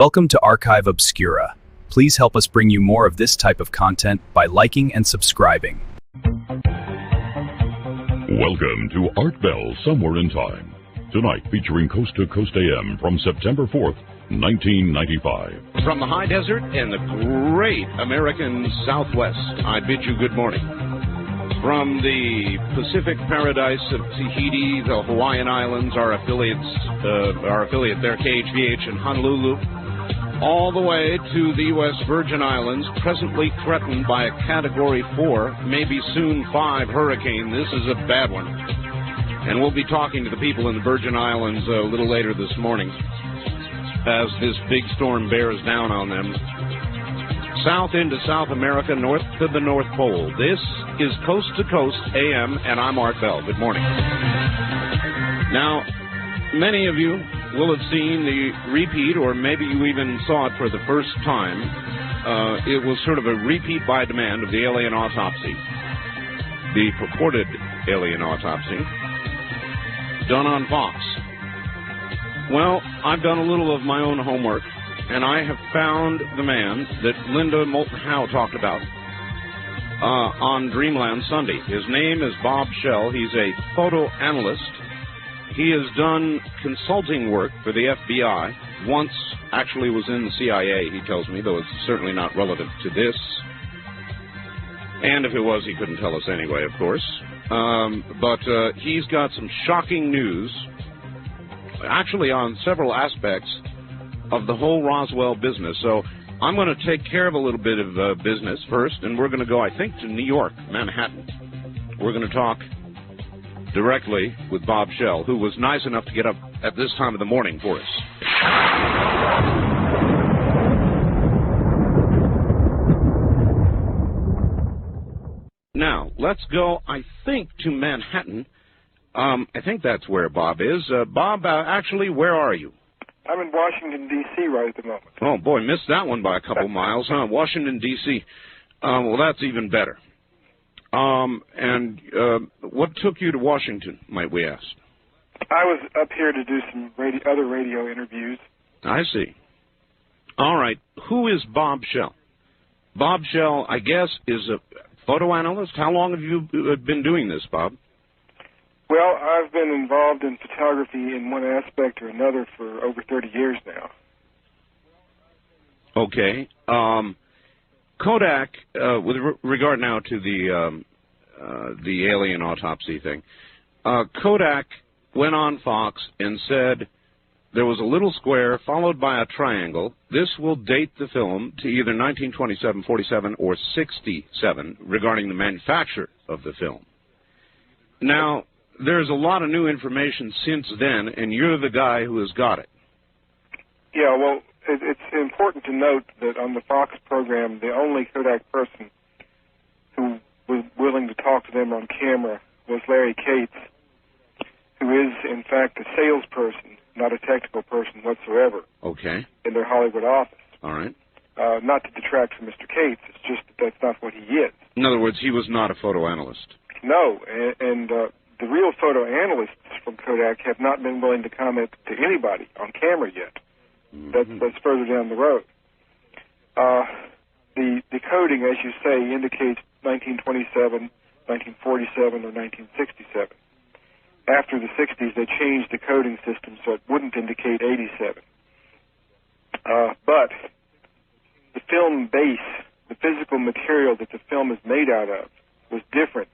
Welcome to Archive Obscura. Please help us bring you more of this type of content by liking and subscribing. Welcome to Art Bell Somewhere in Time. Tonight featuring Coast to Coast AM from September 4th, 1995. From the high desert and the great American Southwest, I bid you good morning. From the Pacific paradise of Tahiti, the Hawaiian Islands, our affiliate there, KHVH in Honolulu, all the way to the U.S. Virgin Islands, presently threatened by a Category 4, maybe soon 5 hurricane. This is a bad one. And we'll be talking to the people in the Virgin Islands a little later this morning as this big storm bears down on them. South into South America, north to the North Pole. This is Coast to Coast AM, and I'm Art Bell. Good morning. Now, many of you will have seen the repeat, or maybe you even saw it for the first time. It was sort of a repeat by demand of the alien autopsy, the purported alien autopsy, done on Fox. Well, I've done a little of my own homework, and I have found the man that Linda Moulton Howe talked about on Dreamland Sunday. His name is Bob Shell. He's a photo analyst. He has done consulting work for the FBI. Once actually was in the CIA, he tells me, though it's certainly not relative to this. And if it was, he couldn't tell us anyway, of course. But he's got some shocking news, actually on several aspects of the whole Roswell business. So I'm going to take care of a little bit of business first, and we're going to go, I think, to New York, Manhattan. We're going to talk directly with Bob Shell, who was nice enough to get up at this time of the morning for us. Now, let's go, I think, to Manhattan. I think that's where Bob is. Bob, actually, where are you? I'm in Washington, D.C. right at the moment. Oh, boy, missed that one by a couple miles, huh? Washington, D.C. Well, that's even better. And what took you to Washington, might we ask? I was up here to do some other radio interviews. I see. All right. Who is Bob Shell? Bob Shell, I guess, is a photo analyst. How long have you been doing this, Bob? Well, I've been involved in photography in one aspect or another for over 30 years now. Okay. Kodak, with regard now to the alien autopsy thing, Kodak went on Fox and said there was a little square followed by a triangle. This will date the film to either 1927, 47, or 67 regarding the manufacture of the film. Now, there's a lot of new information since then, and you're the guy who has got it. Yeah, well, it's important to note that on the Fox program, the only Kodak person who was willing to talk to them on camera was Larry Cates, who is, in fact, a salesperson, not a technical person whatsoever. Okay. In their Hollywood office. All right. Not to detract from Mr. Cates, it's just that that's not what he is. In other words, he was not a photo analyst. No, and the real photo analysts from Kodak have not been willing to comment to anybody on camera yet. Mm-hmm. That's further down the road. The coding, as you say, indicates 1927, 1947, or 1967. After the 60s, they changed the coding system so it wouldn't indicate 87. But the film base, the physical material that the film is made out of, was different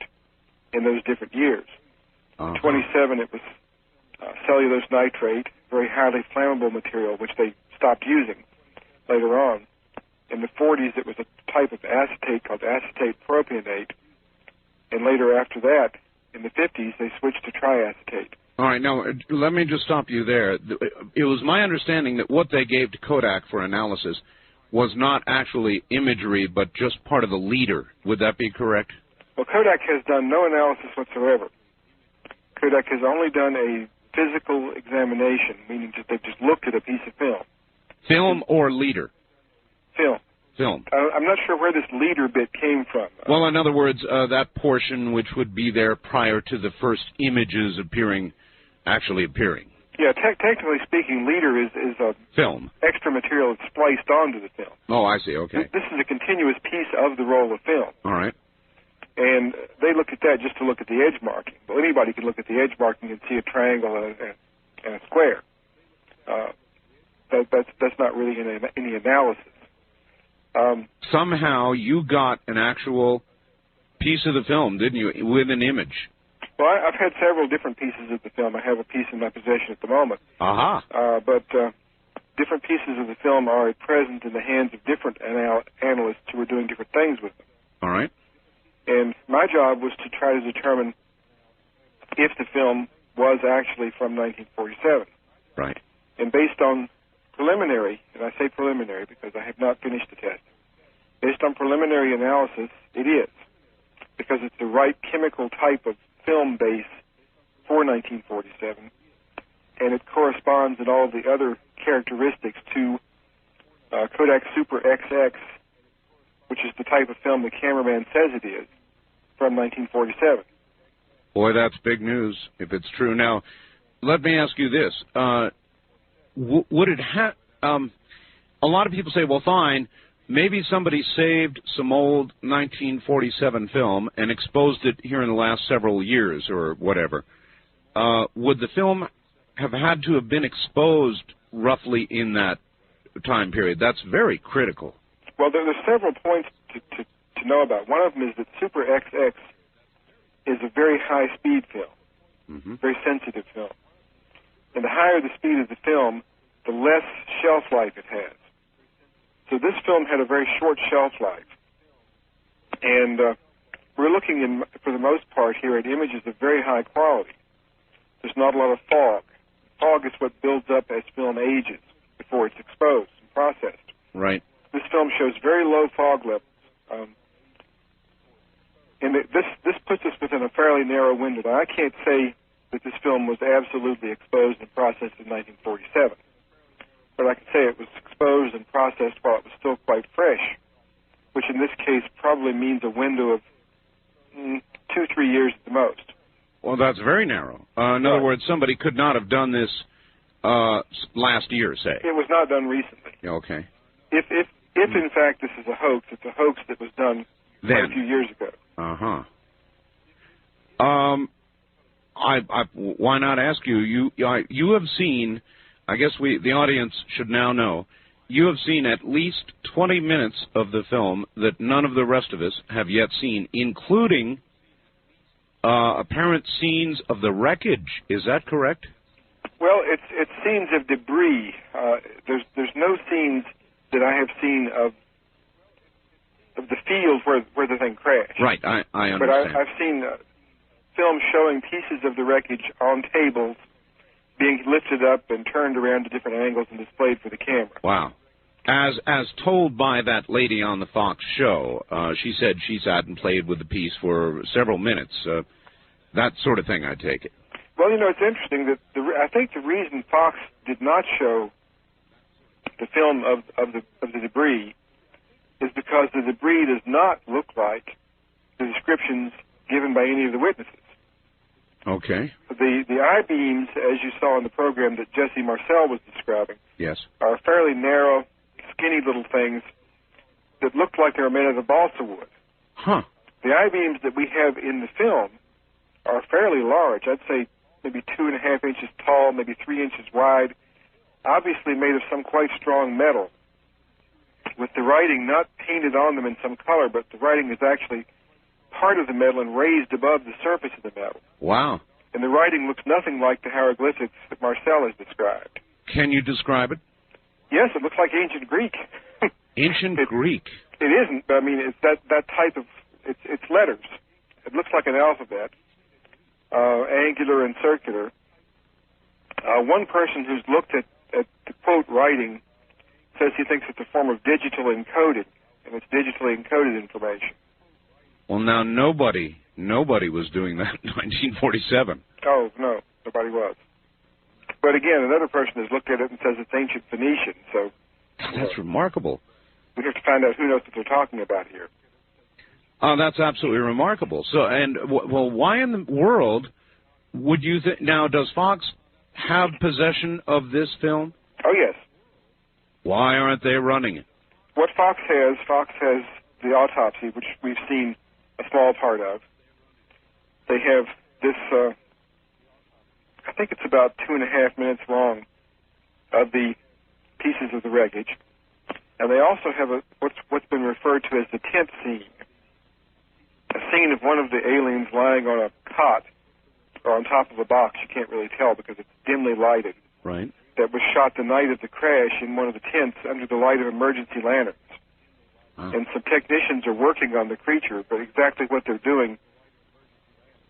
in those different years. In 27, it was cellulose nitrate, very highly flammable material, which they stopped using later on. In the 40s, it was a type of acetate called acetate propionate, and later after that, in the 50s, they switched to triacetate. All right, now, let me just stop you there. It was my understanding that what they gave to Kodak for analysis was not actually imagery, but just part of the leader. Would that be correct? Well, Kodak has done no analysis whatsoever. Kodak has only done a physical examination, meaning they've just looked at a piece of film. Film or leader? Film. Film. I'm not sure where this leader bit came from. Well, in other words, that portion which would be there prior to the first images actually appearing. Yeah, technically speaking, leader is a film extra material that's spliced onto the film. Oh, I see. Okay. This is a continuous piece of the roll of film. All right. And they look at that just to look at the edge marking. Well, anybody can look at the edge marking and see a triangle and a square. That's not really any analysis. Somehow you got an actual piece of the film, didn't you, with an image? Well, I've had several different pieces of the film. I have a piece in my possession at the moment. Aha. But different pieces of the film are present in the hands of different analysts who are doing different things with them. All right. And my job was to try to determine if the film was actually from 1947. Right. And based on preliminary, and I say preliminary because I have not finished the test, based on preliminary analysis, it is. Because it's the right chemical type of film base for 1947, and it corresponds in all the other characteristics to Kodak Super XX, which is the type of film the cameraman says it is, from 1947. Boy, that's big news, if it's true. Now, let me ask you this. Would it have... a lot of people say, well, fine, maybe somebody saved some old 1947 film and exposed it here in the last several years or whatever. Would the film have had to have been exposed roughly in that time period? That's very critical. Well, there are several points to know about. One of them is that Super XX is a very high-speed film, very sensitive film. And the higher the speed of the film, the less shelf life it has. So this film had a very short shelf life. And we're looking, for the most part here, at images of very high quality. There's not a lot of fog. Fog is what builds up as film ages before it's exposed and processed. Right. This film shows very low fog levels. And this puts us within a fairly narrow window. Now, I can't say that this film was absolutely exposed and processed in 1947. But I can say it was exposed and processed while it was still quite fresh, which in this case probably means a window of 2-3 years at the most. Well, that's very narrow. In other words, somebody could not have done this last year, say. It was not done recently. Okay. If in fact this is a hoax, it's a hoax that was done quite a few years ago. Uh-huh. Why not ask you? You have seen, I guess the audience should now know, you have seen at least 20 minutes of the film that none of the rest of us have yet seen, including apparent scenes of the wreckage. Is that correct? Well, it's scenes of debris. There's no scenes that I have seen of the field where the thing crashed. Right, I understand. But I've seen film showing pieces of the wreckage on tables being lifted up and turned around to different angles and displayed for the camera. Wow. As told by that lady on the Fox show, she said she sat and played with the piece for several minutes. That sort of thing, I take it. Well, it's interesting that I think the reason Fox did not show the film of the debris is because the debris does not look like the descriptions given by any of the witnesses. Okay. The I-beams, as you saw in the program that Jesse Marcel was describing, yes, are fairly narrow, skinny little things that look like they're made out of balsa wood. Huh. The I-beams that we have in the film are fairly large. I'd say maybe 2.5 inches tall, maybe 3 inches wide, obviously made of some quite strong metal, with the writing not painted on them in some color, but the writing is actually part of the metal and raised above the surface of the metal. Wow. And the writing looks nothing like the hieroglyphics that Marcel has described. Can you describe it? Yes, it looks like ancient Greek. Ancient Greek? It isn't, but I mean, it's that type of, it's letters. It looks like an alphabet, angular and circular. One person who's looked at the quote writing says he thinks it's a form of digital encoded, and it's digitally encoded information. Well, now nobody was doing that in 1947. Oh, no, nobody was. But again, another person has looked at it and says it's ancient Phoenician, so... That's remarkable. We have to find out who knows what they're talking about here. Oh, that's absolutely remarkable. So, and, well, why in the world would you think... Now, does Fox have possession of this film? Oh, yes. Why aren't they running it? What Fox has the Autopsy, which we've seen a small part of. They have this, I think it's about 2.5 minutes long, of the pieces of the wreckage. And they also have what's been referred to as the tent scene. A scene of one of the aliens lying on a cot or on top of a box. You can't really tell because it's dimly lighted. Right. That was shot the night of the crash in one of the tents under the light of emergency lanterns. Wow. And some technicians are working on the creature, but exactly what they're doing,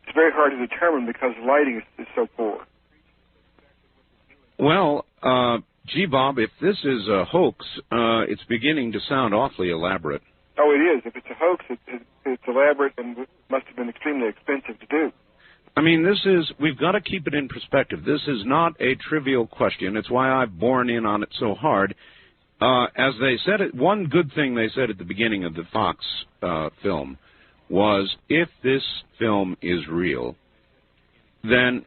it's very hard to determine because the lighting is so poor. Well, gee, Bob, if this is a hoax, it's beginning to sound awfully elaborate. Oh, it is. If it's a hoax, it's elaborate and must have been extremely expensive to do. I mean, we've got to keep it in perspective. This is not a trivial question. It's why I've borne in on it so hard. As they said, one good thing they said at the beginning of the Fox film was, if this film is real, then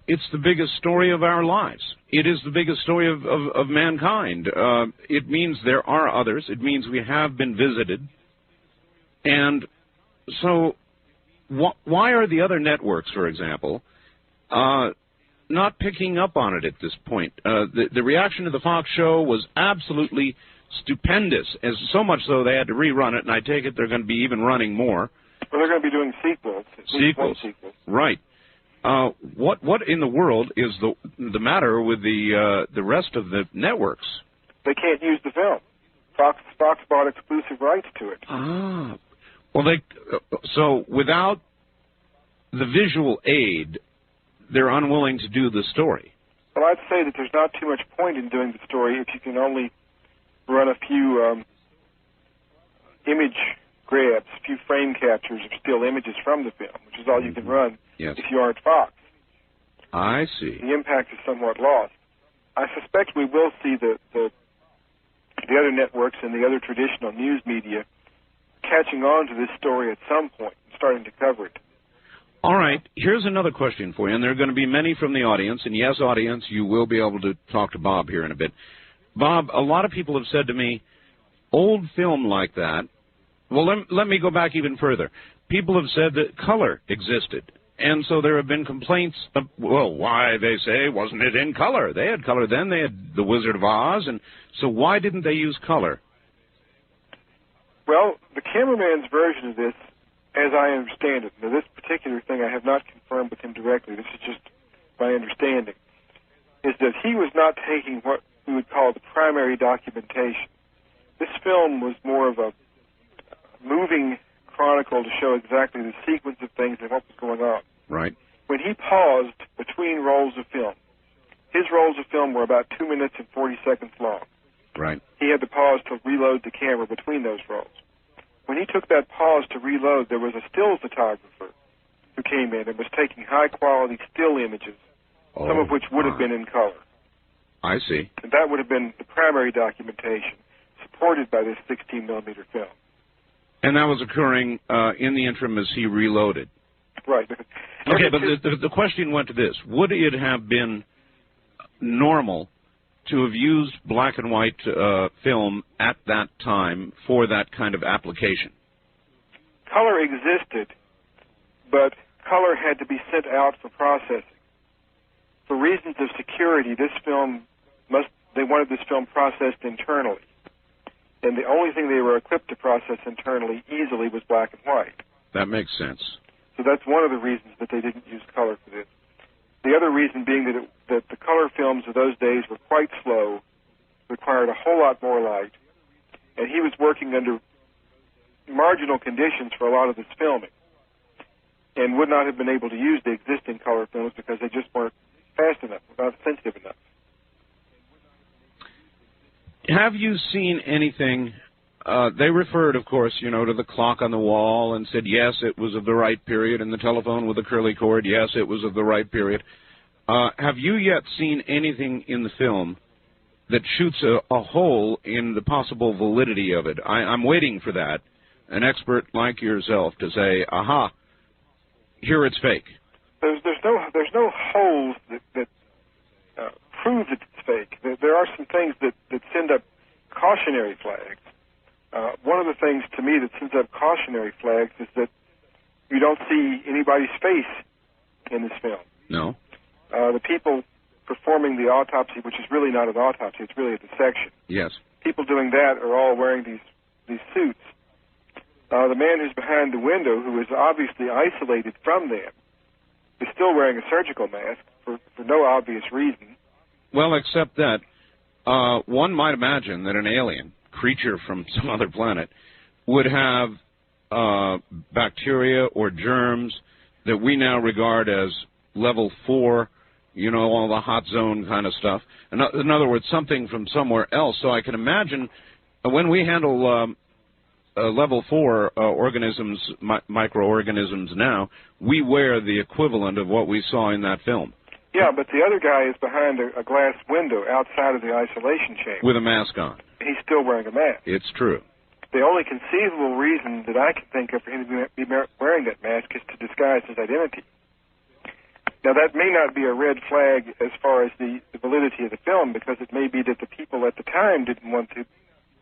it's the biggest story of our lives. It is the biggest story of mankind. It means there are others. It means we have been visited. And so why are the other networks, for example, not picking up on it at this point? The reaction to the Fox show was absolutely stupendous, as so much so they had to rerun it, and I take it they're going to be even running more. Well, they're going to be doing sequels. Sequels. Right. What in the world is the matter with the rest of the networks? They can't use the film. Fox bought exclusive rights to it. Ah. Well, so without the visual aid, they're unwilling to do the story. Well, I'd say that there's not too much point in doing the story if you can only run a few image grabs, a few frame captures of still images from the film, which is all you can run if you aren't Fox. I see. The impact is somewhat lost. I suspect we will see the other networks and the other traditional news media catching on to this story at some point and starting to cover it. All right, here's another question for you, and there are going to be many from the audience, and yes, audience, you will be able to talk to Bob here in a bit. Bob, a lot of people have said to me, old film like that, well, let me go back even further. People have said that color existed, and so there have been complaints of, well, why, they say, wasn't it in color? They had color then, they had The Wizard of Oz, and so why didn't they use color? Well, the cameraman's version of this, as I understand it, now this particular thing I have not confirmed with him directly, this is just my understanding, is that he was not taking what we would call the primary documentation. This film was more of a moving chronicle to show exactly the sequence of things and what was going on. Right. When he paused between rolls of film, his rolls of film were about 2 minutes and 40 seconds long. Right. He had to pause to reload the camera between those rolls. When he took that pause to reload, there was a still photographer who came in and was taking high-quality still images, some of which would have been in color. I see. And that would have been the primary documentation, supported by this 16-millimeter film. And that was occurring in the interim as he reloaded. Right. Okay, but the question went to this. Would it have been normal to have used black and white film at that time for that kind of application? Color existed, but color had to be sent out for processing. For reasons of security, they wanted this film processed internally. And the only thing they were equipped to process internally easily was black and white. That makes sense. So that's one of the reasons that they didn't use color for this. The other reason being that the color films of those days were quite slow, required a whole lot more light, and he was working under marginal conditions for a lot of this filming, and would not have been able to use the existing color films because they just weren't fast enough, not sensitive enough. Have you seen anything? They referred, of course, to the clock on the wall and said, yes, it was of the right period, and the telephone with the curly cord, yes, it was of the right period. Have you yet seen anything in the film that shoots a hole in the possible validity of it? I'm waiting for that, an expert like yourself, to say, aha, here it's fake. There's no holes that prove that it's fake. There are some things that send up cautionary flags. One of the things to me that sends up cautionary flags is that you don't see anybody's face in this film. No. The people performing the autopsy, which is really not an autopsy, it's really a dissection. Yes. People doing that are all wearing these suits. The man who's behind the window, who is obviously isolated from them, is still wearing a surgical mask for no obvious reason. Well, except that one might imagine that an alien creature from some other planet would have bacteria or germs that we now regard as level 4, all the hot zone kind of stuff. In other words, something from somewhere else. So I can imagine when we handle level 4 organisms, microorganisms now, we wear the equivalent of what we saw in that film. Yeah, but the other guy is behind a glass window outside of the isolation chamber. With a mask on. He's still wearing a mask. It's true. The only conceivable reason that I can think of for him to be wearing that mask is to disguise his identity. Now, that may not be a red flag as far as the validity of the film, because it may be that the people at the time didn't want to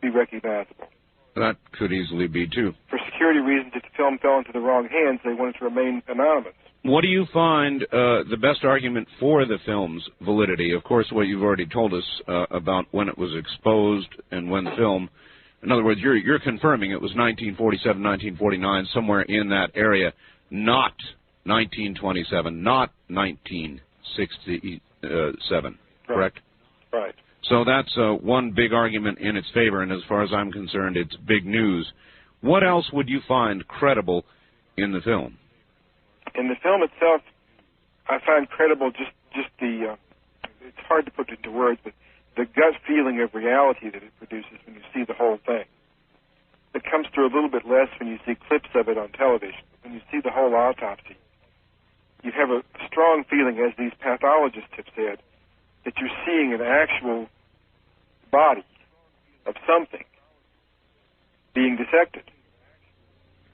be recognizable. That could easily be, too. For security reasons, if the film fell into the wrong hands, they wanted to remain anonymous. What do you find the best argument for the film's validity? Of course, what you've already told us about when it was exposed and when the film... In other words, you're confirming it was 1947, 1949, somewhere in that area, not 1927, not 1967, correct? Right. So that's one big argument in its favor, and as far as I'm concerned, it's big news. What else would you find credible in the film? In the film itself, I find credible just the, it's hard to put into words, but the gut feeling of reality that it produces when you see the whole thing. It comes through a little bit less when you see clips of it on television. When you see the whole autopsy, you have a strong feeling, as these pathologists have said, that you're seeing an actual body of something being dissected.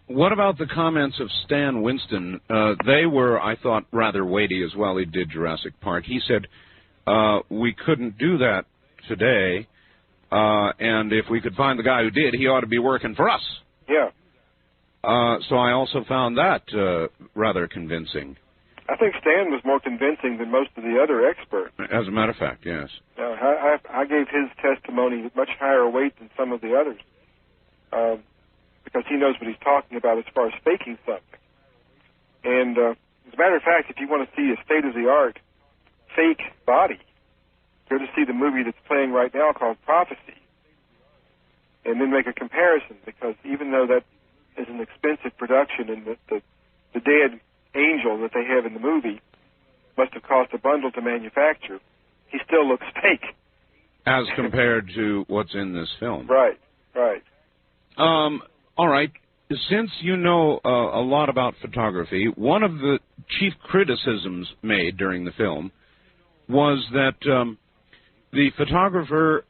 What about the comments of Stan Winston? They were, I thought, rather weighty as well. He did Jurassic Park. He said, we couldn't do that today, and if we could find the guy who did, he ought to be working for us. Yeah. So I also found that rather convincing. I think Stan was more convincing than most of the other experts. As a matter of fact, yes. I gave his testimony much higher weight than some of the others, because he knows what he's talking about as far as faking something. And as a matter of fact, if you want to see a state-of-the-art fake body, go to see the movie that's playing right now called Prophecy, and then make a comparison, because even though that is an expensive production and the dead angel that they have in the movie must have cost a bundle to manufacture, he still looks fake. As compared to what's in this film. Right, right. All right. Since you know a lot about photography, one of the chief criticisms made during the film was that the photographer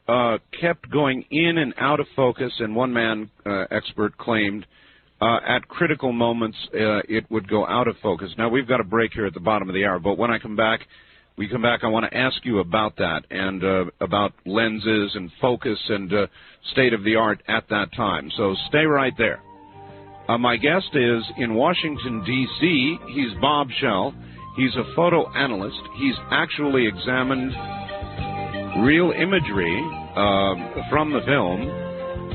kept going in and out of focus, and one man expert claimed at critical moments it would go out of focus. Now, we've got a break here at the bottom of the hour, but when I come back, I want to ask you about that and about lenses and focus and state-of-the-art at that time. So stay right there. My guest is in Washington, D.C. He's Bob Schell. He's a photo analyst. He's actually examined real imagery from the film.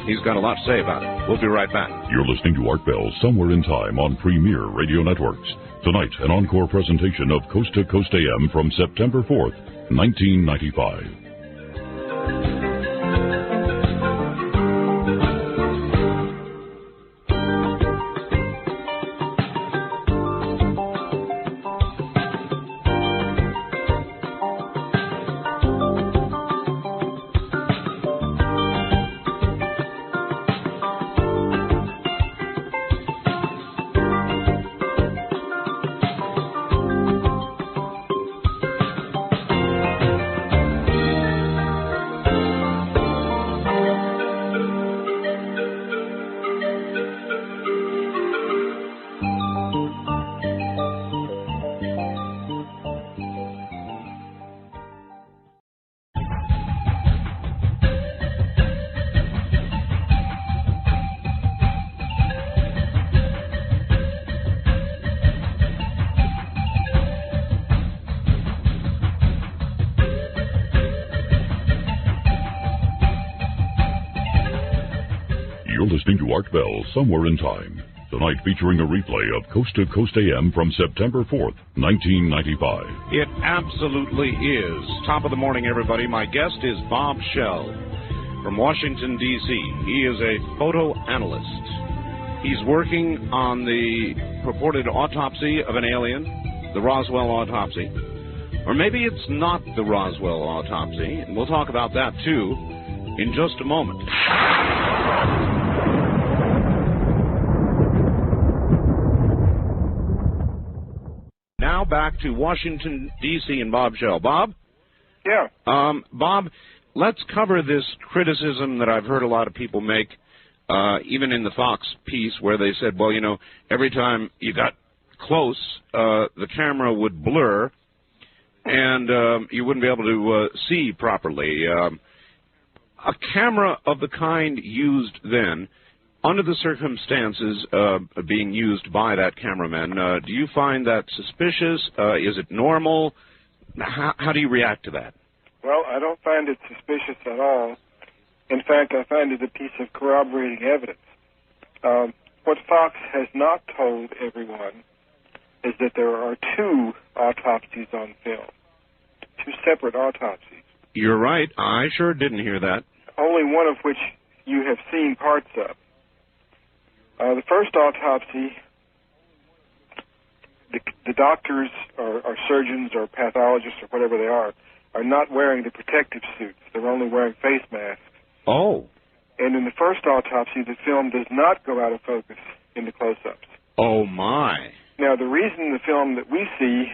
He's got a lot to say about it. We'll be right back. You're listening to Art Bell Somewhere in Time on Premier Radio Networks. Tonight, an encore presentation of Coast to Coast AM from September 4th, 1995. You're listening to Art Bell, Somewhere in Time. Tonight featuring a replay of Coast to Coast AM from September 4th, 1995. It absolutely is. Top of the morning, everybody. My guest is Bob Shell from Washington, D.C. He is a photo analyst. He's working on the purported autopsy of an alien, the Roswell autopsy. Or maybe it's not the Roswell autopsy, and we'll talk about that, too, in just a moment. Now back to Washington, D.C. and Bob Shell. Bob? Yeah. Bob, let's cover this criticism that I've heard a lot of people make, even in the Fox piece, where they said, well, you know, every time you got close, the camera would blur, and you wouldn't be able to see properly. A camera of the kind used then, under the circumstances being used by that cameraman, do you find that suspicious? Is it normal? How do you react to that? Well, I don't find it suspicious at all. In fact, I find it a piece of corroborating evidence. What Fox has not told everyone is that there are two autopsies on film, two separate autopsies. You're right. I sure didn't hear that. Only one of which you have seen parts of. The first autopsy, the doctors or surgeons or pathologists or whatever they are not wearing the protective suits. They're only wearing face masks. Oh. And in the first autopsy, the film does not go out of focus in the close-ups. Oh, my. Now, the reason the film that we see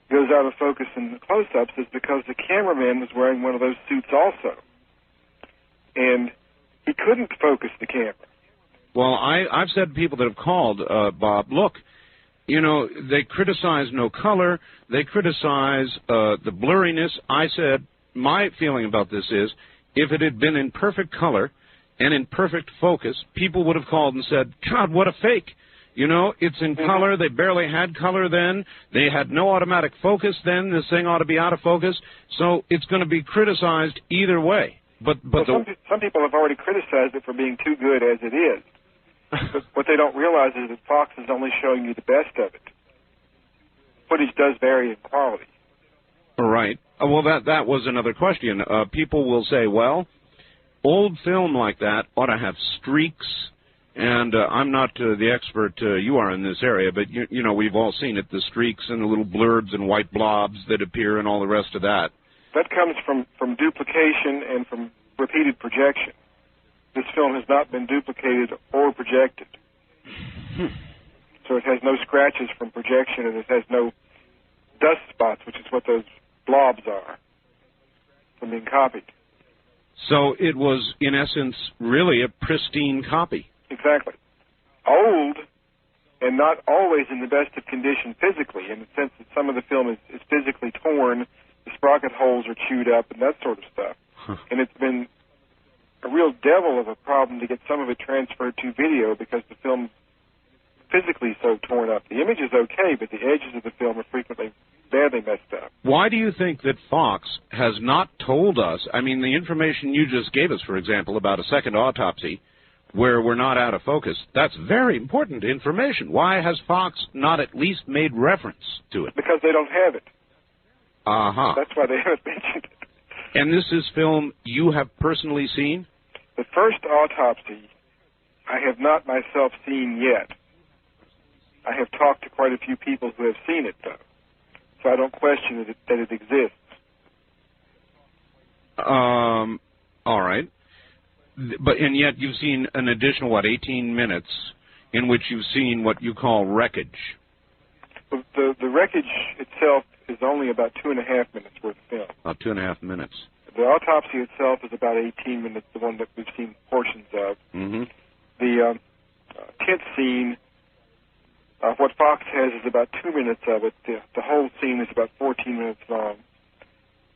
goes out of focus in the close-ups is because the cameraman was wearing one of those suits also. And he couldn't focus the camera. Well, I've said to people that have called, Bob, look, you know, they criticize no color, they criticize the blurriness. I said, my feeling about this is, if it had been in perfect color and in perfect focus, people would have called and said, God, what a fake. You know, it's in color, they barely had color then, they had no automatic focus then, this thing ought to be out of focus, so it's going to be criticized either way. But some people have already criticized it for being too good as it is. But what they don't realize is that Fox is only showing you the best of it. Footage does vary in quality. Right. Well, that was another question. People will say, well, old film like that ought to have streaks, and I'm not the expert you are in this area, but, you know, we've all seen it, the streaks and the little blurbs and white blobs that appear and all the rest of that. That comes from duplication and from repeated projection. This film has not been duplicated or projected. So it has no scratches from projection, and it has no dust spots, which is what those blobs are, from being copied. So it was, in essence, really a pristine copy. Exactly. Old, and not always in the best of condition physically, in the sense that some of the film is physically torn, the sprocket holes are chewed up, and that sort of stuff. And it's been a real devil of a problem to get some of it transferred to video because the film's physically so torn up. The image is okay, but the edges of the film are frequently badly messed up. Why do you think that Fox has not told us, I mean, the information you just gave us, for example, about a second autopsy where we're not out of focus, that's very important information. Why has Fox not at least made reference to it? Because they don't have it. Uh-huh. That's why they haven't mentioned it. And this is film you have personally seen? The first autopsy I have not myself seen yet. I have talked to quite a few people who have seen it, though. So I don't question that it exists. All right. And yet you've seen an additional, 18 minutes in which you've seen what you call wreckage. The wreckage itself is only about 2.5 minutes worth of film. About 2.5 minutes. The autopsy itself is about 18 minutes, the one that we've seen portions of. Mm-hmm. The tent scene, what Fox has is about 2 minutes of it. The whole scene is about 14 minutes long.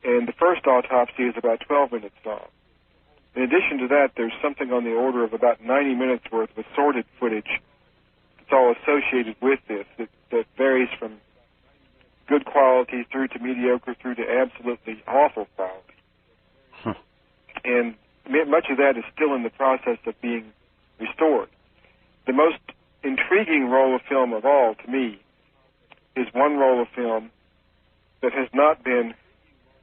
And the first autopsy is about 12 minutes long. In addition to that, there's something on the order of about 90 minutes worth of assorted footage that's all associated with this that varies from good quality through to mediocre through to absolutely awful quality. Huh. And much of that is still in the process of being restored. The most intriguing roll of film of all, to me, is one roll of film that has not been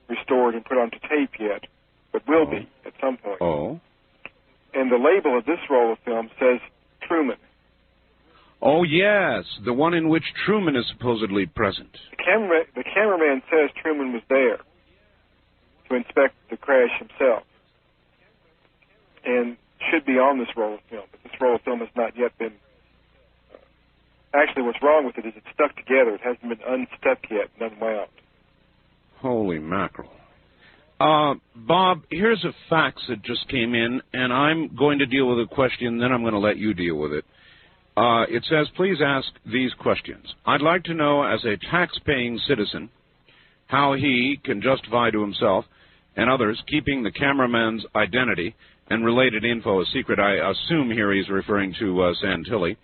restored and put onto tape yet, but will be at some point. Oh. And the label of this roll of film says Truman. Oh, yes, the one in which Truman is supposedly present. The cameraman says Truman was there to inspect the crash himself and should be on this roll of film. But this roll of film has not yet been... Actually, what's wrong with it is it's stuck together. It hasn't been unstuck yet and unwound. Holy mackerel. Bob, here's a fax that just came in, and I'm going to deal with a question, then I'm going to let you deal with it. It says, please ask these questions. I'd like to know, as a tax-paying citizen, how he can justify to himself and others keeping the cameraman's identity and related info a secret. I assume here he's referring to Santilli.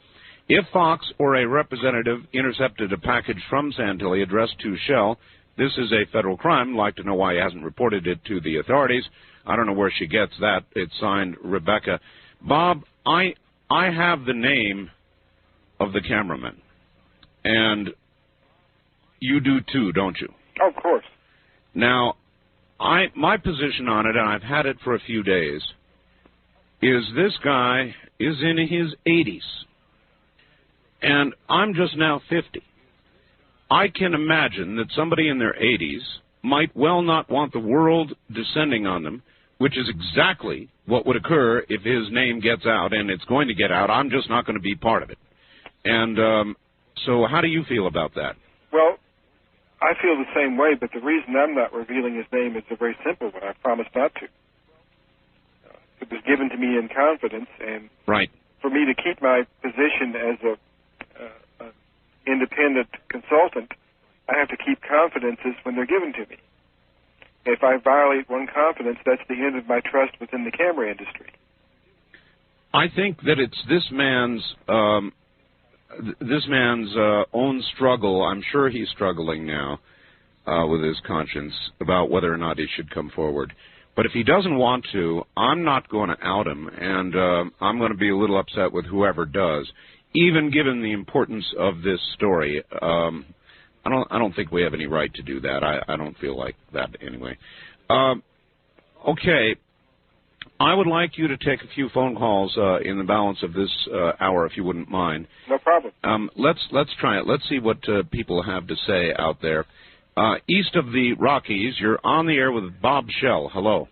If Fox or a representative intercepted a package from Santilli addressed to Shell, this is a federal crime. I'd like to know why he hasn't reported it to the authorities. I don't know where she gets that. It's signed Rebecca. Bob, I have the name of the cameraman, and you do too, don't you? Oh, of course. Now, my position on it, and I've had it for a few days, is this guy is in his 80s, and I'm just now 50. I can imagine that somebody in their 80s might well not want the world descending on them, which is exactly what would occur if his name gets out, and it's going to get out. I'm just not going to be part of it. And so how do you feel about that? Well, I feel the same way, but the reason I'm not revealing his name is a very simple one. I promised not to. It was given to me in confidence, and right. For me to keep my position as an independent consultant, I have to keep confidences when they're given to me. If I violate one confidence, that's the end of my trust within the camera industry. I think that it's this man's own struggle. I'm sure he's struggling now with his conscience about whether or not he should come forward. But if he doesn't want to, I'm not going to out him, and I'm going to be a little upset with whoever does, even given the importance of this story. I don't think we have any right to do that. I don't feel like that anyway. Okay. I would like you to take a few phone calls in the balance of this hour, if you wouldn't mind. No problem. Let's try it. Let's see what people have to say out there. East of the Rockies, you're on the air with Bob Shell. Hello.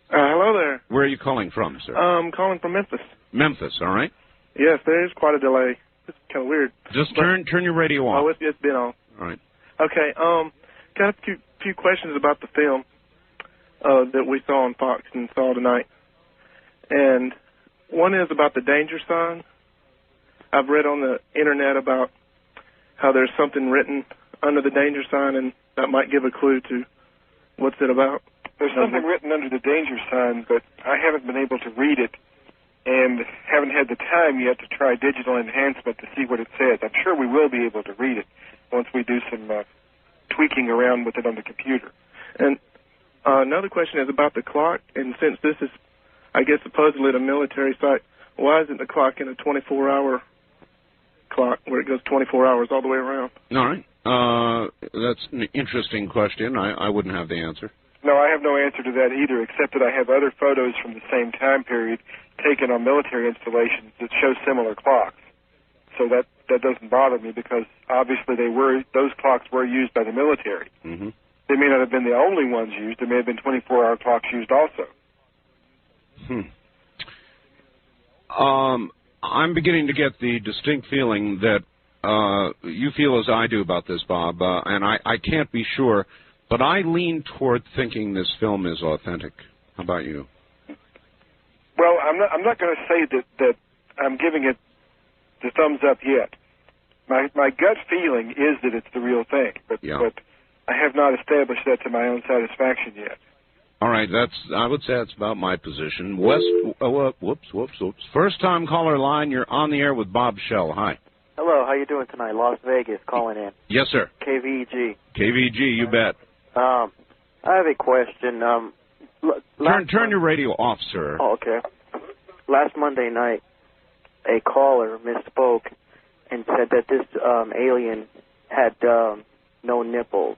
Hello there. Where are you calling from, sir? I'm calling from Memphis. Memphis, all right. Yes, there is quite a delay. It's kind of weird. Just turn your radio on. Oh, it's been on. All right. Okay. Got a few questions about the film that we saw on Fox and saw tonight. And one is about the danger sign. I've read on the internet about how there's something written under the danger sign, and that might give a clue to what's it about. There's something written under the danger sign, but I haven't been able to read it and haven't had the time yet to try digital enhancement to see what it says. I'm sure we will be able to read it once we do some tweaking around with it on the computer. And another question is about the clock, and since this is, I guess, supposedly at a military site, why isn't the clock in a 24-hour clock where it goes 24 hours all the way around? All right. That's an interesting question. I wouldn't have the answer. No, I have no answer to that either, except that I have other photos from the same time period taken on military installations that show similar clocks. So that doesn't bother me because obviously those clocks were used by the military. Mm-hmm. They may not have been the only ones used. There may have been 24-hour clocks used also. I'm beginning to get the distinct feeling that you feel as I do about this, Bob, and I can't be sure, but I lean toward thinking this film is authentic. How about you? Well, I'm not going to say that I'm giving it the thumbs up yet. My gut feeling is that it's the real thing, but I have not established that to my own satisfaction yet. All right, I would say that's about my position. Whoops. First-time caller line, you're on the air with Bob Shell. Hi. Hello, how you doing tonight? Las Vegas, calling in. Yes, sir. KVG. KVG, you bet. I have a question. Turn your radio off, sir. Oh, okay. Last Monday night, a caller misspoke and said that this alien had no nipples.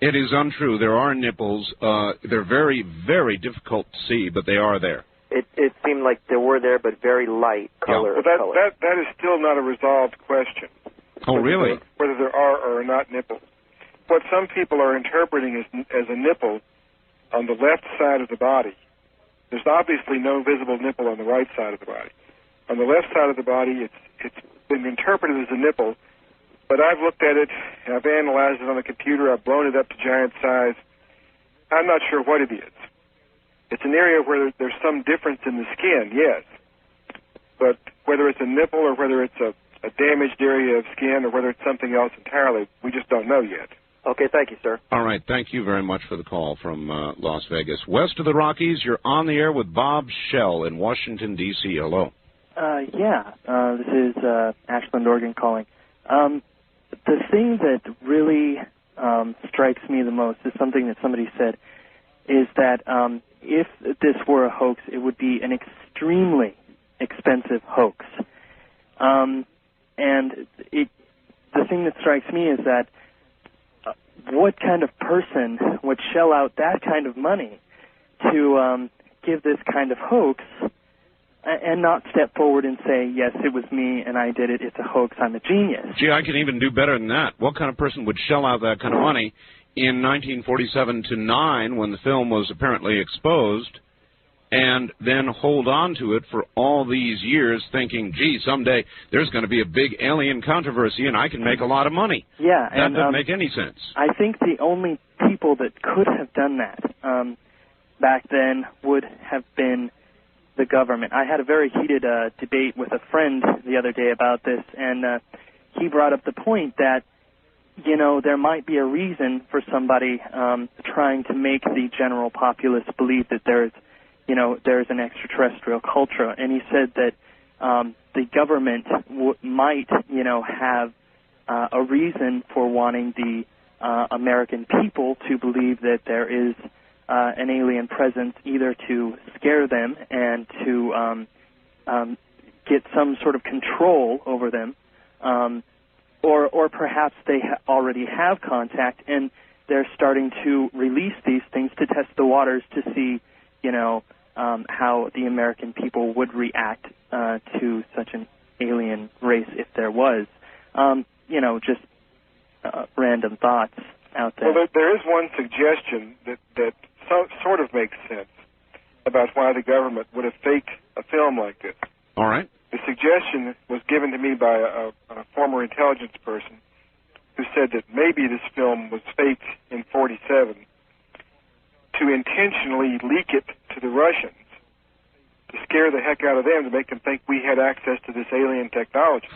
It is untrue. There are nipples. They're very, very difficult to see, but they are there. It seemed like they were there, but very light color. Yeah. Well, that is still not a resolved question. Oh, really? Whether there are or are not nipples. What some people are interpreting as a nipple on the left side of the body. There's obviously no visible nipple on the right side of the body. On the left side of the body, it's been interpreted as a nipple, but I've looked at it, I've analyzed it on the computer, I've blown it up to giant size. I'm not sure what it is. It's an area where there's some difference in the skin, yes, but whether it's a nipple or whether it's a damaged area of skin or whether it's something else entirely, we just don't know yet. Okay, thank you, sir. All right, thank you very much for the call from Las Vegas. West of the Rockies, you're on the air with Bob Shell in Washington, D.C. Hello. This is Ashland, Oregon calling. The thing that really strikes me the most is something that somebody said, is that if this were a hoax, it would be an extremely expensive hoax. And the thing that strikes me is that what kind of person would shell out that kind of money to give this kind of hoax and not step forward and say, yes, it was me and I did it, it's a hoax, I'm a genius? Gee, I can even do better than that. What kind of person would shell out that kind of money in 1947-9 when the film was apparently exposed and then hold on to it for all these years thinking, gee, someday there's going to be a big alien controversy and I can make a lot of money? Yeah. That doesn't make any sense. I think the only people that could have done that back then would have been the government. I had a very heated debate with a friend the other day about this, and he brought up the point that, you know, there might be a reason for somebody trying to make the general populace believe that there's an extraterrestrial culture. And he said that the government might, have a reason for wanting the American people to believe that there is an alien presence, either to scare them and to get some sort of control over them, or perhaps they already have contact and they're starting to release these things to test the waters to see, how the American people would react to such an alien race if there was. Just random thoughts out there. Well, there is one suggestion that sort of makes sense about why the government would have faked a film like this. All right. The suggestion was given to me by a former intelligence person who said that maybe this film was faked in 1947 to intentionally leak it to the Russians, to scare the heck out of them, to make them think we had access to this alien technology.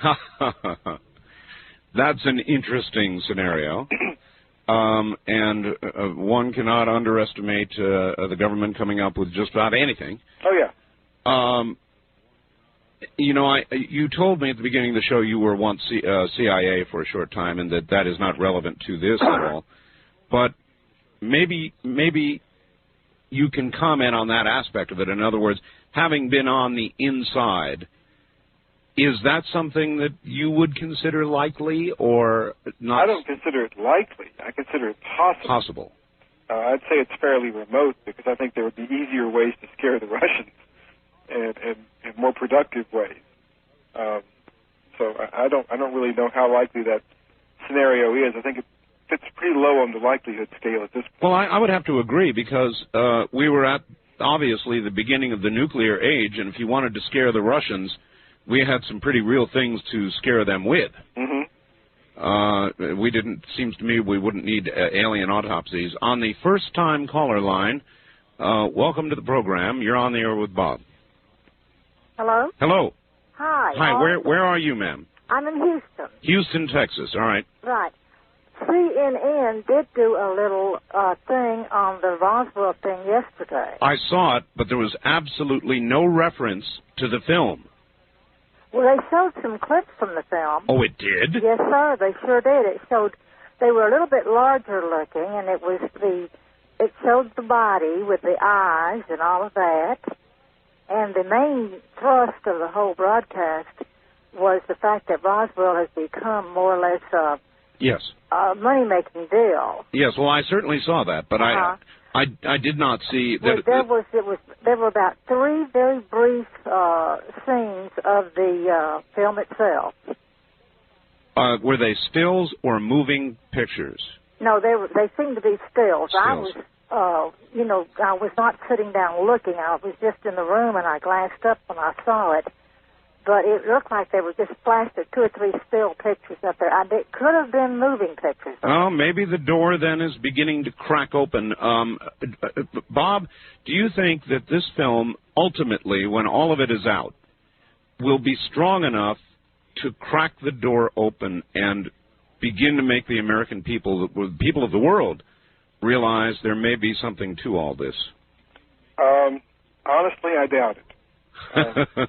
That's an interesting scenario. And one cannot underestimate the government coming up with just about anything. Oh, yeah. You told me at the beginning of the show you were once CIA for a short time and that is not relevant to this at all. But maybe you can comment on that aspect of it. In other words, having been on the inside, is that something that you would consider likely or not? I don't consider it likely. I consider it possible. Possible. I'd say it's fairly remote because I think there would be easier ways to scare the Russians and more productive ways. So I don't really know how likely that scenario is. I think it fits pretty low on the likelihood scale at this point. Well, I would have to agree because we were at, obviously, the beginning of the nuclear age, and if you wanted to scare the Russians, we had some pretty real things to scare them with. Mm-hmm. Seems to me we wouldn't need alien autopsies. On the first-time caller line, welcome to the program. You're on the air with Bob. Hello? Hello. Hi. Hi, where are you, ma'am? I'm in Houston. Houston, Texas. All right. Right. CNN did do a little thing on the Roswell thing yesterday. I saw it, but there was absolutely no reference to the film. Well, they showed some clips from the film. Oh, it did? Yes, sir, they sure did. It showed they were a little bit larger looking, and it was the it showed the body with the eyes and all of that. And the main thrust of the whole broadcast was the fact that Roswell has become more or less yes, a money-making deal. yes. Well, I certainly saw that, but I did not see that. There were about 3 very brief scenes of the film itself. Were they stills or moving pictures? No, they seemed to be stills. I Stills. was not sitting down looking. I was just in the room, and I glanced up when I saw it. But it looked like they were just flashed at 2 or 3 still pictures up there. It could have been moving pictures. Oh, maybe the door then is beginning to crack open. Bob, do you think that this film, ultimately, when all of it is out, will be strong enough to crack the door open and begin to make the American people, the people of the world, realize there may be something to all this? Honestly, I doubt it.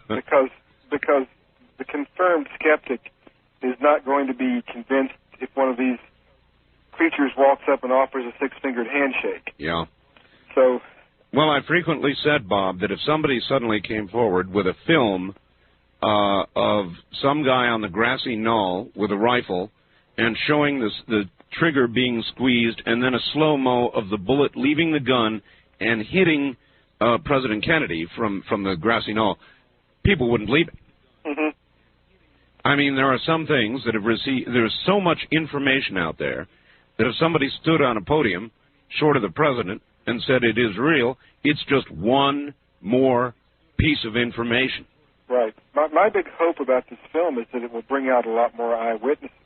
Because the confirmed skeptic is not going to be convinced if one of these creatures walks up and offers a 6-fingered handshake. Yeah. So. Well, I frequently said, Bob, that if somebody suddenly came forward with a film of some guy on the grassy knoll with a rifle and showing the trigger being squeezed and then a slow-mo of the bullet leaving the gun and hitting President Kennedy from the grassy knoll, people wouldn't believe it. Mm-hmm. I mean, there are some things that have received, there's so much information out there that if somebody stood on a podium short of the president and said it is real, it's just one more piece of information. Right. My big hope about this film is that it will bring out a lot more eyewitnesses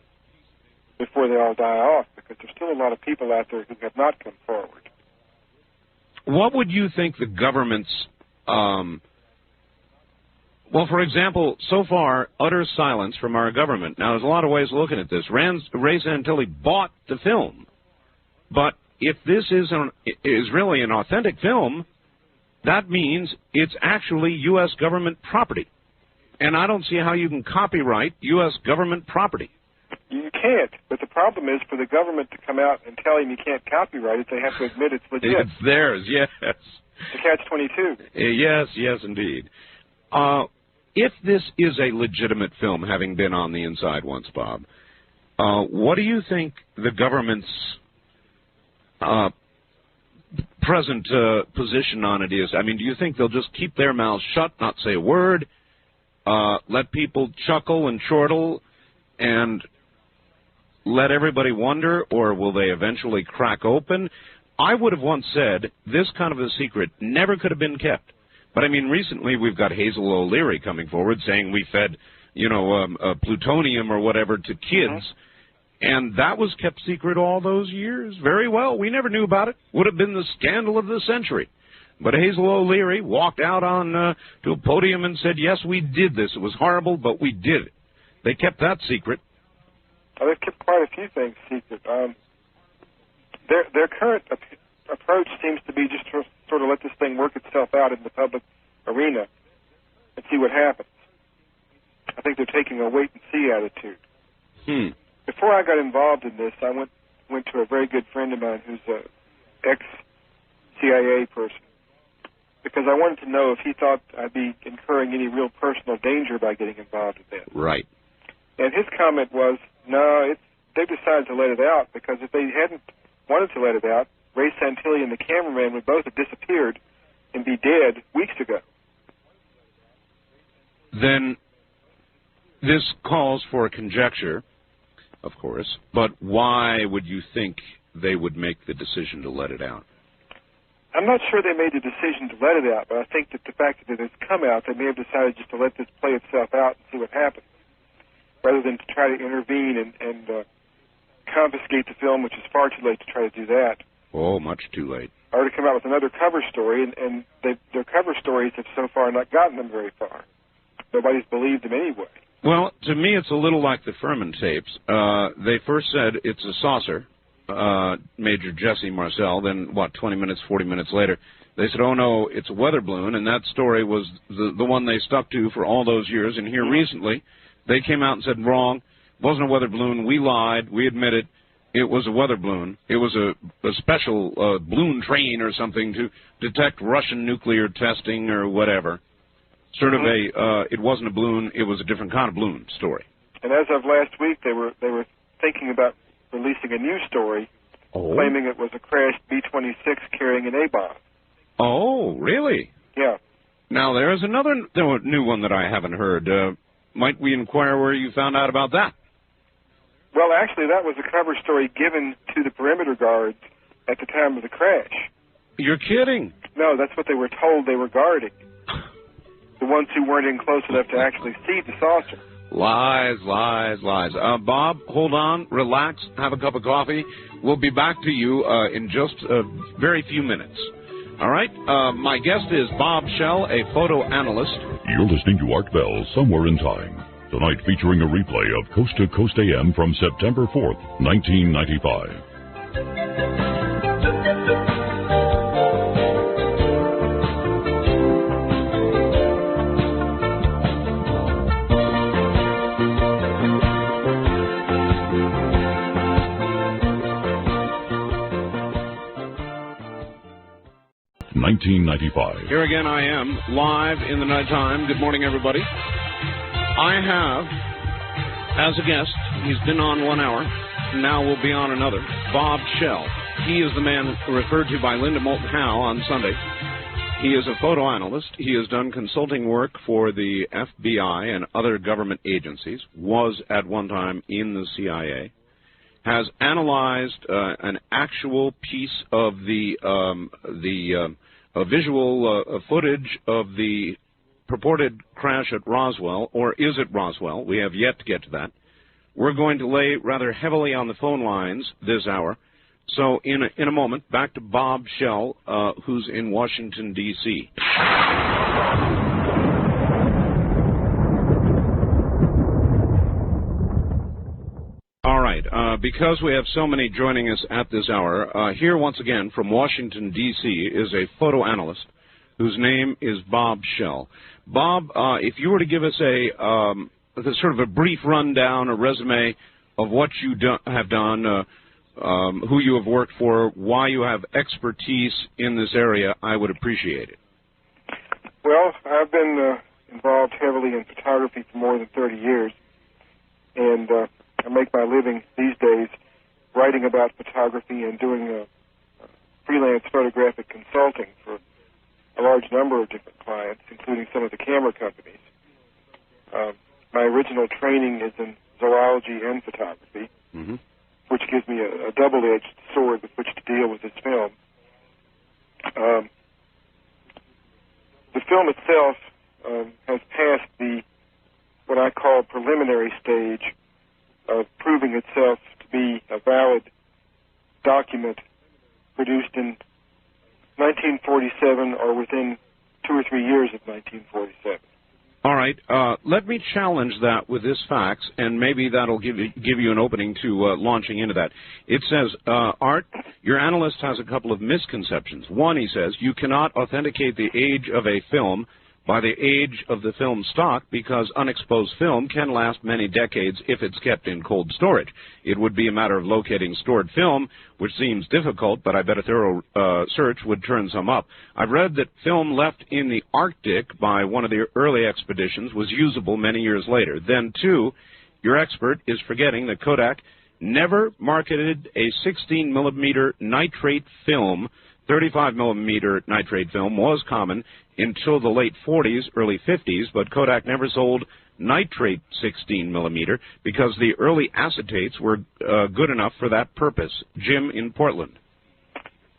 before they all die off, because there's still a lot of people out there who have not come forward. What would you think the government's, well, for example, so far, utter silence from our government. Now, there's a lot of ways of looking at this. Ray Santilli bought the film, but if this is really an authentic film, that means it's actually U.S. government property. And I don't see how you can copyright U.S. government property. You can't, but the problem is for the government to come out and tell him you can't copyright it, they have to admit it's legit. It's theirs, yes. The catch-22. Yes, indeed. If this is a legitimate film, having been on the inside once, Bob, what do you think the government's present position on it is? I mean, do you think they'll just keep their mouths shut, not say a word, let people chuckle and chortle, and let everybody wonder, or will they eventually crack open? I would have once said this kind of a secret never could have been kept. But, I mean, recently we've got Hazel O'Leary coming forward saying we fed, plutonium or whatever to kids. And that was kept secret all those years. Very well. We never knew about it. Would have been the scandal of the century. But Hazel O'Leary walked out on to a podium and said, yes, we did this. It was horrible, but we did it. They kept that secret. Well, they've kept quite a few things secret. Their current approach seems to be just to sort of let this thing work itself out in the public arena and see what happens. I think they're taking a wait-and-see attitude. Before I got involved in this, I went to a very good friend of mine who's an ex-CIA person, because I wanted to know if he thought I'd be incurring any real personal danger by getting involved in this. Right. And his comment was, no, they decided to let it out, because if they hadn't wanted to let it out, Ray Santilli and the cameraman would both have disappeared and be dead weeks ago. Then this calls for a conjecture, of course, but why would you think they would make the decision to let it out? I'm not sure they made the decision to let it out, but I think that the fact that it's come out, they may have decided just to let this play itself out and see what happens, rather than to try to intervene and confiscate the film, which is far too late to try to do that. Oh, much too late. Or to come out with another cover story, and their cover stories have so far not gotten them very far. Nobody's believed them anyway. Well, to me, it's a little like the Furman tapes. They first said it's a saucer, Major Jesse Marcel. Then, 20 minutes, 40 minutes later, they said, oh, no, it's a weather balloon. And that story was the one they stuck to for all those years. And here recently, they came out and said, wrong, it wasn't a weather balloon. We lied. We admit it. It was a weather balloon. It was a special balloon train or something to detect Russian nuclear testing or whatever. Sort of it wasn't a balloon. It was a different kind of balloon story. And as of last week, they were thinking about releasing a new story, claiming it was a crashed B-26 carrying an A-bomb. Oh, really? Yeah. Now, there's another new one that I haven't heard. Might we inquire where you found out about that? Well, actually, that was a cover story given to the perimeter guards at the time of the crash. You're kidding. No, that's what they were told they were guarding. The ones who weren't in close enough to actually see the saucer. Lies, lies, lies. Bob, hold on, relax, have a cup of coffee. We'll be back to you in just a very few minutes. All right? My guest is Bob Shell, a photo analyst. You're listening to Art Bell, Somewhere in Time. Tonight featuring a replay of Coast to Coast AM from September 4th, 1995. Here again I am, live in the nighttime. Good morning, everybody. I have, as a guest, he's been on 1 hour, now we'll be on another, Bob Shell. He is the man referred to by Linda Moulton Howe on Sunday. He is a photo analyst. He has done consulting work for the FBI and other government agencies, was at one time in the CIA, has analyzed an actual piece of the visual footage of the purported crash at Roswell, or is it Roswell? We have yet to get to that. We're going to lay rather heavily on the phone lines this hour. So in a moment, back to Bob Shell, who's in Washington, D.C. All right, because we have so many joining us at this hour, here once again from Washington, D.C. is a photo analyst whose name is Bob Shell. Bob, if you were to give us a sort of a brief rundown, a resume of what you have done, who you have worked for, why you have expertise in this area, I would appreciate it. Well, I've been involved heavily in photography for more than 30 years, and I make my living these days writing about photography and doing freelance photographic consulting for a large number of different clients, including some of the camera companies. My original training is in zoology and photography, which gives me a double-edged sword with which to deal with this film. The film itself has passed what I call preliminary stage of proving itself to be a valid document produced in 1947 or within 2 or 3 years of 1947. All right. Let me challenge that with this fax, and maybe that'll give you an opening to launching into that. It says, Art, your analyst has a couple of misconceptions. One, he says, you cannot authenticate the age of a film by the age of the film stock because unexposed film can last many decades if it's kept in cold storage. It would be a matter of locating stored film, which seems difficult, but I bet a thorough search would turn some up. I've read that film left in the Arctic by one of the early expeditions was usable many years later. Then, two, your expert is forgetting that Kodak never marketed a 16-millimeter nitrate film. 35-millimeter nitrate film was common until the late 40s, early 50s, but Kodak never sold nitrate 16-millimeter because the early acetates were good enough for that purpose. Jim in Portland.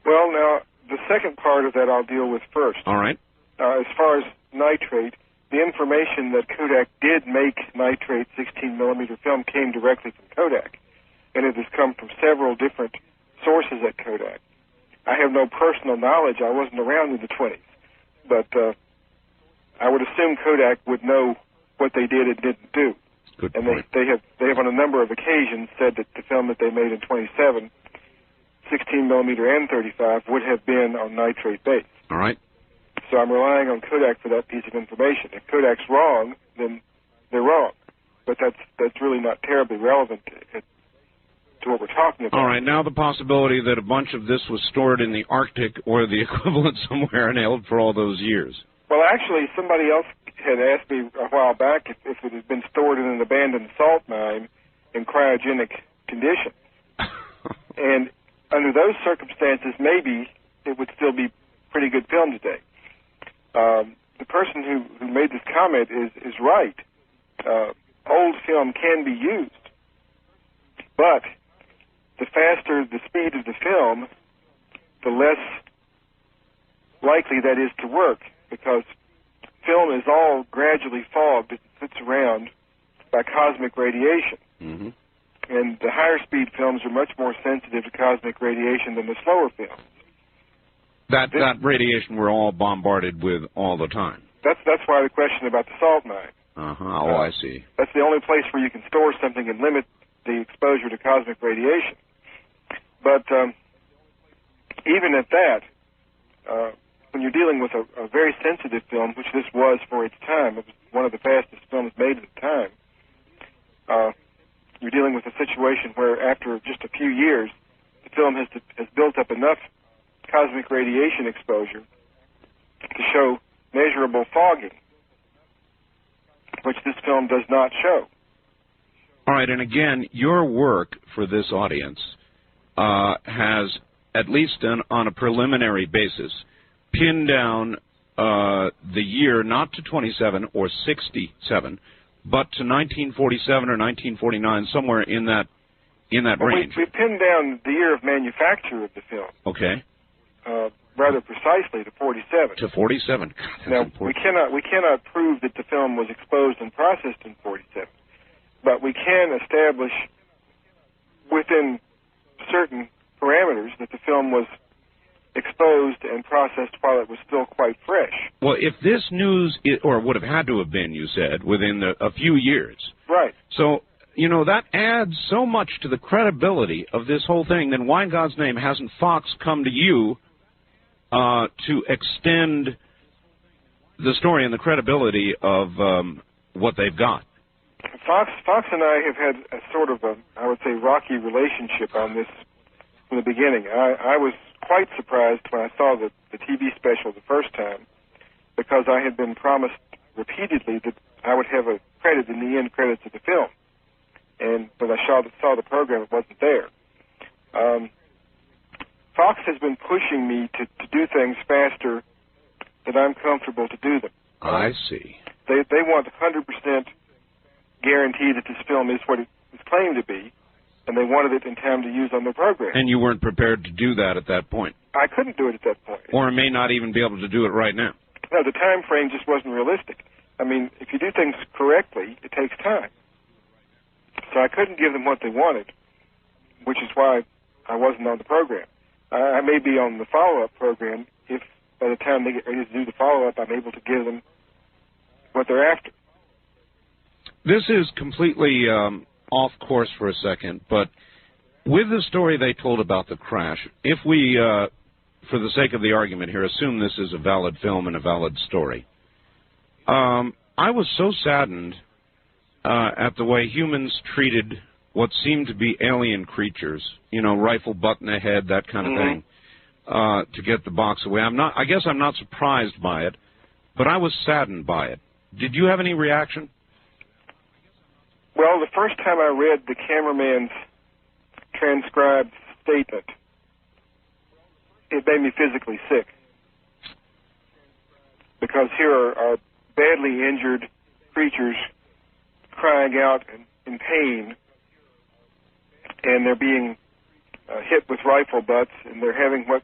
Well, now, the second part of that I'll deal with first. All right. As far as nitrate, the information that Kodak did make nitrate 16-millimeter film came directly from Kodak, and it has come from several different sources at Kodak. I have no personal knowledge. I wasn't around in the 20s. But I would assume Kodak would know what they did and didn't do. Good and point. they have on a number of occasions said that the film that they made in 27, 16-millimeter and 35, would have been on nitrate base. All right. So I'm relying on Kodak for that piece of information. If Kodak's wrong, then they're wrong. But that's really not terribly relevant to what we're talking about. All right, now the possibility that a bunch of this was stored in the Arctic or the equivalent somewhere and held for all those years. Well, actually, somebody else had asked me a while back if it had been stored in an abandoned salt mine in cryogenic conditions. And under those circumstances, maybe it would still be pretty good film today. The person who made this comment is right. Old film can be used, but the faster the speed of the film, the less likely that is to work, because film is all gradually fogged as it sits around by cosmic radiation. Mm-hmm. And the higher speed films are much more sensitive to cosmic radiation than the slower films. That radiation we're all bombarded with all the time. That's why the question about the salt mine. Oh, I see. That's the only place where you can store something and limit the exposure to cosmic radiation. But even at that, when you're dealing with a very sensitive film, which this was for its time, it was one of the fastest films made at the time, you're dealing with a situation where after just a few years, the film has built up enough cosmic radiation exposure to show measurable fogging, which this film does not show. All right, and again, your work for this audience has, at least on a preliminary basis, pinned down the year not to 27 or 67, but to 1947 or 1949, somewhere in that range. We pinned down the year of manufacture of the film. Okay. Rather precisely to 47. To 47. God, that's now important. we cannot prove that the film was exposed and processed in 47, but we can establish within certain parameters that the film was exposed and processed while it was still quite fresh. Well, if this news, or would have had to have been, you said, within a few years. Right. So, that adds so much to the credibility of this whole thing. Then why in God's name hasn't Fox come to you to extend the story and the credibility of what they've got? Fox and I have had a sort of I would say, rocky relationship on this from the beginning. I was quite surprised when I saw the TV special the first time, because I had been promised repeatedly that I would have a credit in the end credits of the film. And when I saw the program, it wasn't there. Fox has been pushing me to do things faster than I'm comfortable to do them. I see. They want 100% guarantee that this film is what it is claimed to be, and they wanted it in time to use on their program. And you weren't prepared to do that at that point? I couldn't do it at that point. Or may not even be able to do it right now? No, the time frame just wasn't realistic. I mean, if you do things correctly, it takes time. So I couldn't give them what they wanted, which is why I wasn't on the program. I may be on the follow-up program if by the time they get ready to do the follow-up, I'm able to give them what they're after. This is completely off course for a second, but with the story they told about the crash, if we, for the sake of the argument here, assume this is a valid film and a valid story, I was so saddened at the way humans treated what seemed to be alien creatures, rifle butt in the head, that kind of thing, to get the box away. I guess I'm not surprised by it, but I was saddened by it. Did you have any reaction? Well, the first time I read the cameraman's transcribed statement, it made me physically sick. Because here are badly injured creatures crying out in pain, and they're being hit with rifle butts, and they're having what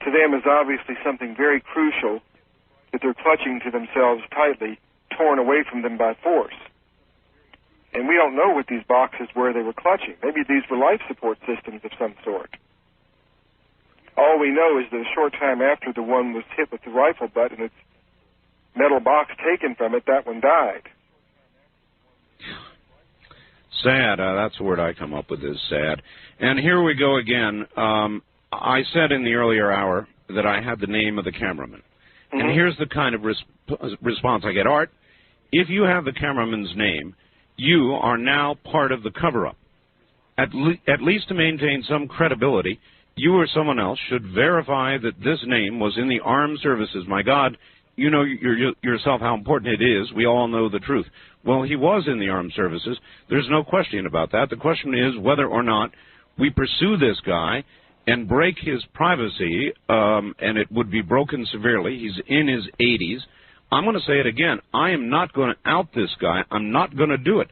to them is obviously something very crucial that they're clutching to themselves tightly, torn away from them by force. And we don't know what these boxes were they were clutching. Maybe these were life support systems of some sort. All we know is that a short time after the one was hit with the rifle butt and its metal box taken from it, that one died. Sad. That's the word I come up with, is sad. And here we go again. I said in the earlier hour that I had the name of the cameraman. Mm-hmm. And here's the kind of response I get. Art, if you have the cameraman's name, you are now part of the cover-up. at least to maintain some credibility, you or someone else should verify that this name was in the armed services. My God, you know yourself how important it is. We all know the truth. Well, he was in the armed services. There's no question about that. The question is whether or not we pursue this guy and break his privacy, and it would be broken severely. He's in his 80s. I'm going to say it again. I am not going to out this guy. I'm not going to do it.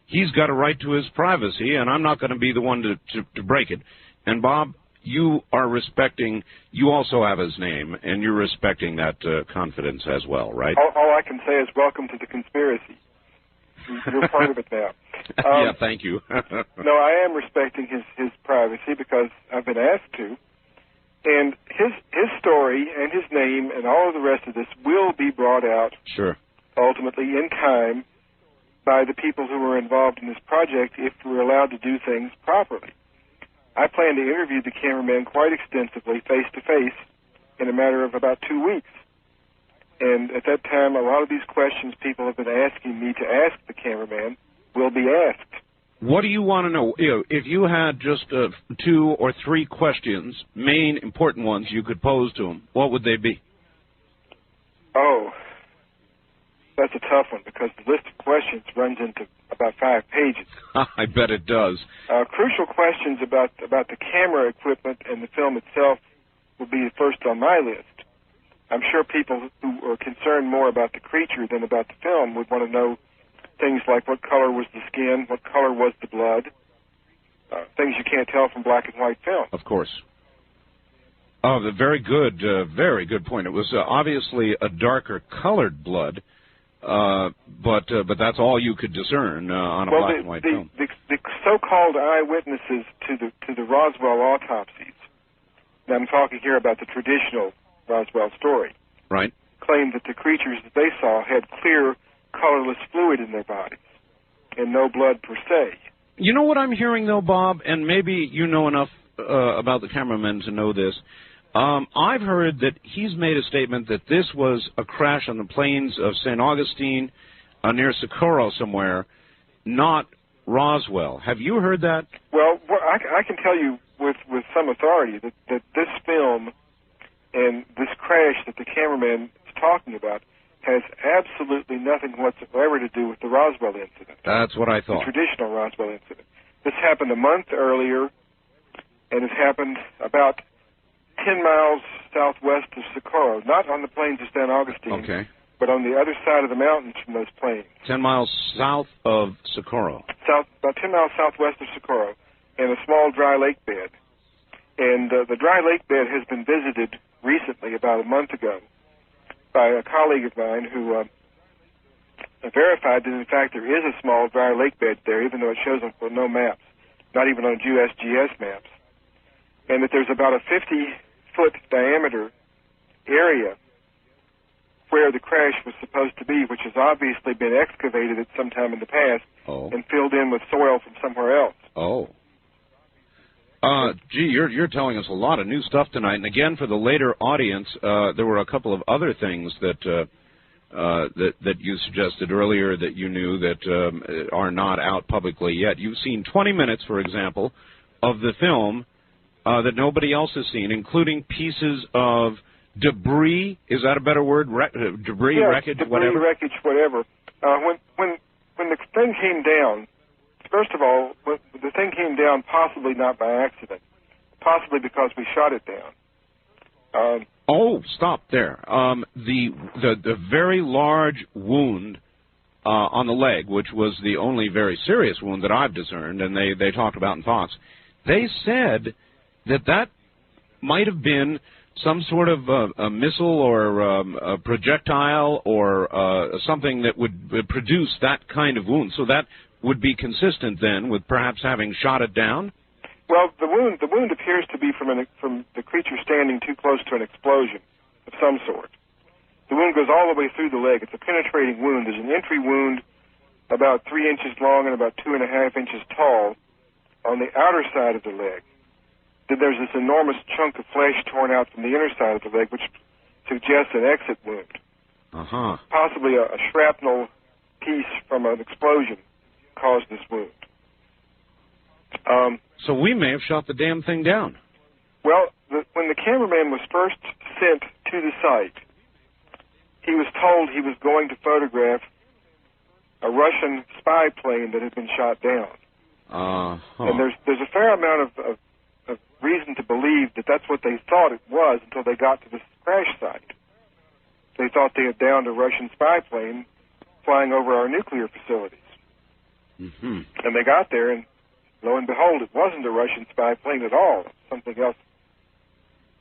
He's got a right to his privacy, and I'm not going to be the one to break it. And, Bob, you are respecting, you also have his name, and you're respecting that confidence as well, right? All I can say is welcome to the conspiracy. You're part of it now. Yeah, thank you. No, I am respecting his privacy because I've been asked to. And his story and his name and all of the rest of this will be brought out sure. ultimately in time by the people who were involved in this project if we're allowed to do things properly. I plan to interview the cameraman quite extensively, face-to-face, in a matter of about 2 weeks. And at that time, a lot of these questions people have been asking me to ask the cameraman will be asked. What do you want to know? If you had just 2 or 3 questions, main important ones you could pose to him, what would they be? Oh, that's a tough one because the list of questions runs into about 5 pages. I bet it does. Crucial questions about the camera equipment and the film itself will be first on my list. I'm sure people who are concerned more about the creature than about the film would want to know things like what color was the skin, what color was the blood, things you can't tell from black and white film. Of course. Oh, the very good point. It was obviously a darker colored blood, but that's all you could discern on a black and white film. The so-called eyewitnesses to the Roswell autopsies, and I'm talking here about the traditional Roswell story, right, claimed that the creatures that they saw had clear, colorless fluid in their bodies and no blood per se. You know what I'm hearing, though, Bob, and maybe you know enough about the cameramen to know this. I've heard that he's made a statement that this was a crash on the plains of St. Augustine near Socorro somewhere, not Roswell. Have you heard that? Well, I can tell you with some authority that this film and this crash that the cameraman is talking about has absolutely nothing whatsoever to do with the Roswell incident. That's what I thought. The traditional Roswell incident. This happened a month earlier, and it happened about 10 miles southwest of Socorro, not on the plains of St. Augustine, okay, but on the other side of the mountains from those plains. 10 miles south of Socorro. About 10 miles southwest of Socorro, in a small dry lake bed. And the dry lake bed has been visited recently, about a month ago, by a colleague of mine who verified that, in fact, there is a small dry lake bed there, even though it shows on no maps, not even on USGS maps, and that there's about a 50-foot diameter area where the crash was supposed to be, which has obviously been excavated at some time in the past and filled in with soil from somewhere else. Oh. Gee, you're telling us a lot of new stuff tonight. And again, for the later audience, there were a couple of other things that you suggested earlier that you knew that are not out publicly yet. You've seen 20 minutes, for example, of the film that nobody else has seen, including pieces of debris. Is that a better word? Debris, yes, wreckage, debris, whatever? Wreckage, whatever. When the thing came down, first of all, the thing came down possibly not by accident, possibly because we shot it down. Stop there. The very large wound on the leg, which was the only very serious wound that I've discerned, and they talked about in Fox, they said that might have been some sort of a missile or a projectile or something that would produce that kind of wound. So that would be consistent then with perhaps having shot it down? Well, the wound appears to be from the creature standing too close to an explosion of some sort. The wound goes all the way through the leg. It's a penetrating wound. There's an entry wound about 3 inches long and about 2.5 inches tall on the outer side of the leg. Then there's this enormous chunk of flesh torn out from the inner side of the leg, which suggests an exit wound. Possibly a shrapnel piece from an explosion caused this wound. So we may have shot the damn thing down. Well, when the cameraman was first sent to the site, he was told he was going to photograph a Russian spy plane that had been shot down. And there's a fair amount of reason to believe that that's what they thought it was until they got to the crash site. They thought they had downed a Russian spy plane flying over our nuclear facilities. Mm-hmm. And they got there, and lo and behold, it wasn't a Russian spy plane at all. It was something else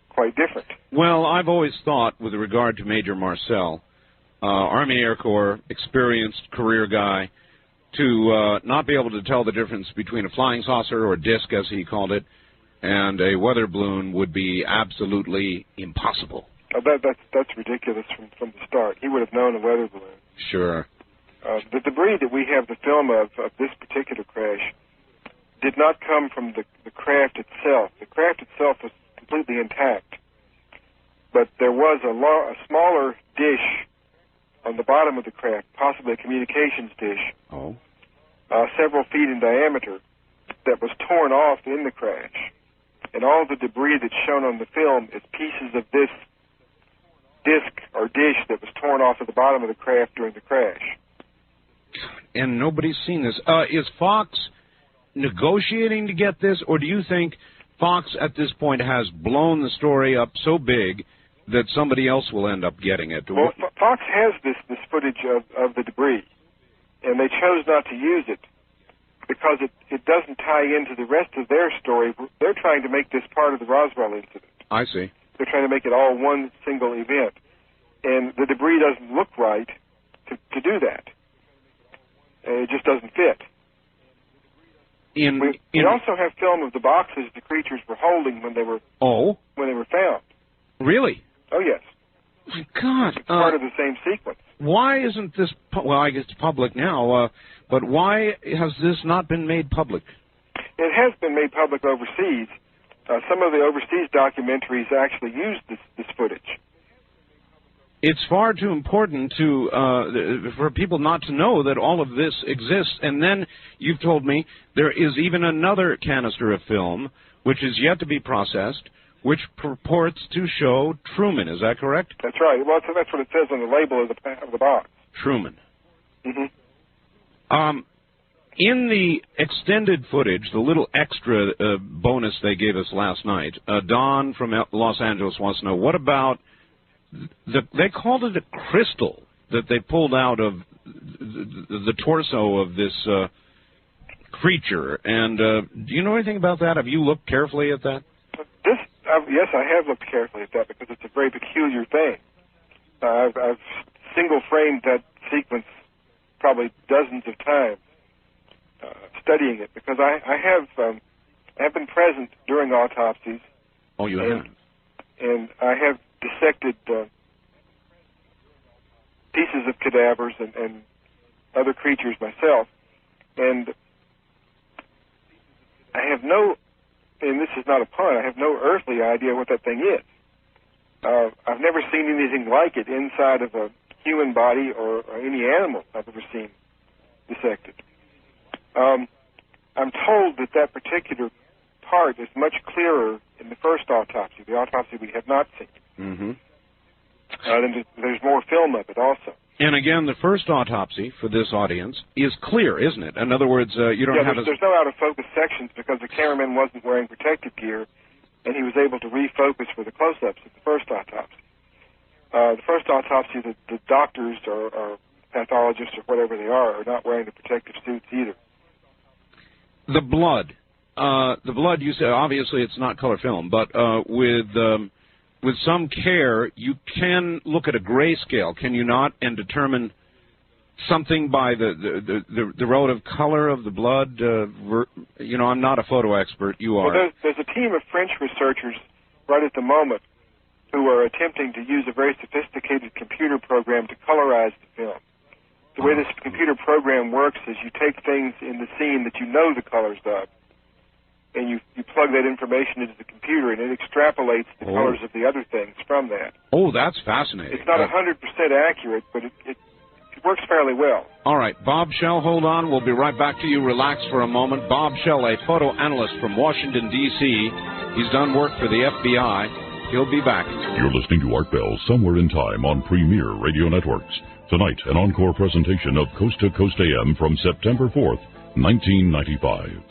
quite different. Well, I've always thought, with regard to Major Marcel, Army Air Corps, experienced career guy, to not be able to tell the difference between a flying saucer, or disc as he called it, and a weather balloon would be absolutely impossible. That's ridiculous from the start. He would have known a weather balloon. Sure. The debris that we have the film of this particular crash did not come from the craft itself. The craft itself was completely intact, but there was a smaller dish on the bottom of the craft, possibly a communications dish, several feet in diameter, that was torn off in the crash. And all the debris that's shown on the film is pieces of this disc or dish that was torn off at the bottom of the craft during the crash. And nobody's seen this. Is Fox negotiating to get this, or do you think Fox at this point has blown the story up so big that somebody else will end up getting it? Well, Fox has this footage of the debris, and they chose not to use it because it doesn't tie into the rest of their story. They're trying to make this part of the Roswell incident. I see. They're trying to make it all one single event. And the debris doesn't look right to do that. It just doesn't fit. We also have film of the boxes the creatures were holding when they were found. Really? Oh, yes. My God. It's part of the same sequence. Why isn't this, well, I guess it's public now, but why has this not been made public? It has been made public overseas. Some of the overseas documentaries actually use this footage. It's far too important for people not to know that all of this exists. And then you've told me there is even another canister of film, which is yet to be processed, which purports to show Truman. Is that correct? That's right. Well, that's what it says on the label of the box. Truman. Mm-hmm. In the extended footage, the little extra bonus they gave us last night, Don from Los Angeles wants to know, what about, they called it a crystal that they pulled out of the torso of this creature. And do you know anything about that? Have you looked carefully at that? Yes, I have looked carefully at that because it's a very peculiar thing. I've single-framed that sequence probably dozens of times, studying it, because I have been present during autopsies. Oh, you have? And I have dissected pieces of cadavers and other creatures myself, and I have no, and this is not a pun, I have no earthly idea what that thing is. I've never seen anything like it inside of a human body or any animal I've ever seen dissected. I'm told that particular part is much clearer in the first autopsy, the autopsy we have not seen. Mm-hmm. There's more film of it also. And again, the first autopsy for this audience is clear, isn't it? In other words, you don't have... There's no out-of-focus sections because the cameraman wasn't wearing protective gear, and he was able to refocus for the close-ups of the first autopsy. The first autopsy, the doctors or pathologists or whatever they are not wearing the protective suits either. The blood, you say, obviously it's not color film, but with some care, you can look at a grayscale, can you not, and determine something by the relative color of the blood? You know, I'm not a photo expert. You are. Well, there's a team of French researchers right at the moment who are attempting to use a very sophisticated computer program to colorize the film. The way this computer program works is you take things in the scene that you know the colors of, and you plug that information into the computer, and it extrapolates the colors of the other things from that. Oh, that's fascinating. It's not 100% accurate, but it works fairly well. All right, Bob Shell, hold on. We'll be right back to you. Relax for a moment. Bob Shell, a photo analyst from Washington, D.C. He's done work for the FBI. He'll be back. You're listening to Art Bell Somewhere in Time on Premier Radio Networks. Tonight, an encore presentation of Coast to Coast AM from September 4th, 1995.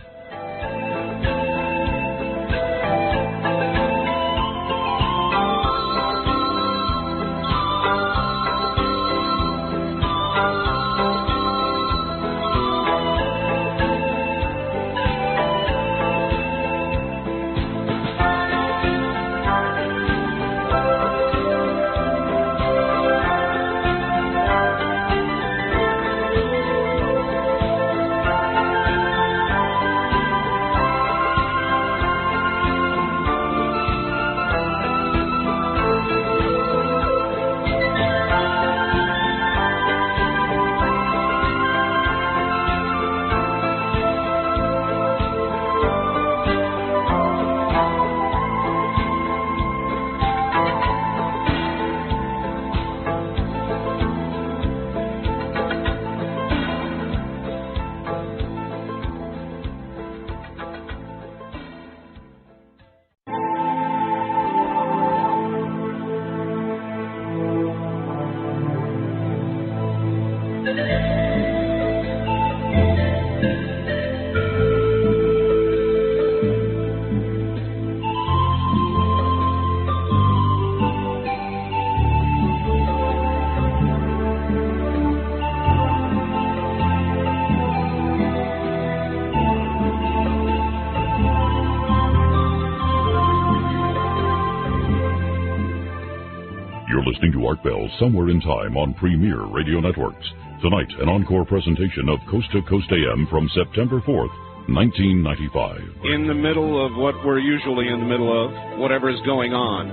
Listening to Art Bell Somewhere in Time on Premier Radio Networks. Tonight, an encore presentation of Coast to Coast AM from September 4th, 1995. In the middle of what we're usually in the middle of, whatever is going on,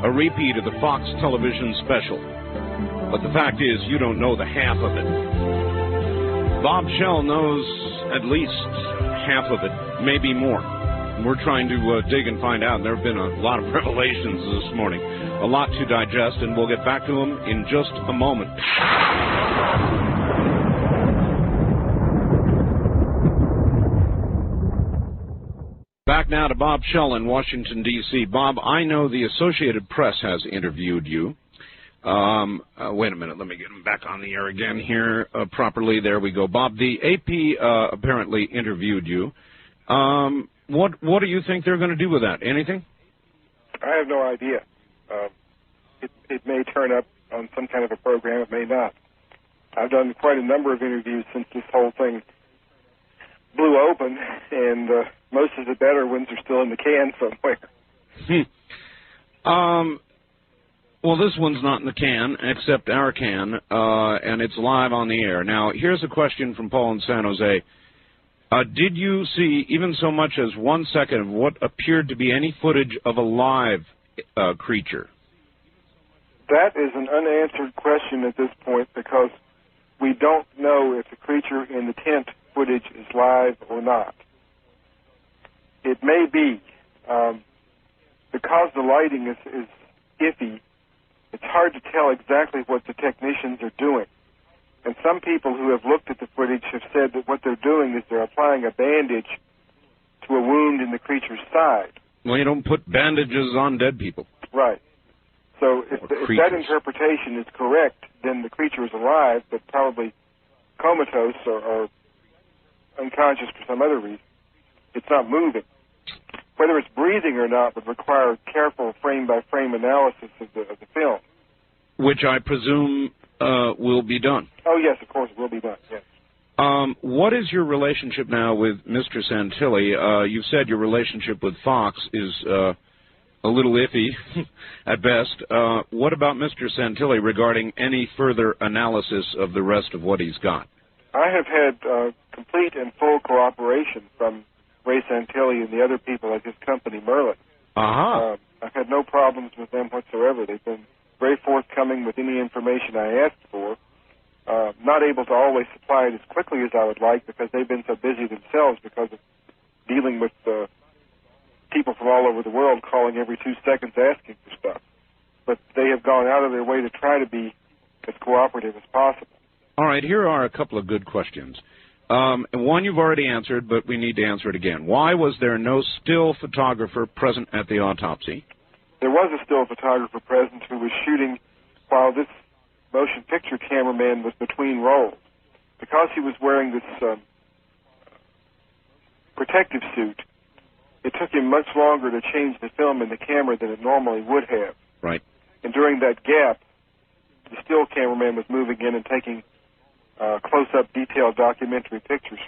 a repeat of the Fox television special. But the fact is, you don't know the half of it. Bob Shell knows at least half of it, maybe more. We're trying to dig and find out. There have been a lot of revelations this morning, a lot to digest, and we'll get back to them in just a moment. Back now to Bob Shell in Washington, D.C. Bob, I know the Associated Press has interviewed you. Wait a minute, let me get him back on the air again here properly. There we go. Bob, the AP apparently interviewed you. What do you think they're going to do with that? Anything? I have no idea. It may turn up on some kind of a program. It may not. I've done quite a number of interviews since this whole thing blew open, and most of the better ones are still in the can somewhere. Well, this one's not in the can, except our can, and it's live on the air. Now, here's a question from Paul in San Jose. Did you see even so much as 1 second of what appeared to be any footage of a live creature? That is an unanswered question at this point because we don't know if the creature in the tent footage is live or not. It may be. Because the lighting is iffy, it's hard to tell exactly what the technicians are doing. And some people who have looked at the footage have said that what they're doing is they're applying a bandage to a wound in the creature's side. Well, you don't put bandages on dead people. Right. So if that interpretation is correct, then the creature is alive, but probably comatose or unconscious for some other reason. It's not moving. Whether it's breathing or not would require careful frame-by-frame analysis of the film. Which I presume will be done. Oh, yes, of course, it will be done, yes. What is your relationship now with Mr. Santilli? You said your relationship with Fox is a little iffy at best. What about Mr. Santilli regarding any further analysis of the rest of what he's got? I have had complete and full cooperation from Ray Santilli and the other people at his company, Merlin. Uh-huh. I've had no problems with them whatsoever. They've been very forthcoming with any information I asked for. Not able to always supply it as quickly as I would like because they've been so busy themselves because of dealing with people from all over the world calling every 2 seconds asking for stuff. But they have gone out of their way to try to be as cooperative as possible. All right, here are a couple of good questions. One you've already answered, but we need to answer it again. Why was there no still photographer present at the autopsy? There was a still photographer present who was shooting while this motion picture cameraman was between rolls. Because he was wearing this protective suit, it took him much longer to change the film in the camera than it normally would have. Right. And during that gap, the still cameraman was moving in and taking close-up, detailed documentary pictures,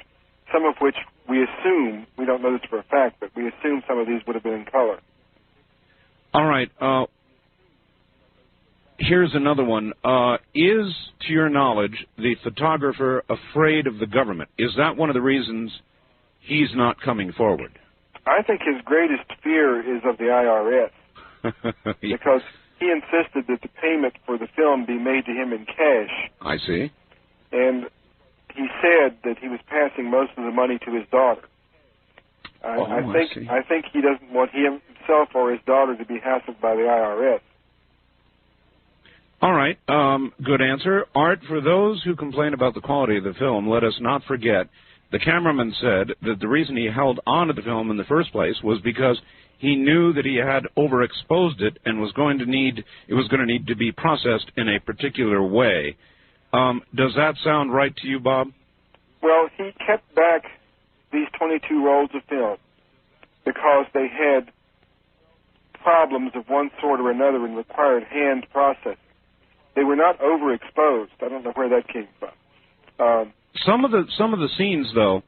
some of which we assume, we don't know this for a fact, but we assume some of these would have been in color. All right. Here's another one. Is, to your knowledge, the photographer afraid of the government? Is that one of the reasons he's not coming forward? I think his greatest fear is of the IRS, because he insisted that the payment for the film be made to him in cash. I see. And he said that he was passing most of the money to his daughter. I think he doesn't want himself or his daughter to be hassled by the IRS. All right. Good answer. Art, for those who complain about the quality of the film, let us not forget the cameraman said that the reason he held on to the film in the first place was because he knew that he had overexposed it and was going to need to be processed in a particular way. Does that sound right to you, Bob? Well, he kept back these 22 rolls of film because they had problems of one sort or another and required hand processing. They were not overexposed. I don't know where that came from. Some of the scenes, though,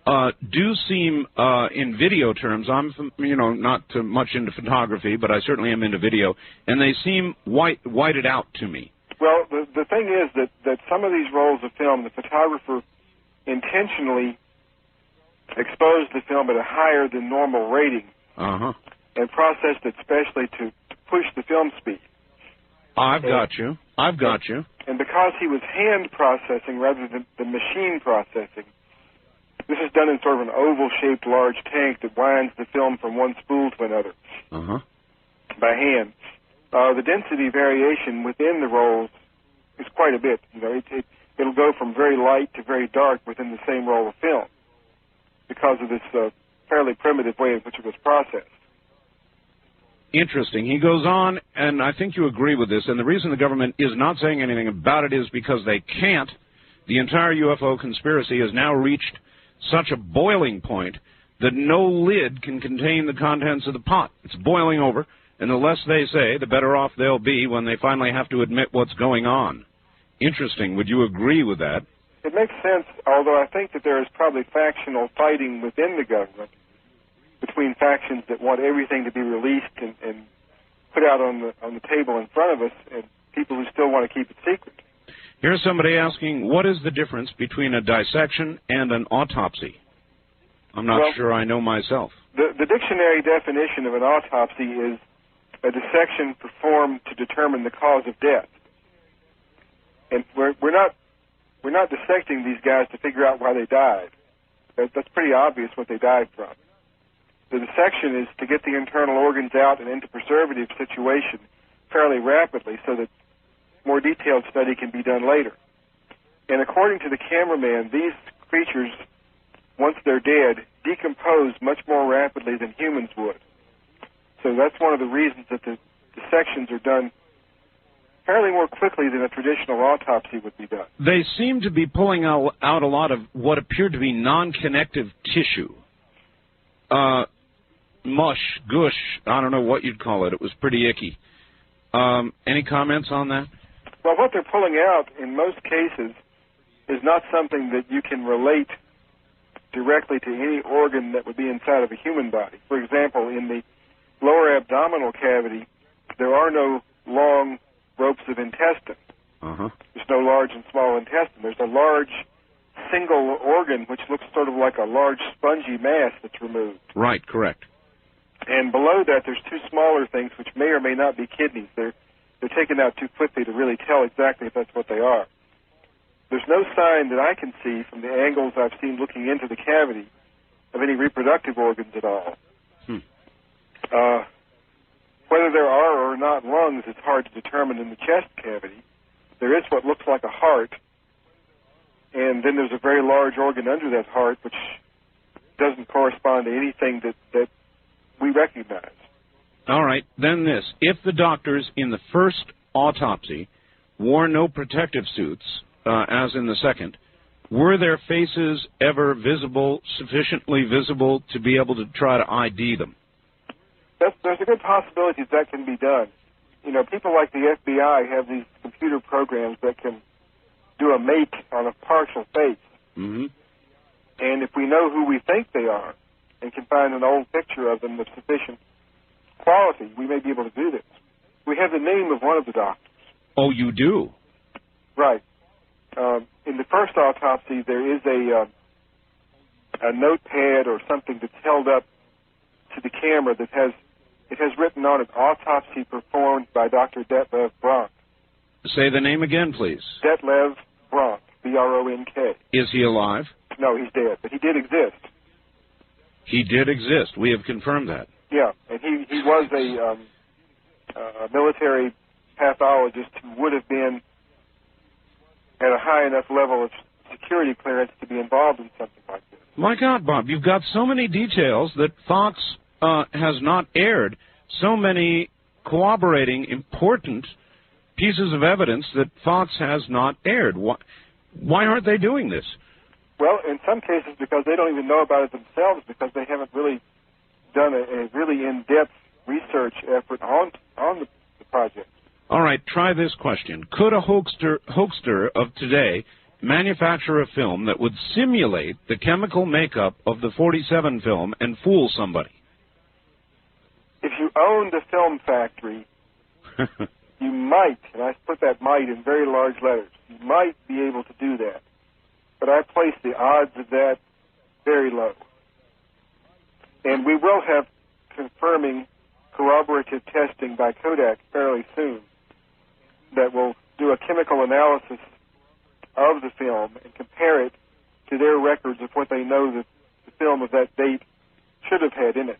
do seem, in video terms, I'm not too much into photography, but I certainly am into video, and they seem whited out to me. Well, the thing is that some of these rolls of film, the photographer intentionally exposed the film at a higher than normal rating and processed it specially to push the film speed. I've got you. And because he was hand processing rather than the machine processing, this is done in sort of an oval-shaped large tank that winds the film from one spool to another by hand. The density variation within the rolls is quite a bit. It'll go from very light to very dark within the same roll of film because of this fairly primitive way in which it was processed. Interesting. He goes on, and I think you agree with this, and the reason the government is not saying anything about it is because they can't. The entire UFO conspiracy has now reached such a boiling point that no lid can contain the contents of the pot. It's boiling over, and the less they say, the better off they'll be when they finally have to admit what's going on. Interesting. Would you agree with that? It makes sense, although I think that there is probably factional fighting within the government between factions that want everything to be released and put out on the table in front of us, and people who still want to keep it secret. Here's somebody asking, what is the difference between a dissection and an autopsy? I'm not sure I know myself. The dictionary definition of an autopsy is a dissection performed to determine the cause of death. And we're not dissecting these guys to figure out why they died. That's pretty obvious what they died from. The dissection is to get the internal organs out and into preservative situation fairly rapidly so that more detailed study can be done later. And according to the cameraman, these creatures, once they're dead, decompose much more rapidly than humans would. So that's one of the reasons that the dissections are done fairly more quickly than a traditional autopsy would be done. They seem to be pulling out a lot of what appeared to be non-connective tissue. Mush, gush, I don't know what you'd call it. It was pretty icky. Any comments on that? Well, what they're pulling out in most cases is not something that you can relate directly to any organ that would be inside of a human body. For example, in the lower abdominal cavity, there are no long ropes of intestine. There's no large and small intestine. There's a large single organ which looks sort of like a large spongy mass that's removed. Right, correct. And below that, there's two smaller things which may or may not be kidneys. They're taken out too quickly to really tell exactly if that's what they are. There's no sign that I can see from the angles I've seen looking into the cavity of any reproductive organs at all. Whether there are or not lungs is hard to determine in the chest cavity. There is what looks like a heart, And then there's a very large organ under that heart which doesn't correspond to anything that we recognize. All right, then this. If the doctors in the first autopsy wore no protective suits, as in the second, were their faces ever visible, sufficiently visible to be able to try to ID them? There's a good possibility that can be done. You know, people like the FBI have these computer programs that can do a make on a partial face. Mm-hmm. And if we know who we think they are and can find an old picture of them of sufficient quality, we may be able to do this. We have the name of one of the doctors. Oh, you do? Right. In the first autopsy, there is a notepad or something that's held up to the camera that has written on it, autopsy performed by Dr. Detlev Bronk. Say the name again, please. Detlev Bronk, B-R-O-N-K. Is he alive? No, he's dead, but he did exist. He did exist. We have confirmed that. Yeah, and he was a military pathologist who would have been at a high enough level of security clearance to be involved in something like this. My God, Bob, you've got so many details that Fox has not aired, so many corroborating important pieces of evidence that Fox has not aired. Why aren't they doing this? Well, in some cases because they don't even know about it themselves, because they haven't really done a really in-depth research effort on the project. All right, try this question. Could a hoaxer of today manufacture a film that would simulate the chemical makeup of the 47 film and fool somebody? If you owned a film factory, you might, and I put that might in very large letters, you might be able to do that. But I place the odds of that very low. And we will have confirming corroborative testing by Kodak fairly soon that will do a chemical analysis of the film and compare it to their records of what they know that the film of that date should have had in it.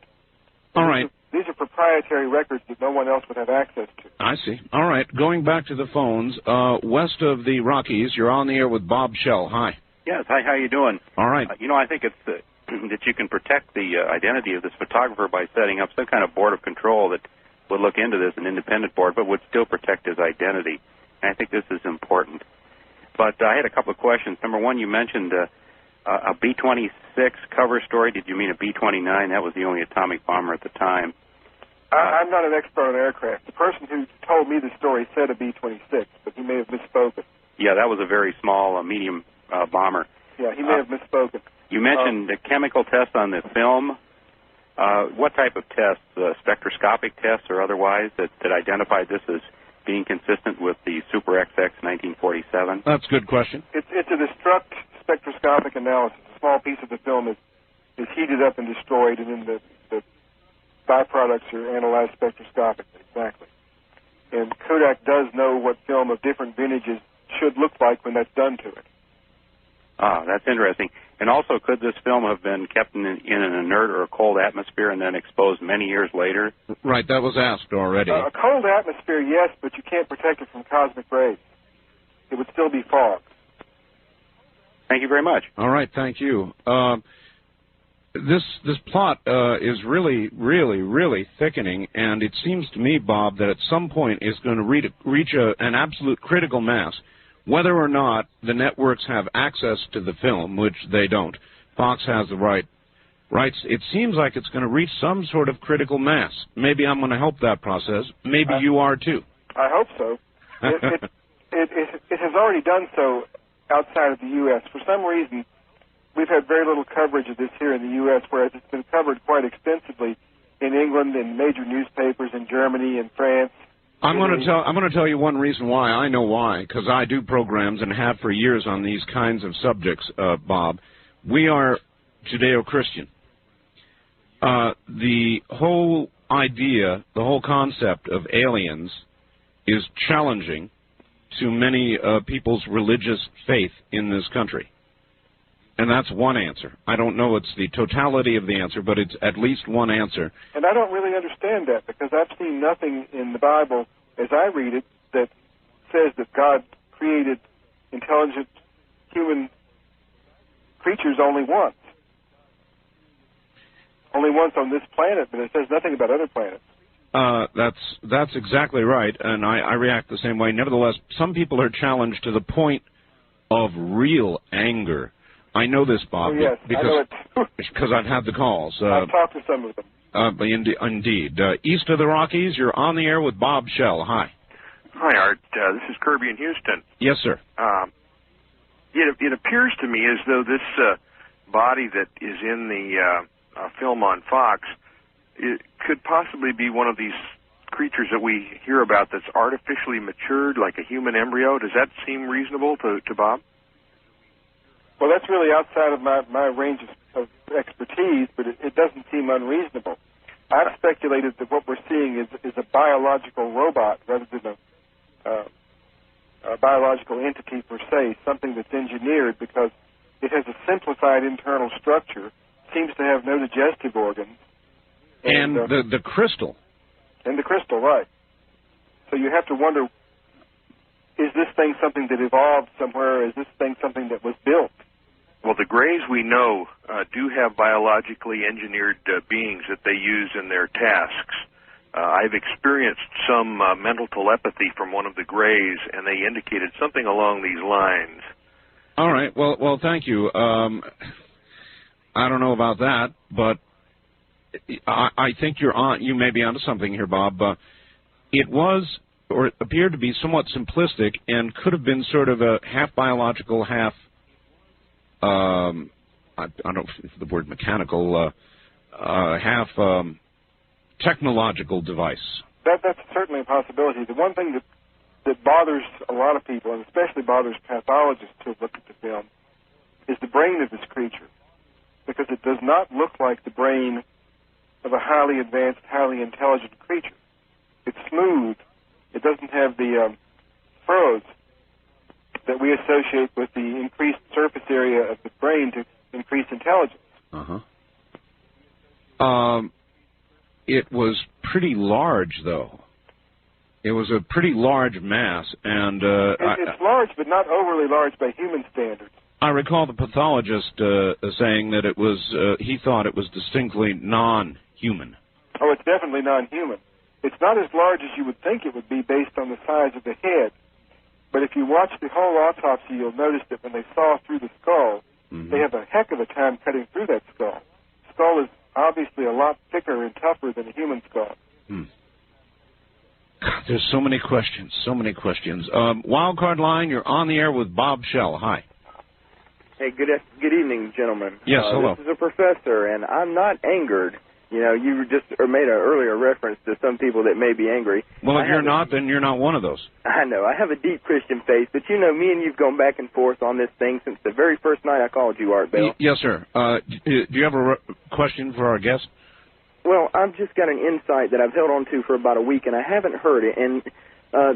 All right. These are proprietary records that no one else would have access to. I see. All right. Going back to the phones, west of the Rockies, you're on the air with Bob Shell. Hi. Yes. Hi, how you doing? All right. I think it's that you can protect the identity of this photographer by setting up some kind of board of control that would look into this, an independent board, but would still protect his identity. And I think this is important. But I had a couple of questions. Number one, you mentioned a B-26 cover story. Did you mean a B-29? That was the only atomic bomber at the time. I'm not an expert on aircraft. The person who told me the story said a B-26, but he may have misspoken. Yeah, that was a very small, medium bomber. Yeah, he may have misspoken. You mentioned the chemical test on the film. What type of tests, spectroscopic tests or otherwise, that identified this as being consistent with the Super XX 1947? That's a good question. It's a destruct spectroscopic analysis. A small piece of the film is heated up and destroyed, and then the byproducts are analyzed spectroscopically. Exactly. And Kodak does know what film of different vintages should look like when that's done to it. Ah, that's interesting. And also, could this film have been kept in an inert or a cold atmosphere and then exposed many years later? Right, that was asked already. A cold atmosphere, yes, but you can't protect it from cosmic rays. It would still be fog. Thank you very much. All right, thank you. This plot is really, really, really thickening, and it seems to me, Bob, that at some point it's going to reach an absolute critical mass. Whether or not the networks have access to the film, which they don't, Fox has the rights, it seems like it's going to reach some sort of critical mass. Maybe I'm going to help that process. Maybe you are, too. I hope so. It has already done so outside of the U.S. For some reason, we've had very little coverage of this here in the U.S., whereas it's been covered quite extensively in England, in major newspapers, in Germany, in France. I'm going to tell you one reason why. I know why, because I do programs and have for years on these kinds of subjects, Bob. We are Judeo-Christian. The whole idea, the whole concept of aliens is challenging to many people's religious faith in this country. And that's one answer. I don't know it's the totality of the answer, but it's at least one answer. And I don't really understand that, because I've seen nothing in the Bible, as I read it, that says that God created intelligent human creatures only once. Only once on this planet, but it says nothing about other planets. That's exactly right, and I react the same way. Nevertheless, some people are challenged to the point of real anger. I know this, Bob, yes, because I've had the calls. I've talked to some of them. Indeed. East of the Rockies, you're on the air with Bob Shell. Hi. Hi, Art. This is Kirby in Houston. Yes, sir. It appears to me as though this body that is in the film on Fox could possibly be one of these creatures that we hear about that's artificially matured, like a human embryo. Does that seem reasonable to Bob? Well, that's really outside of my range of expertise, but it doesn't seem unreasonable. I've speculated that what we're seeing is a biological robot rather than a biological entity per se, something that's engineered because it has a simplified internal structure, seems to have no digestive organs. And the crystal. And the crystal, right. So you have to wonder, is this thing something that evolved somewhere, or is this thing something that was built? Well, the Greys we know do have biologically engineered beings that they use in their tasks. I've experienced some mental telepathy from one of the Greys, and they indicated something along these lines. All right. Well, thank you. I don't know about that, but I think you may be onto something here, Bob. It was, or it appeared to be, somewhat simplistic and could have been sort of a half biological, half I don't know if the word mechanical, half technological device. That's certainly a possibility. The one thing that bothers a lot of people, and especially bothers pathologists who look at the film, is the brain of this creature, because it does not look like the brain of a highly advanced, highly intelligent creature. It's smooth. It doesn't have the furrows that we associate with the increased surface area of the brain to increase intelligence. It was pretty large, though. It was a pretty large mass, and it's large, but not overly large by human standards. I recall the pathologist saying that it was. He thought it was distinctly non-human. Oh, it's definitely non-human. It's not as large as you would think it would be based on the size of the head. But if you watch the whole autopsy, you'll notice that when they saw through the skull, they have a heck of a time cutting through that skull. The skull is obviously a lot thicker and tougher than a human skull. God, there's so many questions, so many questions. Wildcard line, you're on the air with Bob Shell. Hi. Hey, good evening, gentlemen. Yes, hello. This is a professor, and I'm not angered. You know, you just made an earlier reference to some people that may be angry. Well, if you're not, then you're not one of those. I know. I have a deep Christian faith, but you know, me and you've gone back and forth on this thing since the very first night I called you, Art Bell. Yes, sir. Do you have a question for our guest? Well, I've just got an insight that I've held on to for about a week, and I haven't heard it. And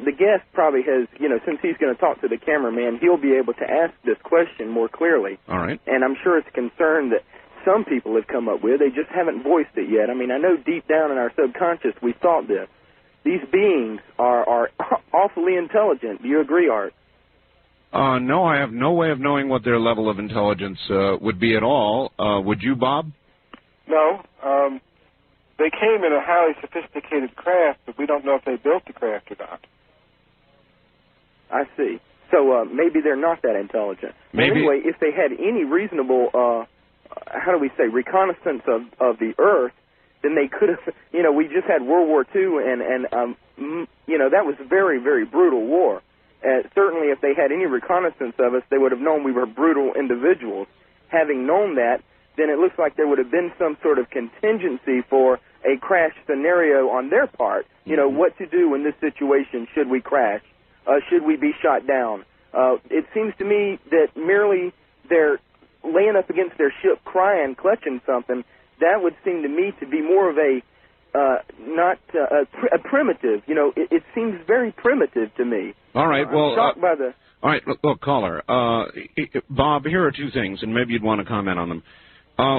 the guest probably has, you know, since he's going to talk to the cameraman, he'll be able to ask this question more clearly. All right. And I'm sure it's a concern that some people have come up with. They just haven't voiced it yet. I mean, I know deep down in our subconscious we thought this. These beings are awfully intelligent. Do you agree, Art? No, I have no way of knowing what their level of intelligence would be at all. Would you, Bob? No. They came in a highly sophisticated craft, but we don't know if they built the craft or not. I see. So maybe they're not that intelligent. Maybe. Well, anyway, if they had any reasonable, how do we say, reconnaissance of the Earth, then they could have, you know, we just had World War II, and you know, that was a very, very brutal war. Certainly if they had any reconnaissance of us, they would have known we were brutal individuals. Having known that, then it looks like there would have been some sort of contingency for a crash scenario on their part. You know, what to do in this situation should we crash? Should we be shot down? It seems to me that merely they're laying up against their ship crying, clutching something, that would seem to me to be more of a a primitive. You know, it seems very primitive to me. All right, well... I'm shocked by the... All right, look, caller. Bob, here are two things, and maybe you'd want to comment on them.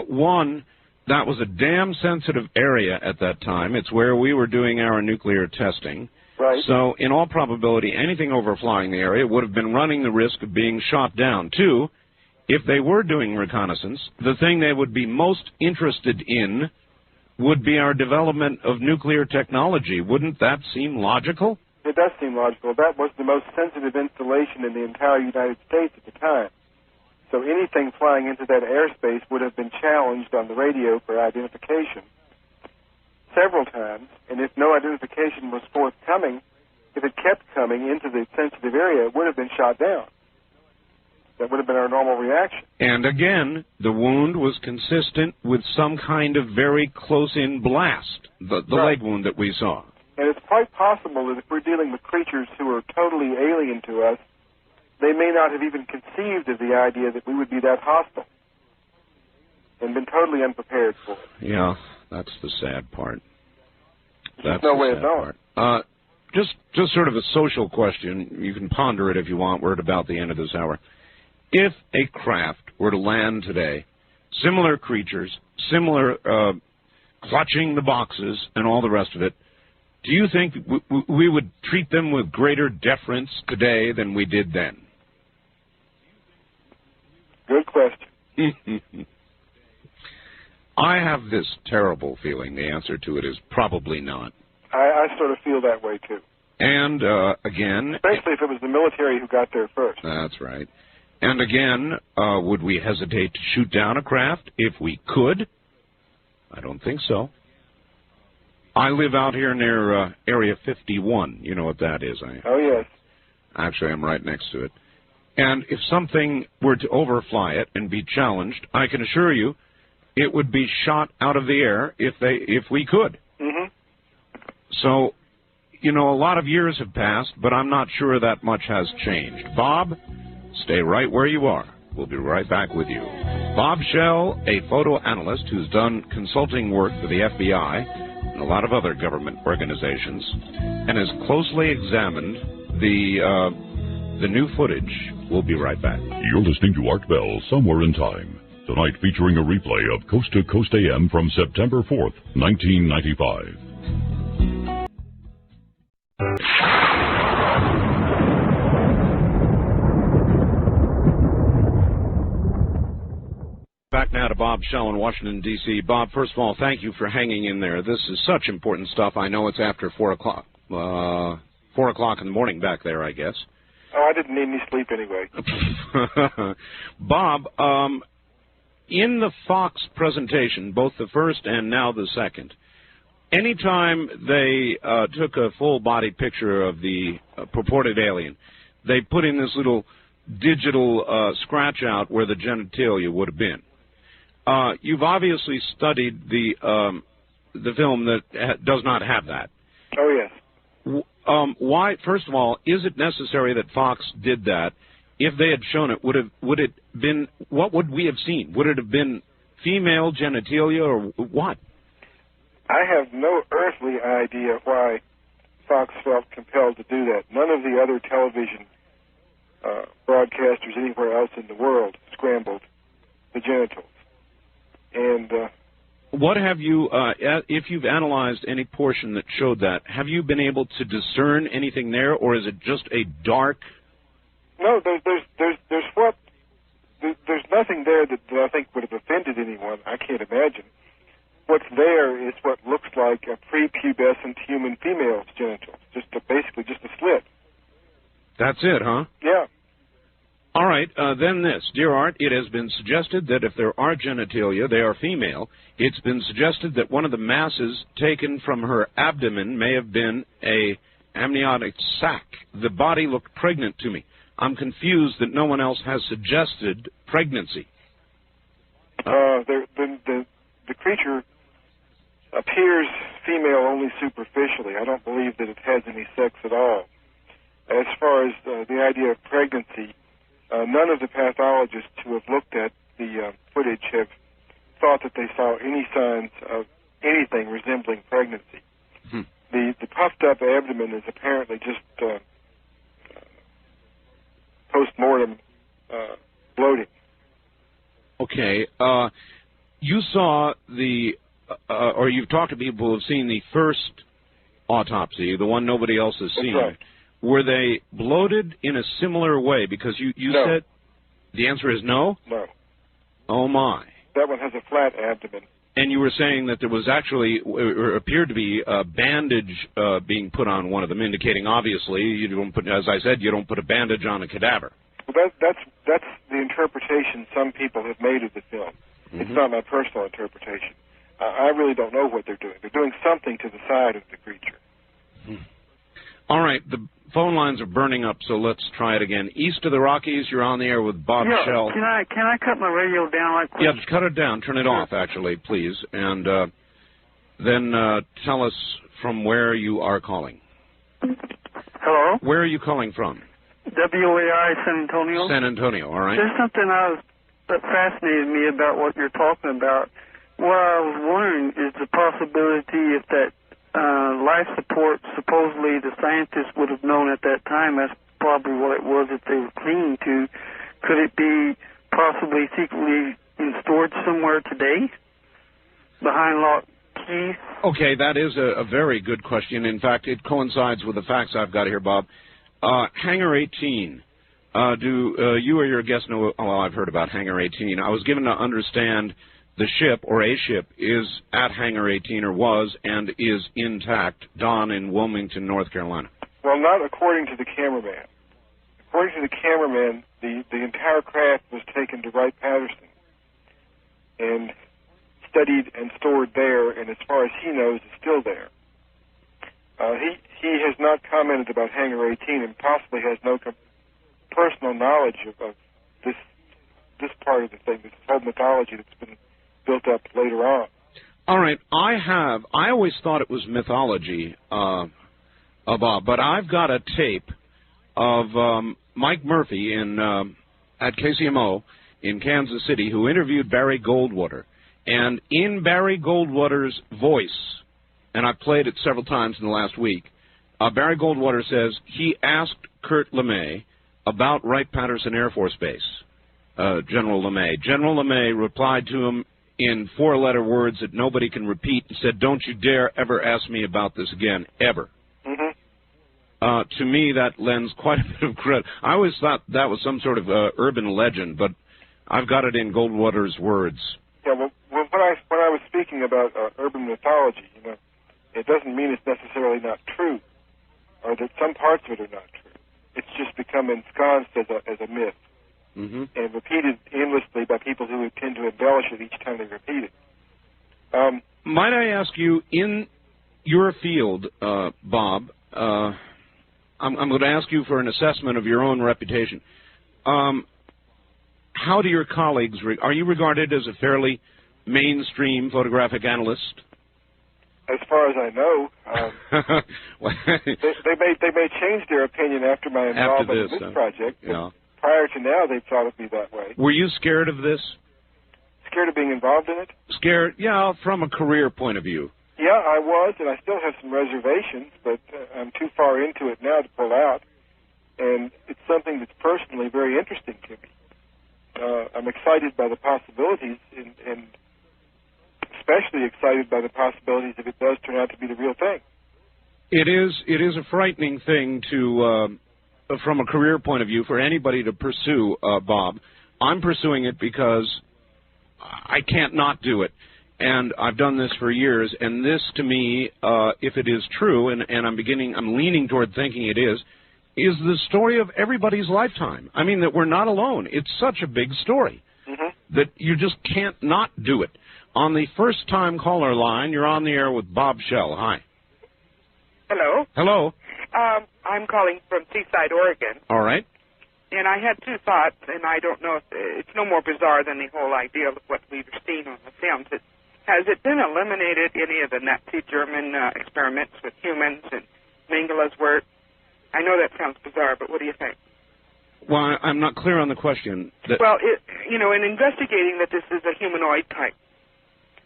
One, that was a damn sensitive area at that time. It's where we were doing our nuclear testing. Right. So, in all probability, anything overflying the area would have been running the risk of being shot down. Two, if they were doing reconnaissance, the thing they would be most interested in would be our development of nuclear technology. Wouldn't that seem logical? It does seem logical. That was the most sensitive installation in the entire United States at the time. So anything flying into that airspace would have been challenged on the radio for identification several times, and if no identification was forthcoming, if it kept coming into the sensitive area, it would have been shot down. That would have been our normal reaction. And again, the wound was consistent with some kind of very close-in blast, the leg wound that we saw. And it's quite possible that if we're dealing with creatures who are totally alien to us, they may not have even conceived of the idea that we would be that hostile and been totally unprepared for it. Yeah, that's the sad part. That's no way of knowing. Just sort of a social question. You can ponder it if you want. We're at about the end of this hour. If a craft were to land today, similar creatures, similar clutching the boxes and all the rest of it, do you think we would treat them with greater deference today than we did then? Good question. I have this terrible feeling the answer to it is probably not. I sort of feel that way, too. And, again... especially if it was the military who got there first. That's right. And again, would we hesitate to shoot down a craft if we could? I don't think so. I live out here near Area 51. You know what that is, Oh, yes. Actually, I'm right next to it. And if something were to overfly it and be challenged, I can assure you it would be shot out of the air if we could. Mm-hmm. So, you know, a lot of years have passed, but I'm not sure that much has changed. Bob, stay right where you are. We'll be right back with you. Bob Shell, a photo analyst who's done consulting work for the FBI and a lot of other government organizations, and has closely examined the new footage. We'll be right back. You're listening to Art Bell, Somewhere in Time. Tonight featuring a replay of Coast to Coast AM from September 4th, 1995. Back now to Bob Shell in Washington, D.C. Bob, first of all, thank you for hanging in there. This is such important stuff. I know it's after 4 o'clock. 4 o'clock in the morning back there, I guess. Oh, I didn't need any sleep anyway. Bob, in the Fox presentation, both the first and now the second, anytime they took a full-body picture of the purported alien, they put in this little digital scratch-out where the genitalia would have been. You've obviously studied the film that does not have that. Oh, yes. Why, first of all, is it necessary that Fox did that? If they had shown it, would it been, what would we have seen? Would it have been female genitalia or what? I have no earthly idea why Fox felt compelled to do that. None of the other television broadcasters anywhere else in the world scrambled the genitals. And what have you, if you've analyzed any portion that showed that, have you been able to discern anything there, or is it just a dark? No, there's nothing there that I think would have offended anyone. I can't imagine. What's there is what looks like a prepubescent human female's genitals, basically just a slit. That's it, huh? Yeah. All right, then this. Dear Art, it has been suggested that if there are genitalia, they are female. It's been suggested that one of the masses taken from her abdomen may have been a amniotic sac. The body looked pregnant to me. I'm confused that no one else has suggested pregnancy. The creature appears female only superficially. I don't believe that it has any sex at all. As far as the idea of pregnancy, none of the pathologists who have looked at the footage have thought that they saw any signs of anything resembling pregnancy. Hmm. The puffed up abdomen is apparently just post-mortem bloating. Okay. You saw or you've talked to people who have seen the first autopsy, the one nobody else has seen. Right. Were they bloated in a similar way? Because you no. said... The answer is no? No. Oh, my. That one has a flat abdomen. And you were saying that there was actually, or appeared to be, a bandage being put on one of them, indicating obviously, you don't put, as I said, you don't put a bandage on a cadaver. Well, that's the interpretation some people have made of the film. Mm-hmm. It's not my personal interpretation. I really don't know what they're doing. They're doing something to the side of the creature. All right, the phone lines are burning up, so let's try it again. East of the Rockies, you're on the air with Bob Shell. Can I cut my radio down like this? Yeah, cut it down. Turn it off, actually, please. And then tell us from where you are calling. Hello? Where are you calling from? WAI San Antonio. San Antonio, all right. There's something that fascinated me about what you're talking about. What I was wondering is the possibility if that life support, supposedly the scientists would have known at that time, that's probably what it was that they were clinging to. Could it be possibly secretly in storage somewhere today, behind locked keys? Okay, that is a very good question. In fact, it coincides with the facts I've got here, Bob. Hangar 18. Do you or your guest know? Oh, I've heard about Hangar 18. I was given to understand the ship, or a ship, is at Hangar 18, or was, and is intact, Don in Wilmington, North Carolina. Well, not according to the cameraman. According to the cameraman, the entire craft was taken to Wright-Patterson and studied and stored there, and as far as he knows, is still there. He has not commented about Hangar 18 and possibly has no personal knowledge of this part of the thing, this whole mythology that's been built up later on. All right, I always thought it was mythology, Bob, but I've got a tape of Mike Murphy at KCMO in Kansas City, who interviewed Barry Goldwater. And in Barry Goldwater's voice, and I've played it several times in the last week, Barry Goldwater says he asked Kurt LeMay about Wright-Patterson Air Force Base, General LeMay. General LeMay replied to him in four-letter words that nobody can repeat and said, "Don't you dare ever ask me about this again, ever." Mm-hmm. To me, that lends quite a bit of credit. I always thought that was some sort of urban legend, but I've got it in Goldwater's words. Yeah, well when I was speaking about urban mythology, it doesn't mean it's necessarily not true, or that some parts of it are not true. It's just become ensconced as a myth. Mm-hmm. And repeated endlessly by people who tend to embellish it each time they repeat it. Might I ask you, in your field, Bob, I'm going to ask you for an assessment of your own reputation. How do your colleagues, are you regarded as a fairly mainstream photographic analyst? As far as I know, they may change their opinion after my involvement in this project. Yeah. Prior to now, they thought it'd be that way. Were you scared of this? Scared of being involved in it? Scared, yeah, from a career point of view. Yeah, I was, and I still have some reservations, but I'm too far into it now to pull out. And it's something that's personally very interesting to me. I'm excited by the possibilities, and especially excited by the possibilities if it does turn out to be the real thing. It is a frightening thing to, from a career point of view, for anybody to pursue, Bob. I'm pursuing it because I can't not do it. And I've done this for years, and this, to me, if it is true, and I'm leaning toward thinking it is the story of everybody's lifetime. I mean, that we're not alone. It's such a big story that you just can't not do it. On the first-time caller line, you're on the air with Bob Shell. Hi. Hello. Hello. I'm calling from Seaside, Oregon. All right. And I had two thoughts, and I don't know if it's no more bizarre than the whole idea of what we've seen on the films. Has it been eliminated, any of the Nazi German experiments with humans and Mengele's work? I know that sounds bizarre, but what do you think? Well, I'm not clear on the question. Well, in investigating that this is a humanoid-type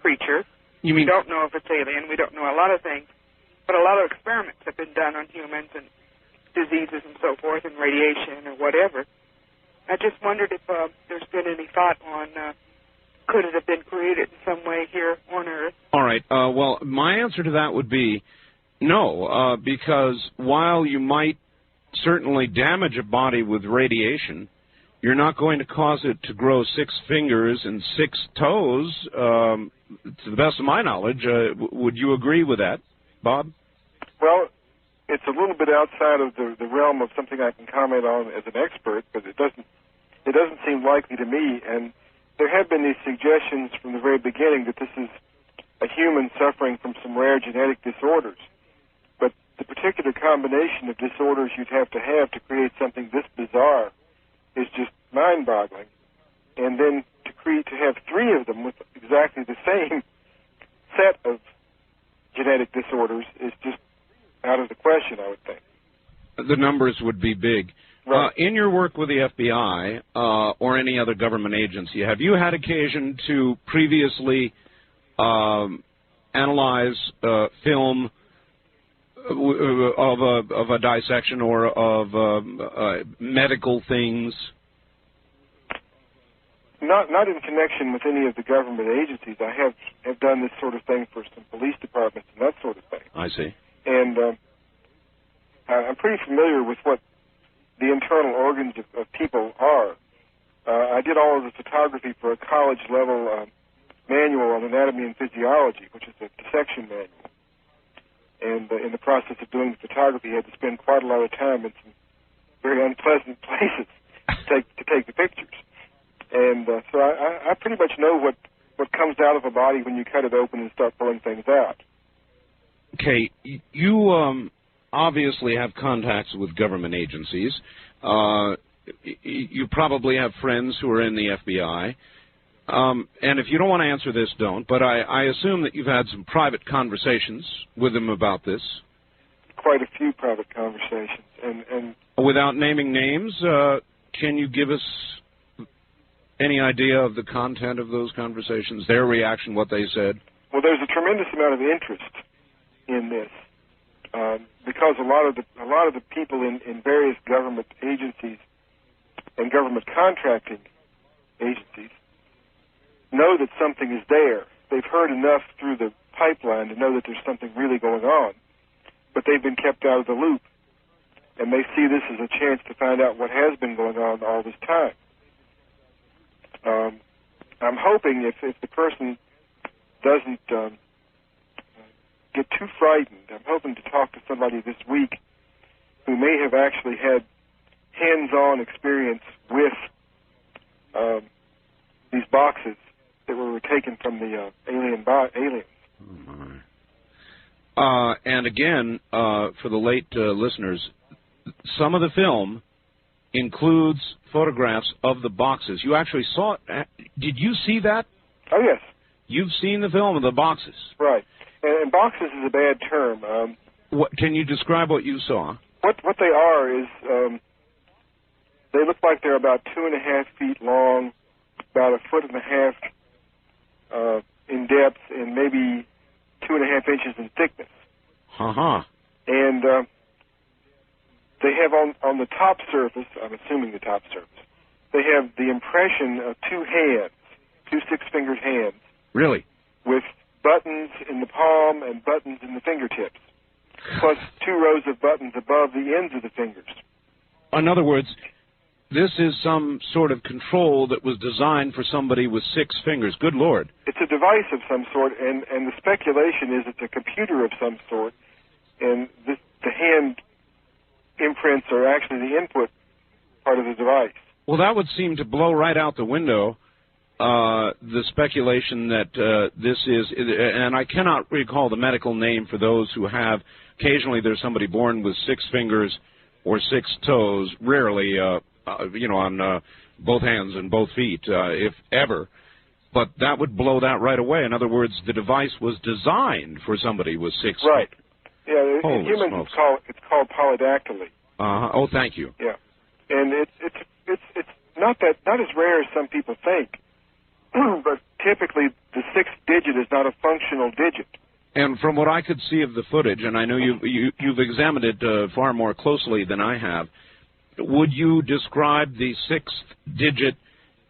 creature, you mean, we don't know if it's alien, we don't know a lot of things, but a lot of experiments have been done on humans and diseases and so forth and radiation or whatever. I just wondered if there's been any thought on could it have been created in some way here on Earth? All right. Well, my answer to that would be no, because while you might certainly damage a body with radiation, you're not going to cause it to grow 6 fingers and 6 toes, to the best of my knowledge. Would you agree with that, Bob? Well, it's a little bit outside of the realm of something I can comment on as an expert, but it doesn't seem likely to me. And there have been these suggestions from the very beginning that this is a human suffering from some rare genetic disorders. But the particular combination of disorders you'd have to create something this bizarre is just mind-boggling. And then to have 3 of them with exactly the same set of genetic disorders is just out of the question, I would think. The numbers would be big. Right. In your work with the FBI or any other government agency, have you had occasion to previously analyze film of a dissection or of medical things? Not in connection with any of the government agencies. I have done this sort of thing for some police departments and that sort of thing. I see. And I'm pretty familiar with what the internal organs of people are. I did all of the photography for a college-level manual on anatomy and physiology, which is a dissection manual. And in the process of doing the photography, I had to spend quite a lot of time in some very unpleasant places to take the pictures. And so I pretty much know what comes out of a body when you cut it open and start pulling things out. Okay, you obviously have contacts with government agencies. You probably have friends who are in the FBI. And if you don't want to answer this, don't. But I assume that you've had some private conversations with them about this. Quite a few private conversations. And without naming names, can you give us any idea of the content of those conversations, their reaction, what they said? Well, there's a tremendous amount of interest in this because a lot of the people in various government agencies and government contracting agencies know that something is there. They've heard enough through the pipeline to know that there's something really going on, but they've been kept out of the loop, and they see this as a chance to find out what has been going on all this time. I'm hoping if the person doesn't get too frightened, I'm hoping to talk to somebody this week who may have actually had hands-on experience with these boxes that were taken from the aliens. And again, for the late listeners, some of the film includes photographs of the boxes. You actually saw it. Did you see that? Oh, yes. You've seen the film of the boxes. Right. And boxes is a bad term. What can you describe what you saw? What they are is they look like they're about 2.5 feet long, about 1.5 feet in depth, and maybe 2.5 inches in thickness. And they have on the top surface, I'm assuming the top surface, they have the impression of 2 hands, 2 6-fingered hands. Really? With buttons in the palm and buttons in the fingertips, plus 2 rows of buttons above the ends of the fingers. In other words, this is some sort of control that was designed for somebody with 6 fingers. Good Lord. It's a device of some sort, and the speculation is it's a computer of some sort, and the hand imprints are actually the input part of the device. Well, that would seem to blow right out the window the speculation that this is, and I cannot recall the medical name for those who have, occasionally there's somebody born with 6 fingers or 6 toes, rarely, on both hands and both feet, if ever. But that would blow that right away. In other words, the device was designed for somebody with 6 fingers. Right. Yeah, in humans it's called polydactyly. Oh, thank you. Yeah, and it's not as rare as some people think, but typically the 6th digit is not a functional digit. And from what I could see of the footage, and I know you've examined it far more closely than I have, would you describe the 6th digit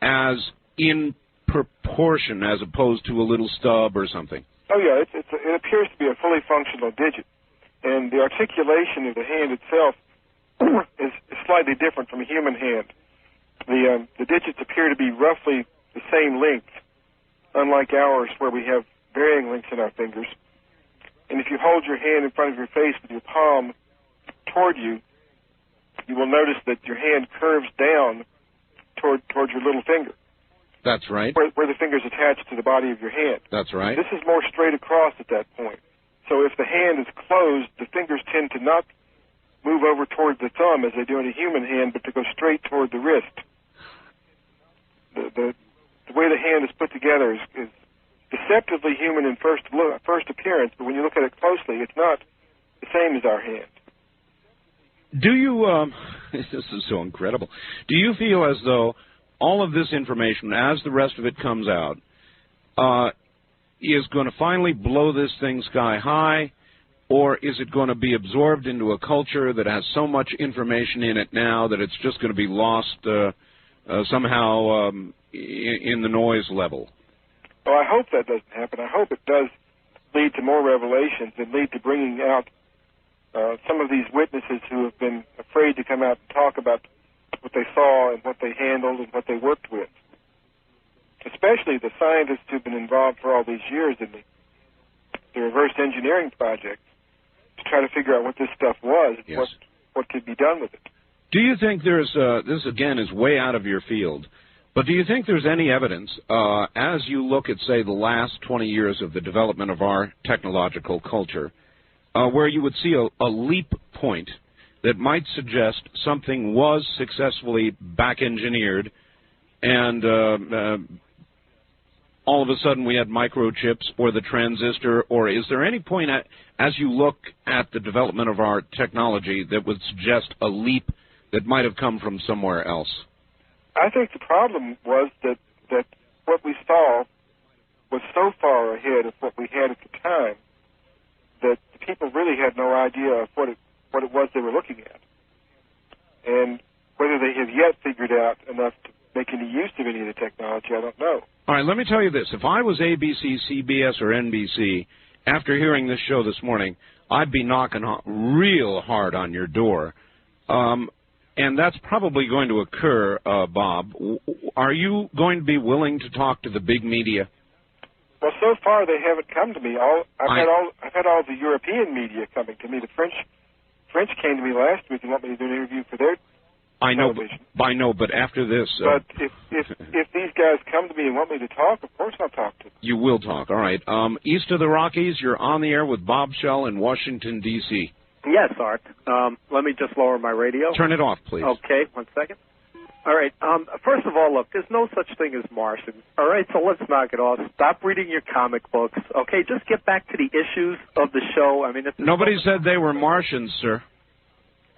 as in proportion as opposed to a little stub or something? Oh yeah, it appears to be a fully functional digit. And the articulation of the hand itself is slightly different from a human hand. the digits appear to be roughly the same length, unlike ours where we have varying lengths in our fingers. And if you hold your hand in front of your face with your palm toward you, you will notice that your hand curves down toward your little finger. That's right. Where the finger's attached to the body of your hand. That's right. This is more straight across at that point. So if the hand is closed, the fingers tend to not move over toward the thumb as they do in a human hand, but to go straight toward the wrist. The way the hand is put together is deceptively human in first appearance, but when you look at it closely, it's not the same as our hand. Do you, this is so incredible, do you feel as though all of this information, as the rest of it comes out, is going to finally blow this thing sky high, or is it going to be absorbed into a culture that has so much information in it now that it's just going to be lost somehow in the noise level? Well, I hope that doesn't happen. I hope it does lead to more revelations and lead to bringing out some of these witnesses who have been afraid to come out and talk about what they saw and what they handled and what they worked with. Especially the scientists who've been involved for all these years in the reverse engineering project to try to figure out what this stuff was and yes. what could be done with it. Do you think there's, this again is way out of your field, but do you think there's any evidence, as you look at, say, the last 20 years of the development of our technological culture, where you would see a leap point that might suggest something was successfully back-engineered and all of a sudden we had microchips or the transistor, or is there any point as you look at the development of our technology that would suggest a leap that might have come from somewhere else? I think the problem was that what we saw was so far ahead of what we had at the time that the people really had no idea of what it was they were looking at. And whether they have yet figured out enough to make any use of any of the technology, I don't know. All right, let me tell you this. If I was ABC, CBS, or NBC, after hearing this show this morning, I'd be knocking real hard on your door. And that's probably going to occur, Bob. Are you going to be willing to talk to the big media? Well, so far they haven't come to me. I've had all the European media coming to me. The French came to me last week and want me to do an interview for their television. I know, but after this... But if these guys come to me and want me to talk, of course I'll talk to them. You will talk, all right. East of the Rockies, you're on the air with Bob Shell in Washington, D.C. Yes, Art. Let me just lower my radio. Turn it off, please. Okay, 1 second. All right. First of all, look, there's no such thing as Martians. All right, so let's knock it off. Stop reading your comic books. Okay, just get back to the issues of the show. I mean, nobody said they were Martians, sir.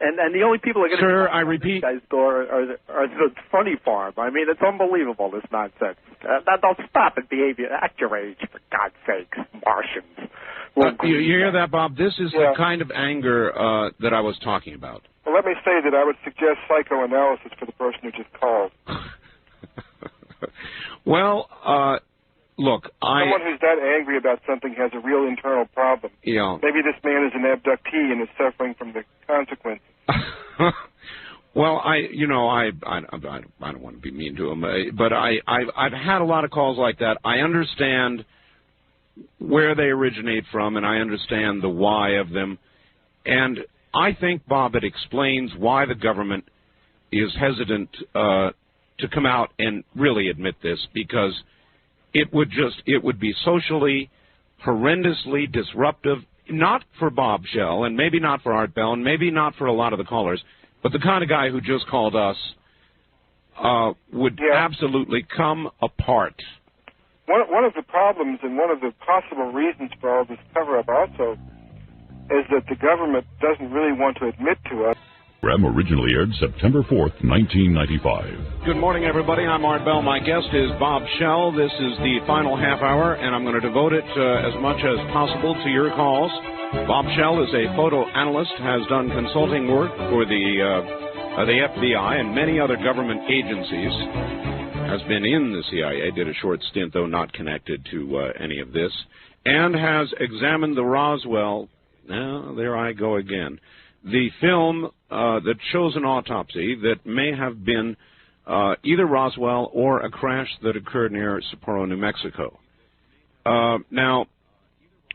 And the only people that are going to Sir, I repeat, guys door are the funny farm. I mean, it's unbelievable, this nonsense. Don't stop and behave at your age, for God's sakes, Martians. You hear that, Bob? This is the kind of anger that I was talking about. Well, let me say that I would suggest psychoanalysis for the person who just called. Well, look, someone who's that angry about something has a real internal problem. Yeah. Maybe this man is an abductee and is suffering from the consequences. Well, I don't want to be mean to him, but I've had a lot of calls like that. I understand where they originate from, and I understand the why of them. And I think, Bob, it explains why the government is hesitant to come out and really admit this, because it would be socially horrendously disruptive, not for Bob Shell, and maybe not for Art Bell, and maybe not for a lot of the callers, but the kind of guy who just called us would absolutely come apart. One of the problems and one of the possible reasons for all this cover-up also is that the government doesn't really want to admit to us. The program originally aired September 4th, 1995. Good morning, everybody. I'm Art Bell. My guest is Bob Shell. This is the final half hour, and I'm going to devote it as much as possible to your calls. Bob Shell is a photo analyst, has done consulting work for the FBI and many other government agencies, has been in the CIA, did a short stint, though not connected to any of this, and has examined the Roswell, there I go again, the film that shows an autopsy that may have been either Roswell or a crash that occurred near Sapporo, New Mexico. Now,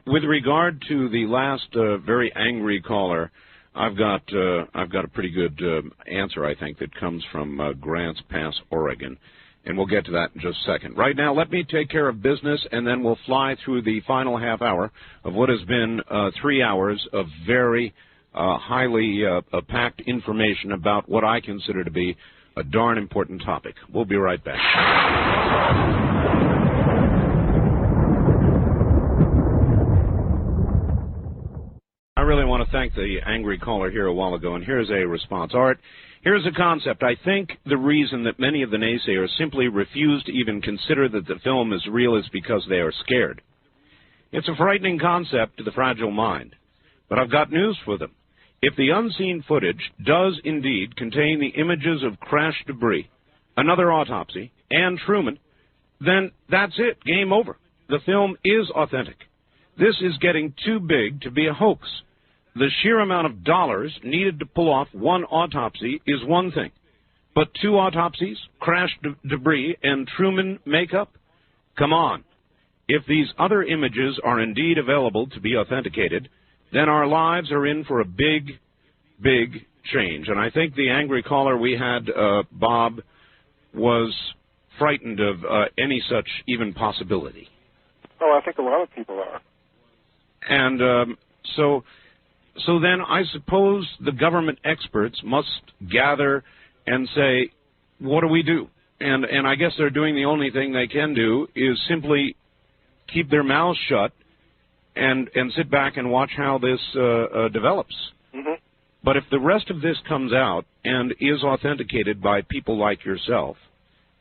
with regard to the last very angry caller, I've got a pretty good answer, I think, that comes from Grants Pass, Oregon, and we'll get to that in just a second. Right now, let me take care of business, and then we'll fly through the final half hour of what has been 3 hours of very highly packed information about what I consider to be a darn important topic. We'll be right back. I really want to thank the angry caller here a while ago, and here's a response. Art, here's a concept. I think the reason that many of the naysayers simply refuse to even consider that the film is real is because they are scared. It's a frightening concept to the fragile mind, but I've got news for them. If the unseen footage does indeed contain the images of crashed debris, another autopsy, and Truman, then that's it, game over. The film is authentic. This is getting too big to be a hoax. The sheer amount of dollars needed to pull off one autopsy is one thing, but 2 autopsies, crashed debris, and Truman makeup? Come on. If these other images are indeed available to be authenticated, then our lives are in for a big, big change. And I think the angry caller we had, Bob, was frightened of any such even possibility. Oh, I think a lot of people are. And so then I suppose the government experts must gather and say, what do we do? And I guess they're doing the only thing they can do is simply keep their mouths shut and sit back and watch how this develops. Mm-hmm. But if the rest of this comes out and is authenticated by people like yourself,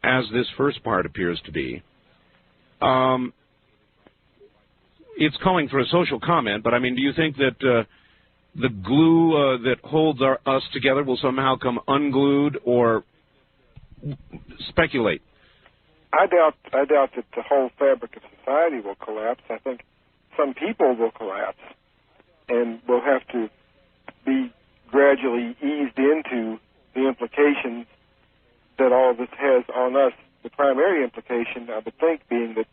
as this first part appears to be, it's calling for a social comment, but I mean, do you think that the glue that holds us together will somehow come unglued, or speculate? I doubt that the whole fabric of society will collapse. I think some people will collapse, and we'll have to be gradually eased into the implications that all of this has on us. The primary implication, I would think, being that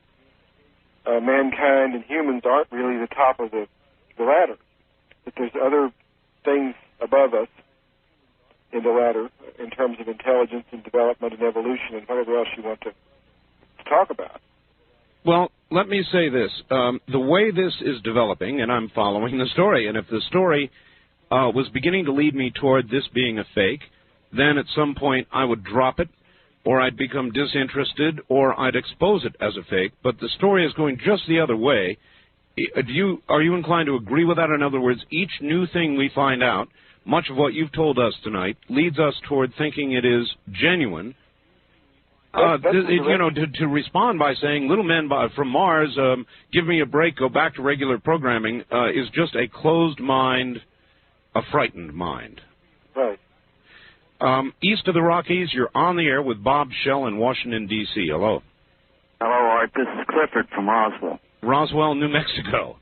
mankind and humans aren't really the top of the ladder, that there's other things above us in the ladder in terms of intelligence and development and evolution and whatever else you want to talk about. Well, let me say this. The way this is developing, and I'm following the story, and if the story was beginning to lead me toward this being a fake, then at some point I would drop it, or I'd become disinterested, or I'd expose it as a fake. But the story is going just the other way. Are you inclined to agree with that? In other words, each new thing we find out, much of what you've told us tonight, leads us toward thinking it is genuine. To respond by saying, little men from Mars, give me a break, go back to regular programming, is just a closed mind, a frightened mind. Right. East of the Rockies, you're on the air with Bob Shell in Washington, D.C. Hello. Hello, Art. This is Clifford from Roswell. Roswell, New Mexico.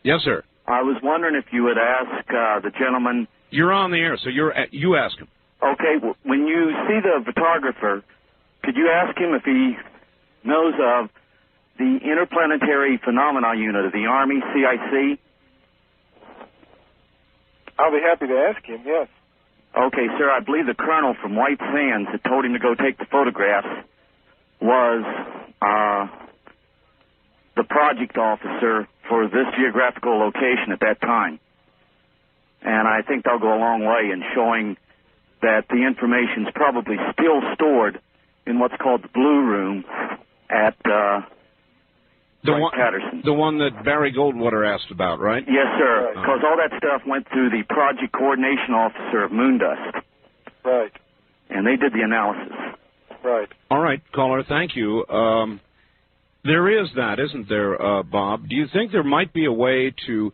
Yes, sir. I was wondering if you would ask the gentleman... You're on the air, so you ask him. Okay. When you see the photographer, could you ask him if he knows of the Interplanetary Phenomena Unit of the Army, CIC? I'll be happy to ask him, yes. Okay, sir, I believe the colonel from White Sands that told him to go take the photographs was the project officer for this geographical location at that time. And I think they'll go a long way in showing that the information's probably still stored in what's called the Blue Room at Patterson. The one that Barry Goldwater asked about, right? Yes, sir, because all that stuff went through the project coordination officer of Moondust. Right. And they did the analysis. Right. All right, caller, thank you. There is that, isn't there, Bob? Do you think there might be a way to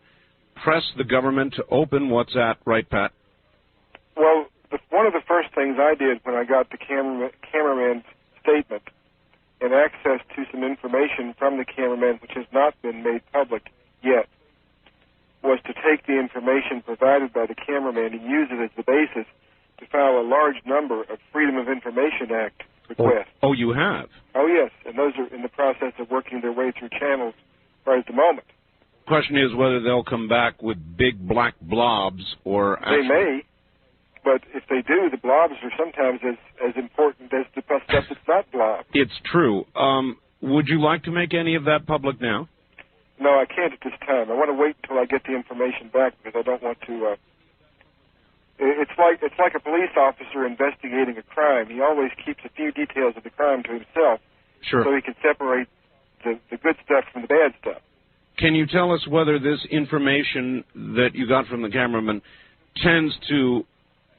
press the government to open what's at, right, Pat? Well, one of the first things I did when I got the cameraman's statement and access to some information from the cameraman, which has not been made public yet, was to take the information provided by the cameraman and use it as the basis to file a large number of Freedom of Information Act requests. Oh, you have? Oh, yes, and those are in the process of working their way through channels right at the moment. Question is whether they'll come back with big black blobs or... They may, but if they do, the blobs are sometimes as important as the stuff that's not blobs. It's true. Would you like to make any of that public now? No, I can't at this time. I want to wait until I get the information back because I don't want to... It's like a police officer investigating a crime. He always keeps a few details of the crime to himself, Sure. so he can separate the good stuff from the bad stuff. Can you tell us whether this information that you got from the cameraman tends to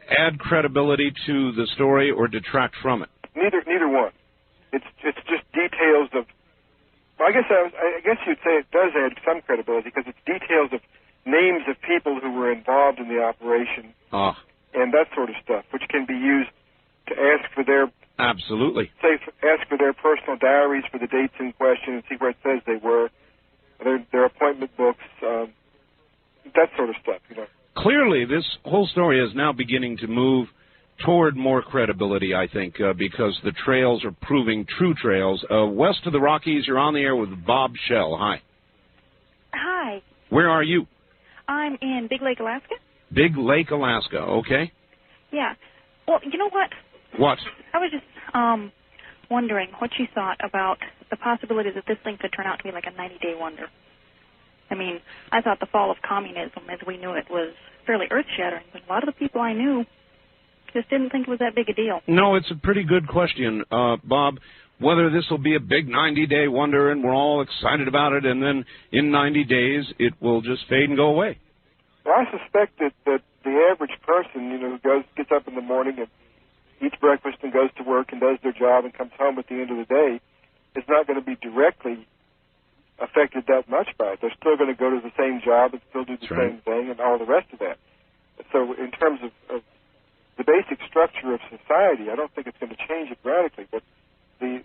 add credibility to the story or detract from it? Neither one. It's just details of. Well, I guess you'd say it does add some credibility because it's details of names of people who were involved in the operation and that sort of stuff, which can be used to ask for their ask for their personal diaries for the dates in question and see where it says they were, their appointment books, that sort of stuff. You know. Clearly, this whole story is now beginning to move toward more credibility, I think, because the trails are proving true trails. West of the Rockies, you're on the air with Bob Shell. Hi. Hi. Where are you? I'm in Big Lake, Alaska. Big Lake, Alaska. Okay. Yeah. Well, you know what? What? I was just wondering what you thought about the possibility that this thing could turn out to be like a 90-day wonder. I mean, I thought the fall of communism as we knew it was fairly earth-shattering, but a lot of the people I knew just didn't think it was that big a deal. No, it's a pretty good question, Bob, whether this will be a big 90-day wonder and we're all excited about it and then in 90 days it will just fade and go away. Well, I suspect that the average person, you know, who gets up in the morning and eats breakfast and goes to work and does their job and comes home at the end of the day is not going to be directly affected that much by it. They're still going to go to the same job and still do the same thing and all the rest of that. So in terms of the basic structure of society, I don't think it's going to change it radically, but the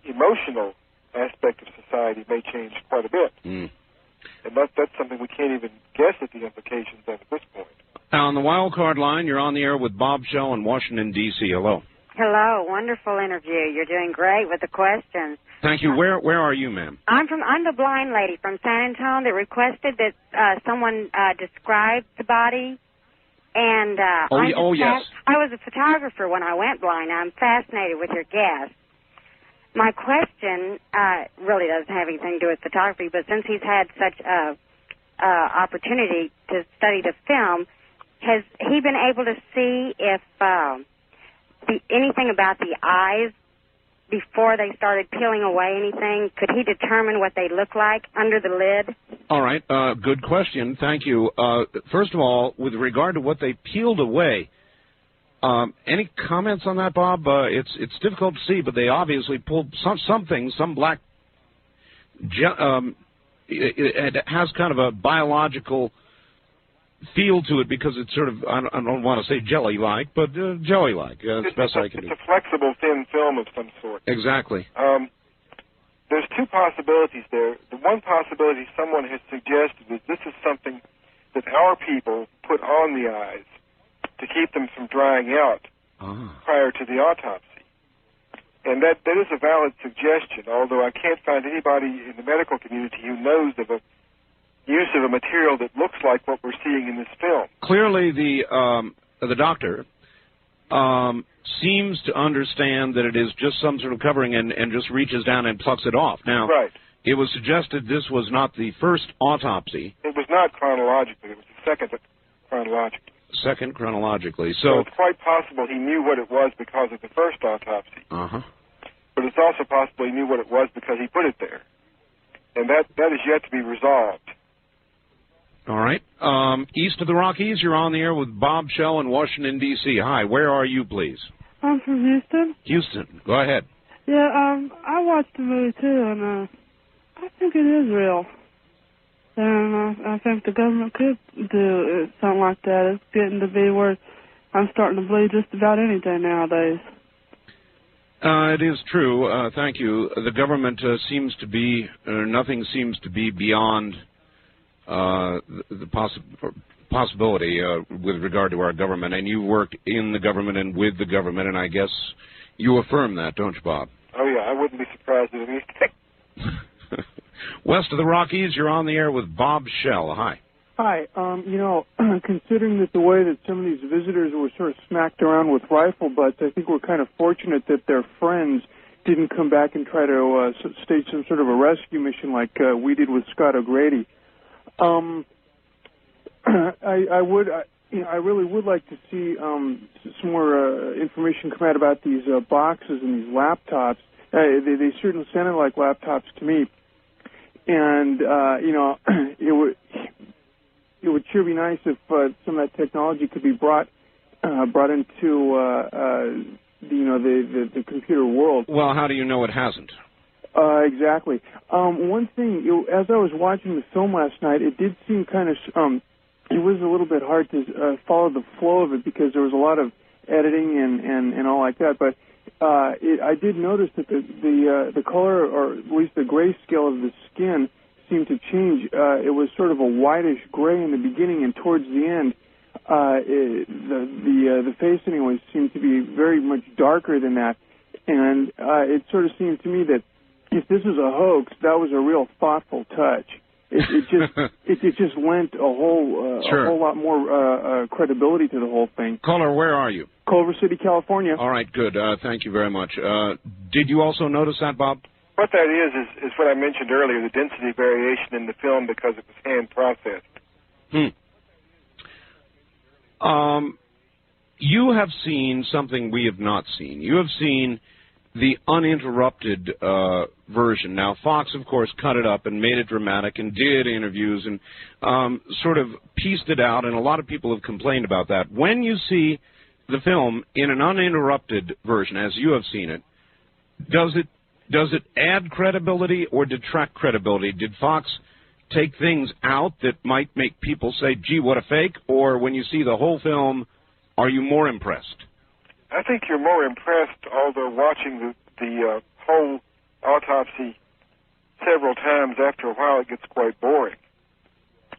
emotional aspect of society may change quite a bit. Mm. And that's something we can't even guess at the implications of at this point. Now, on the wild card line, you're on the air with Bob Shell in Washington, D.C. Hello. Hello. Wonderful interview. You're doing great with the questions. Thank you. Where are you, ma'am? I'm the blind lady from San Antonio that requested that someone describe the body. And yes. I was a photographer when I went blind. I'm fascinated with your guest. My question really doesn't have anything to do with photography, but since he's had such a opportunity to study the film, has he been able to see if anything about the eyes before they started peeling away anything? Could he determine what they look like under the lid? All right. Good question. Thank you. First of all, with regard to what they peeled away, any comments on that, Bob? It's difficult to see, but they obviously pulled some black. It has kind of a biological feel to it because it's sort of, I don't want to say jelly-like, but jelly-like. That's the best I can do. It's a flexible, thin film of some sort. Exactly. There's two possibilities there. The one possibility someone has suggested is this is something that our people put on the eyes to keep them from drying out prior to the autopsy. And that is a valid suggestion, although I can't find anybody in the medical community who knows of a use of a material that looks like what we're seeing in this film. Clearly, the doctor seems to understand that it is just some sort of covering and just reaches down and plucks it off. Now, it was suggested this was not the first autopsy. It was not chronologically. It was the second chronologically. Second chronologically. So it's quite possible he knew what it was because of the first autopsy. But it's also possible he knew what it was because he put it there. And that is yet to be resolved. All right. East of the Rockies, you're on the air with Bob Shell in Washington, D.C. Hi, where are you, please? I'm from Houston. Houston, go ahead. Yeah, I watched the movie, too, and I think it is real. And I think the government could do something like that. It's getting to be where I'm starting to believe just about anything nowadays. It is true. Thank you. The government seems to be, nothing seems to be beyond the possibility with regard to our government, and you work in the government and with the government, and I guess you affirm that, don't you, Bob? Oh, yeah, I wouldn't be surprised at anything. West of the Rockies, you're on the air with Bob Shell. Hi. Hi. Considering that the way that some of these visitors were sort of smacked around with rifle butts, I think we're kind of fortunate that their friends didn't come back and try to stage some sort of a rescue mission like we did with Scott O'Grady. I really would like to see some more information come out about these boxes and these laptops. They certainly sounded like laptops to me, and it would sure be nice if some of that technology could be brought into the computer world. Well, how do you know it hasn't? Exactly. One thing, as I was watching the film last night, it did seem kind of, it was a little bit hard to follow the flow of it because there was a lot of editing and all like that. But I did notice that the color, or at least the grayscale of the skin, seemed to change. It was sort of a whitish gray in the beginning, and towards the end, the face anyway seemed to be very much darker than that. And it sort of seemed to me that if this was a hoax, that was a real thoughtful touch. It just lent a whole lot more credibility to the whole thing. Caller, where are you? Culver City, California. All right, good. Thank you very much. Did you also notice that, Bob? What that is what I mentioned earlier, the density variation in the film because it was hand processed. You have seen something we have not seen. You have seen the uninterrupted version. Now, Fox, of course, cut it up and made it dramatic and did interviews and sort of pieced it out, and a lot of people have complained about that. When you see the film in an uninterrupted version, as you have seen it, does it add credibility or detract credibility? Did Fox take things out that might make people say, gee, what a fake? Or when you see the whole film, are you more impressed? I think you're more impressed, although watching the whole autopsy several times, after a while it gets quite boring.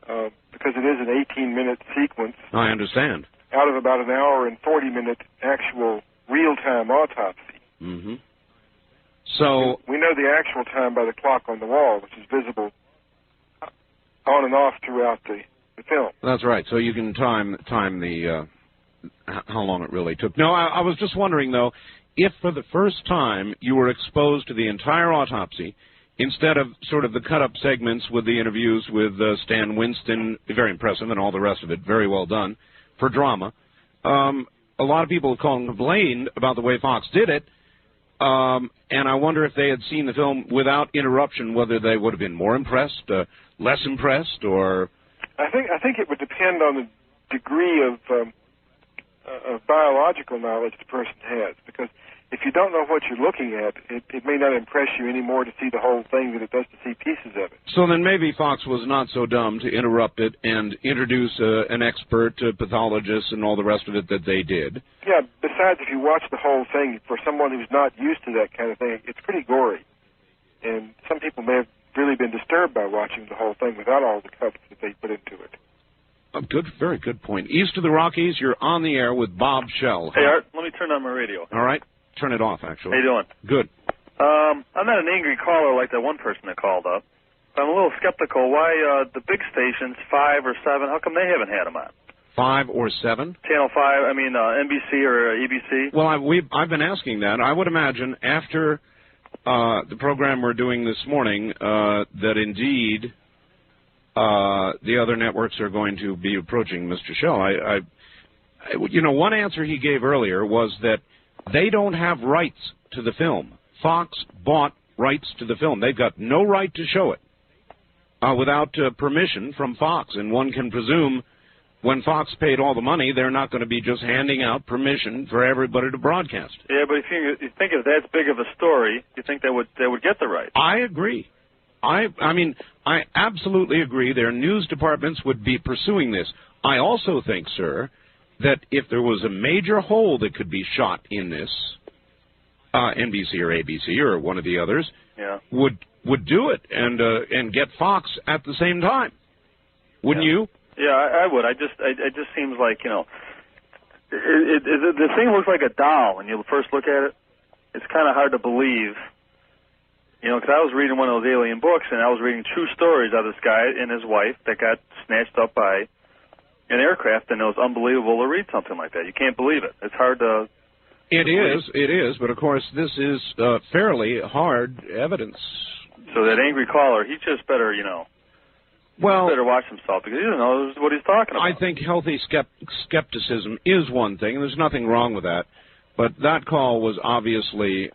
Because it is an 18-minute sequence. I understand. Out of about an hour and 40-minute actual real-time autopsy. Mm-hmm. So we know the actual time by the clock on the wall, which is visible on and off throughout the film. That's right. So you can time the how long it really took. No, I was just wondering, though, if for the first time you were exposed to the entire autopsy instead of sort of the cut-up segments with the interviews with Stan Winston, very impressive, and all the rest of it, very well done, for drama. A lot of people have called and complained about the way Fox did it, and I wonder if they had seen the film without interruption, whether they would have been more impressed, less impressed, or... I think it would depend on the degree of biological knowledge the person has, because if you don't know what you're looking at, it may not impress you any more to see the whole thing than it does to see pieces of it. So then maybe Fox was not so dumb to interrupt it and introduce an expert, pathologist, and all the rest of it that they did. Yeah, besides, if you watch the whole thing, for someone who's not used to that kind of thing, it's pretty gory. And some people may have really been disturbed by watching the whole thing without all the cuts that they put into it. Good, very good point. East of the Rockies, you're on the air with Bob Shell. Hey, Art, let me turn on my radio. All right. Turn it off, actually. How you doing? Good. I'm not an angry caller like that one person that called up. I'm a little skeptical. Why the big stations, 5 or 7, how come they haven't had them on? 5 or 7? Channel 5, I mean NBC or ABC? Well, I've been asking that. I would imagine after the program we're doing this morning that indeed the other networks are going to be approaching Mr. Shell. One answer he gave earlier was that they don't have rights to the film. Fox bought rights to the film. They've got no right to show it without permission from Fox. And one can presume when Fox paid all the money, they're not going to be just handing out permission for everybody to broadcast. Yeah, but if you think of that's big of a story, you think they would get the right? I agree. I mean, I absolutely agree. Their news departments would be pursuing this. I also think, sir, that if there was a major hole that could be shot in this, NBC or ABC or one of the others would do it and get Fox at the same time. Wouldn't you? Yeah, I would. It just seems like, you know, the thing looks like a doll when you first look at it. It's kind of hard to believe, you know, because I was reading one of those alien books, and I was reading true stories of this guy and his wife that got snatched up by an aircraft, and it was unbelievable to read something like that. You can't believe it. It's hard to... It is, but of course this is fairly hard evidence. So that angry caller, he just better, you know... Well, he better watch himself because he doesn't know what he's talking about. I think healthy skepticism is one thing, and there's nothing wrong with that. But that call was obviously...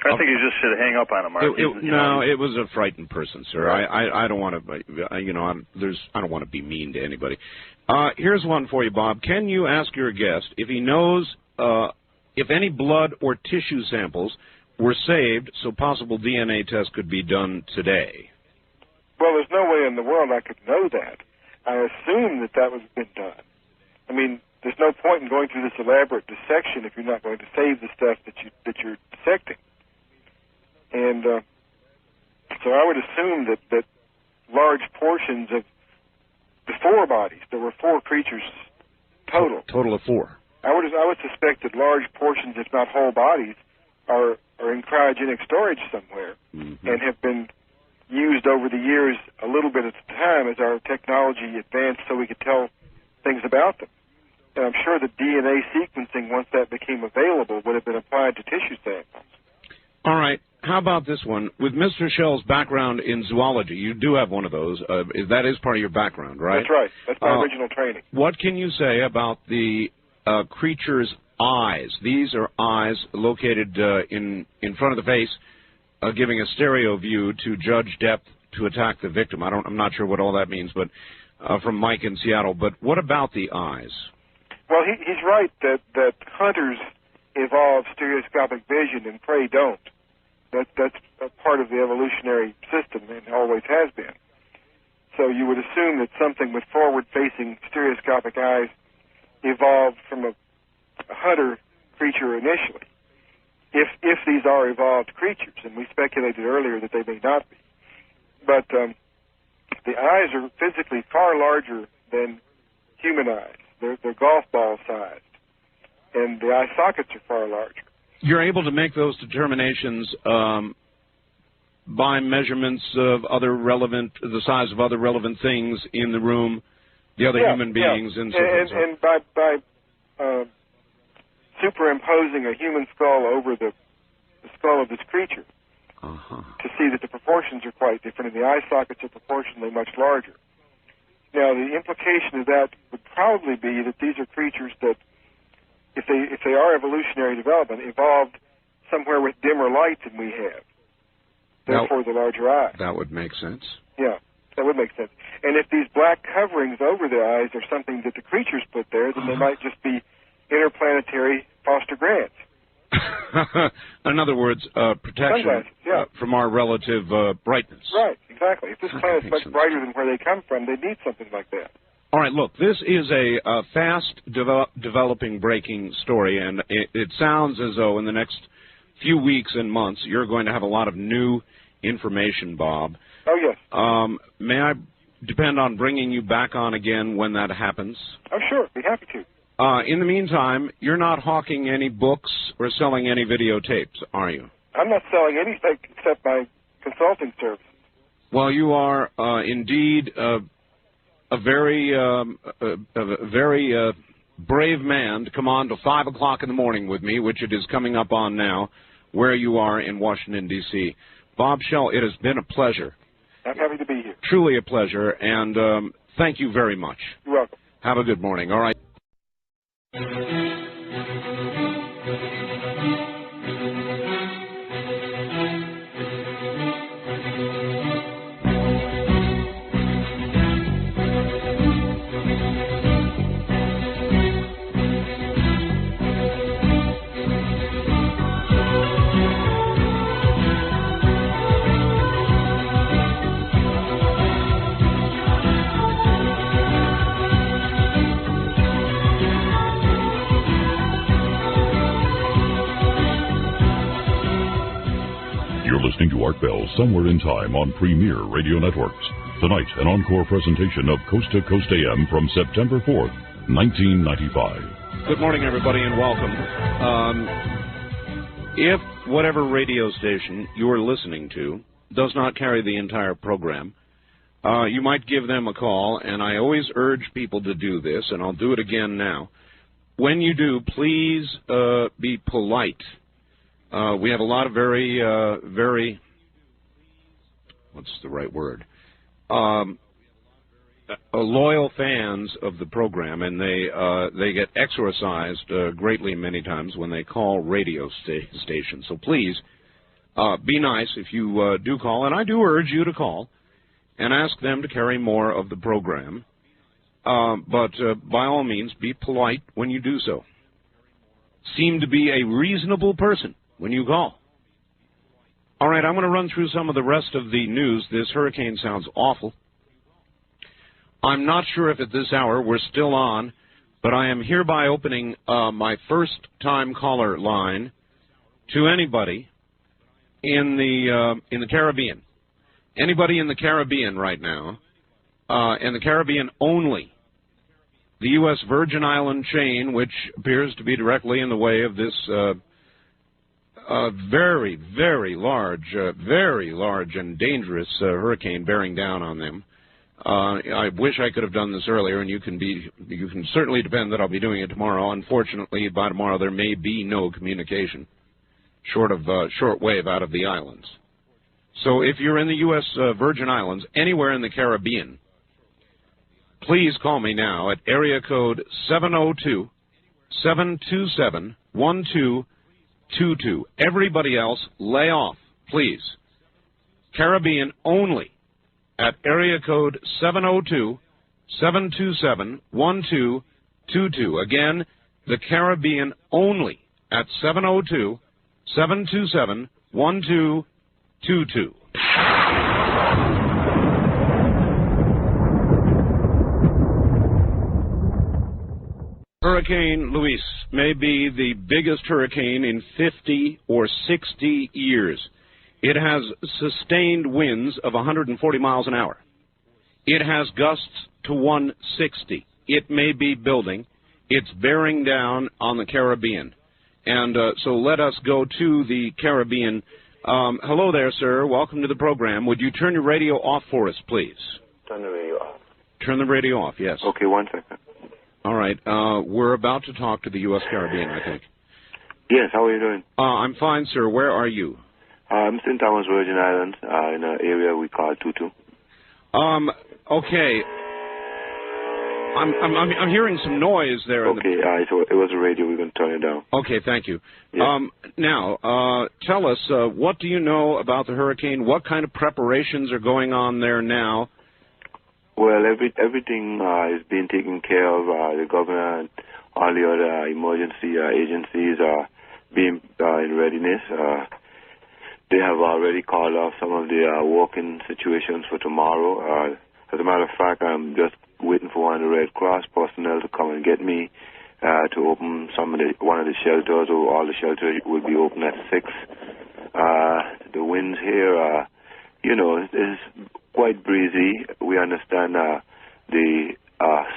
I think you just should hang up on him, Mark. It was a frightened person, sir. Right. I don't want to, you know, I don't want to be mean to anybody. Here's one for you, Bob. Can you ask your guest if he knows if any blood or tissue samples were saved so possible DNA tests could be done today? Well, there's no way in the world I could know that. I assume that was been done. I mean, there's no point in going through this elaborate dissection if you're not going to save the stuff that you're dissecting. And so I would assume that large portions of the four bodies, there were four creatures total. Total of four. I would suspect that large portions, if not whole bodies, are in cryogenic storage somewhere and have been used over the years a little bit at a time as our technology advanced so we could tell things about them. And I'm sure that DNA sequencing, once that became available, would have been applied to tissue samples. All right. How about this one? With Mr. Shell's background in zoology, you do have one of those. That is part of your background, right? That's right. That's my original training. What can you say about the creature's eyes? These are eyes located in front of the face, giving a stereo view to judge depth to attack the victim. I'm not sure what all that means, but from Mike in Seattle. But what about the eyes? Well, he's right that hunters evolve stereoscopic vision and prey don't. That's a part of the evolutionary system and always has been. So you would assume that something with forward-facing stereoscopic eyes evolved from a hunter creature initially. If these are evolved creatures, and we speculated earlier that they may not be. But the eyes are physically far larger than human eyes. They're golf ball sized, and the eye sockets are far larger. You're able to make those determinations by measurements of the size of other relevant things in the room, the other human beings, and so forth. And by superimposing a human skull over the skull of this creature to see that the proportions are quite different, and the eye sockets are proportionally much larger. Now, the implication of that would probably be that these are creatures that, if they are evolutionary development, evolved somewhere with dimmer light than we have. Therefore, the larger eye. That would make sense. Yeah, that would make sense. And if these black coverings over the eyes are something that the creatures put there, then they might just be interplanetary foster grants. In other words, protection from our relative brightness. Right, exactly. If this planet's much brighter than where they come from, they need something like that. All right, look, this is a fast developing breaking story, and it sounds as though in the next few weeks and months you're going to have a lot of new information, Bob. Oh, yes. May I depend on bringing you back on again when that happens? Oh, sure. Be happy to. In the meantime, you're not hawking any books or selling any videotapes, are you? I'm not selling anything except my consulting services. Well, you are indeed a very brave man to come on till 5 o'clock in the morning with me, which it is coming up on now, where you are in Washington, D.C. Bob Shell, it has been a pleasure. I'm happy to be here. Truly a pleasure, and thank you very much. You're welcome. Have a good morning. All right. You're listening to Art Bell Somewhere in Time on Premier Radio Networks. Tonight, an encore presentation of Coast to Coast AM from September 4th, 1995. Good morning, everybody, and welcome. If whatever radio station you're listening to does not carry the entire program, you might give them a call, and I always urge people to do this, and I'll do it again now. When you do, please be polite. We have a lot of very, what's the right word? Loyal fans of the program, and they get exorcised greatly many times when they call radio stations. So please be nice if you do call, and I do urge you to call and ask them to carry more of the program. But by all means, be polite when you do so. Seem to be a reasonable person when you call. All right, I'm going to run through some of the rest of the news. This hurricane sounds awful. I'm not sure if at this hour we're still on, but I am hereby opening my first-time caller line to anybody in the Caribbean. Anybody in the Caribbean right now, and the Caribbean only. The U.S. Virgin Island chain, which appears to be directly in the way of this very, very large and dangerous hurricane bearing down on them. I wish I could have done this earlier, and you can certainly depend that I'll be doing it tomorrow. Unfortunately, by tomorrow there may be no communication, short of shortwave out of the islands. So if you're in the U.S. Virgin Islands, anywhere in the Caribbean, please call me now at area code 702-727-1222. Everybody else, lay off, please. Caribbean only at area code 702-727-1222. Again, the Caribbean only at 702-727-1222. Hurricane Luis may be the biggest hurricane in 50 or 60 years. It has sustained winds of 140 miles an hour. It has gusts to 160. It may be building. It's bearing down on the Caribbean. And so let us go to the Caribbean. Hello there, sir. Welcome to the program. Would you turn your radio off for us, please? Turn the radio off. Turn the radio off, yes. Okay, 1 second. All right. We're about to talk to the U.S. Caribbean, I think. Yes, how are you doing? I'm fine, sir. Where are you? I'm St. Thomas, Virgin Islands, in an area we call Tutu. Okay. I'm hearing some noise there. Okay, so it was a radio. We're going to turn it down. Okay, thank you. Yes. Now, tell us, what do you know about the hurricane? What kind of preparations are going on there now? Well, everything is being taken care of. The governor and all the other emergency agencies are being in readiness. They have already called off some of the walking situations for tomorrow. As a matter of fact, I'm just waiting for one of the Red Cross personnel to come and get me to open one of the shelters, or all the shelters will be open at 6. The winds here, is quite breezy. We understand the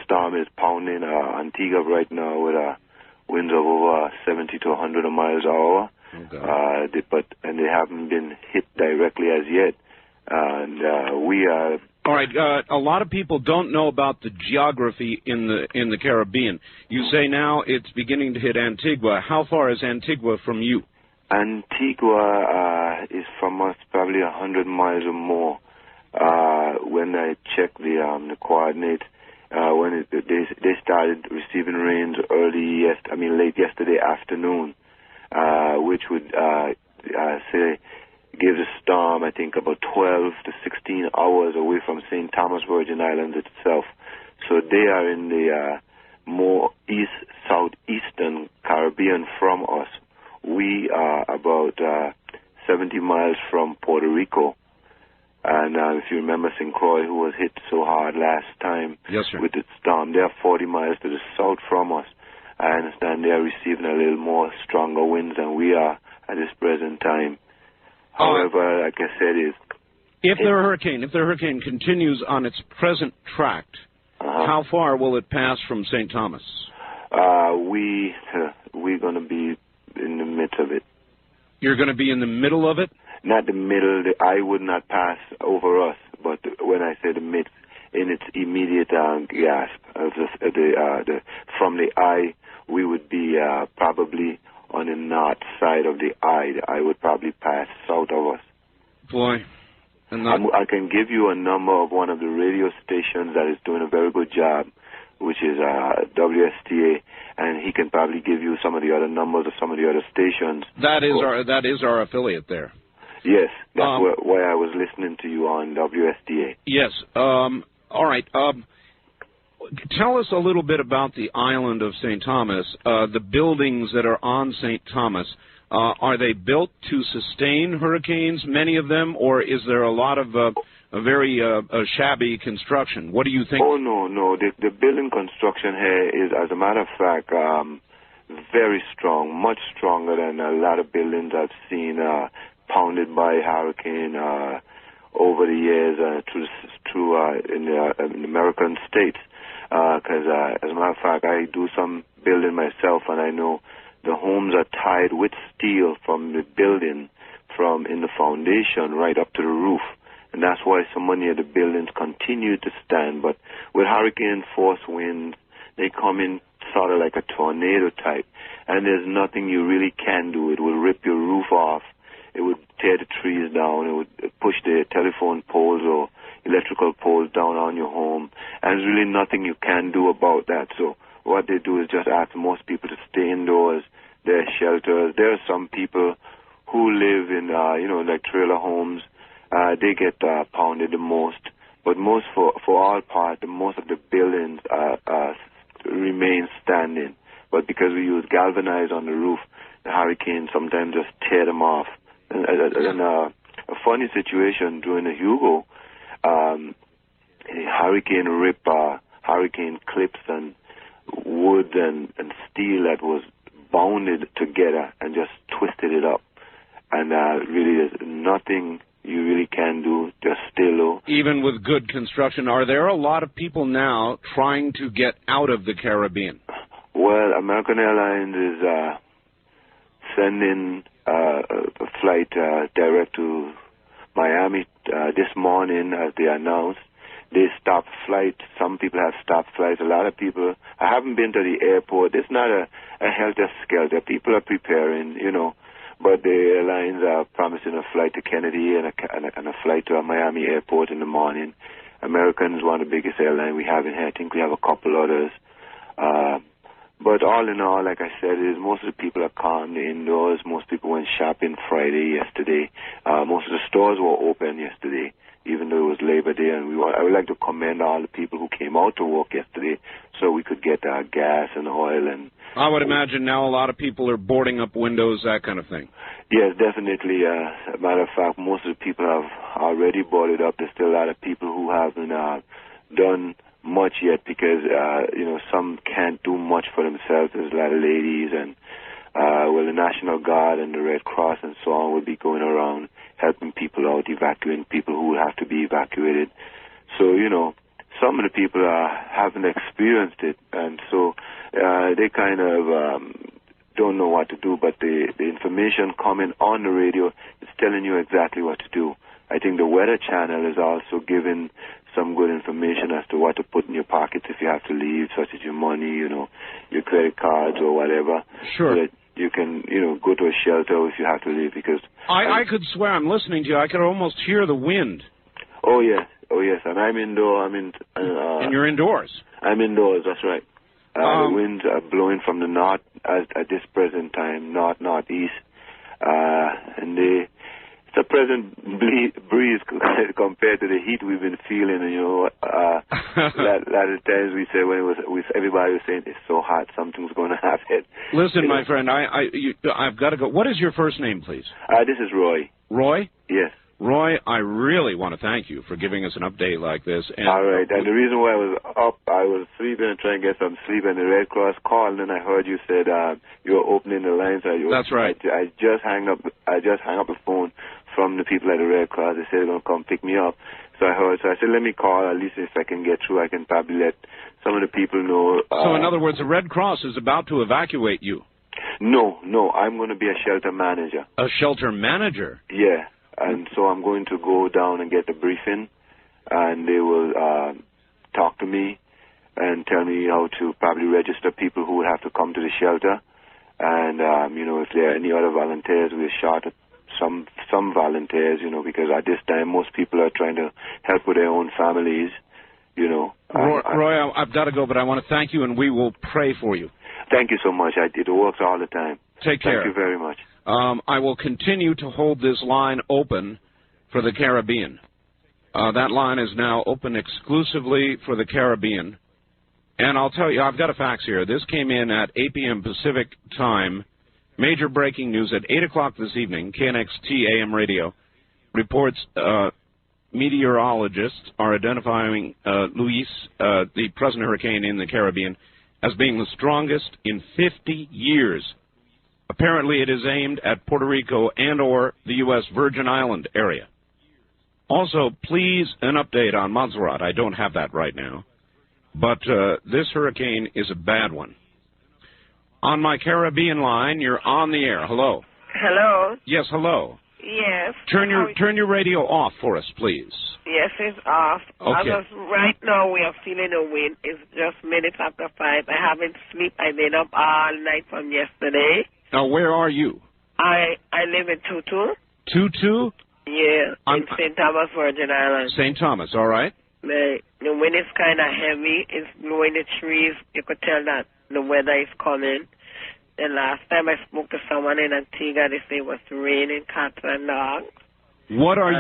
storm is pounding Antigua right now with winds of over 70 to 100 miles an hour. And they haven't been hit directly as yet. And we are... All right. A lot of people don't know about the geography in the Caribbean. You say now it's beginning to hit Antigua. How far is Antigua from you? Antigua is from us probably 100 miles or more. When I checked the coordinates, when they started receiving rains late yesterday afternoon, which would say give the storm, I think, about 12 to 16 hours away from St. Thomas, Virgin Islands itself. So they are in the more southeastern Caribbean from us. We are about 70 miles from Puerto Rico. And if you remember St. Croix, who was hit so hard last time with the storm, they are 40 miles to the south from us. I understand they are receiving a little more stronger winds than we are at this present time. However, like I said, if the hurricane continues on its present track, how far will it pass from St. Thomas? We're going to be in the midst of it. You're going to be in the middle of it? Not the middle. The eye would not pass over us, but when I say the midst, in its immediate grasp of from the eye, we would be probably on the north side of the eye. The eye would probably pass south of us. Boy. I can give you a number of one of the radio stations that is doing a very good job, which is WSTA, and he can probably give you some of the other numbers of some of the other stations. That is our affiliate there. Yes, that's why I was listening to you on WSTA. Yes. All right. Tell us a little bit about the island of St. Thomas, the buildings that are on St. Thomas. Are they built to sustain hurricanes, many of them, or is there a lot of a very shabby construction? What do you think? Oh, no. The building construction here is, as a matter of fact, very strong, much stronger than a lot of buildings I've seen pounded by hurricane over the years in the American states. Because, as a matter of fact, I do some building myself, and I know the homes are tied with steel from the building, from in the foundation right up to the roof. And that's why so many of the buildings continue to stand. But with hurricane force winds, they come in sort of like a tornado type. And there's nothing you really can do. It will rip your roof off. It would tear the trees down. It would push the telephone poles or electrical poles down on your home. And there's really nothing you can do about that. So what they do is just ask most people to stay indoors. There are shelters. There are some people who live in, like trailer homes. They get pounded the most. But for all part, most of the buildings remain standing. But because we use galvanized on the roof, the hurricane sometimes just tear them off. And a funny situation during the Hugo, a hurricane ripped hurricane clips and wood and steel that was bounded together and just twisted it up. And really there's nothing you really can do, just stay low. Even with good construction, are there a lot of people now trying to get out of the Caribbean? Well, American Airlines is sending a flight direct to Miami this morning, as they announced. They stopped flights. Some people have stopped flights. A lot of people. I haven't been to the airport. It's not a helter-skelter. People are preparing, but the airlines are promising a flight to Kennedy and a flight to a Miami airport in the morning. American is one of the biggest airlines we have in here. I think we have a couple others. But all in all, like I said, most of the people are calm. They're indoors. Most people went shopping yesterday. Most of the stores were open yesterday, even though it was Labor Day. And I would like to commend all the people who came out to work yesterday so we could get gas and oil. And I would imagine now a lot of people are boarding up windows, that kind of thing. Yes, definitely. As a matter of fact, most of the people have already boarded up. There's still a lot of people who haven't done much yet because, some can't do much for themselves. There's a lot of ladies and, the National Guard and the Red Cross and so on will be going around helping people out, evacuating people who will have to be evacuated. So, some of the people haven't experienced it, and so they kind of don't know what to do, but the information coming on the radio is telling you exactly what to do. I think the Weather Channel is also giving some good information as to what to put in your pockets if you have to leave, such as your money, your credit cards or whatever. Sure. So that you can, go to a shelter if you have to leave because... I could swear I'm listening to you. I could almost hear the wind. Oh, yes. And I'm indoors. And you're indoors? I'm indoors, that's right. The winds are blowing from the north at this present time, northeast. And it's a present breeze compared to the heat we've been feeling. A lot of times we say everybody was saying it's so hot, something's going to happen. Listen, my friend, I've got to go. What is your first name, please? This is Roy. Roy? Yes. Roy, I really want to thank you for giving us an update like this. And all right. And the reason why I was up, I was sleeping and trying to get some sleep, and the Red Cross called, and I heard you said you were opening the lines. That's right. I just hung up the phone from the people at the Red Cross. They said they're going to come pick me up. So I said, let me call. At least if I can get through, I can probably let some of the people know. So in other words, the Red Cross is about to evacuate you. No, I'm going to be a shelter manager. A shelter manager? Yeah, and so I'm going to go down and get the briefing, and they will talk to me and tell me how to probably register people who would have to come to the shelter. And, if there are any other volunteers, we're short at some volunteers, because at this time most people are trying to help with their own families, Roy, I've got to go, but I want to thank you, and we will pray for you. Thank you so much. It works all the time. Take care. Thank you very much. I will continue to hold this line open for the Caribbean. That line is now open exclusively for the Caribbean. And I'll tell you, I've got a fax here. This came in at 8 p.m. Pacific time. Major breaking news at 8 o'clock this evening. KNXT AM radio reports meteorologists are identifying Luis, the present hurricane in the Caribbean, as being the strongest in 50 years. Apparently it is aimed at Puerto Rico and or the U.S. Virgin Island area. Also, please, an update on Montserrat. I don't have that right now. But this hurricane is a bad one. On my Caribbean line, you're on the air. Hello. Hello. Yes, hello. Yes. Turn your radio off for us, please. Yes, it's off. Okay. Right now we are feeling the wind. It's just minutes after 5. I haven't slept. I've been up all night from yesterday. Now, where are you? I live in Tutu. Tutu? Yeah, in St. Thomas, Virgin Islands. St. Thomas, all right. The wind is kind of heavy. It's blowing the trees. You could tell that the weather is coming. The last time I spoke to someone in Antigua, they say it was raining cats and dogs. What are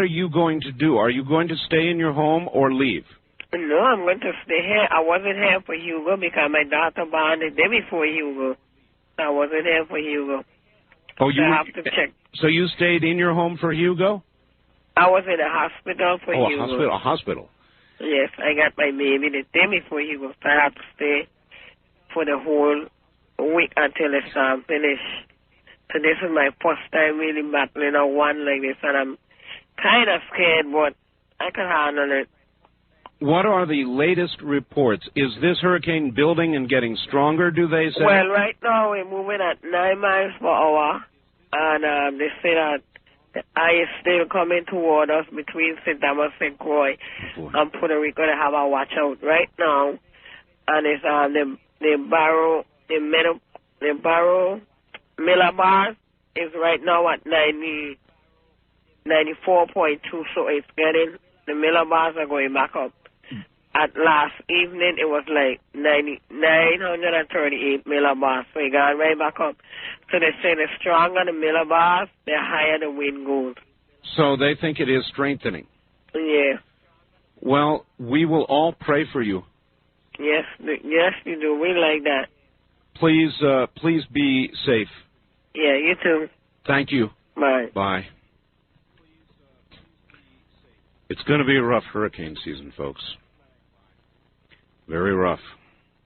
you going to do? Are you going to stay in your home or leave? No, I'm going to stay here. I wasn't here for Hugo because my daughter born the day before Hugo. I wasn't here for Hugo. Oh, so I have to check. So you stayed in your home for Hugo? I was in a hospital for Hugo. A hospital. Yes, I got my baby the day before Hugo, so I have to stay for the whole week until the exam finish. So this is my first time really battling a one like this, and I'm kind of scared, but I can handle it. What are the latest reports? Is this hurricane building and getting stronger, do they say? Well, right now we're moving at 9 miles per hour, and they say that the eye is still coming toward us between St. Thomas, St. Croix, and Puerto Rico. They have a watch out right now, and it's the barrel millibars is right now at 94.2, so it's getting, the millibars are going back up. At last evening, it was like 938 millibars, so it got right back up. So they say the stronger the millibars, the higher the wind goes. So they think it is strengthening. Yeah. Well, we will all pray for you. Yes, you do. We like that. Please be safe. Yeah, you too. Thank you. Bye. Bye. It's going to be a rough hurricane season, folks. Very rough.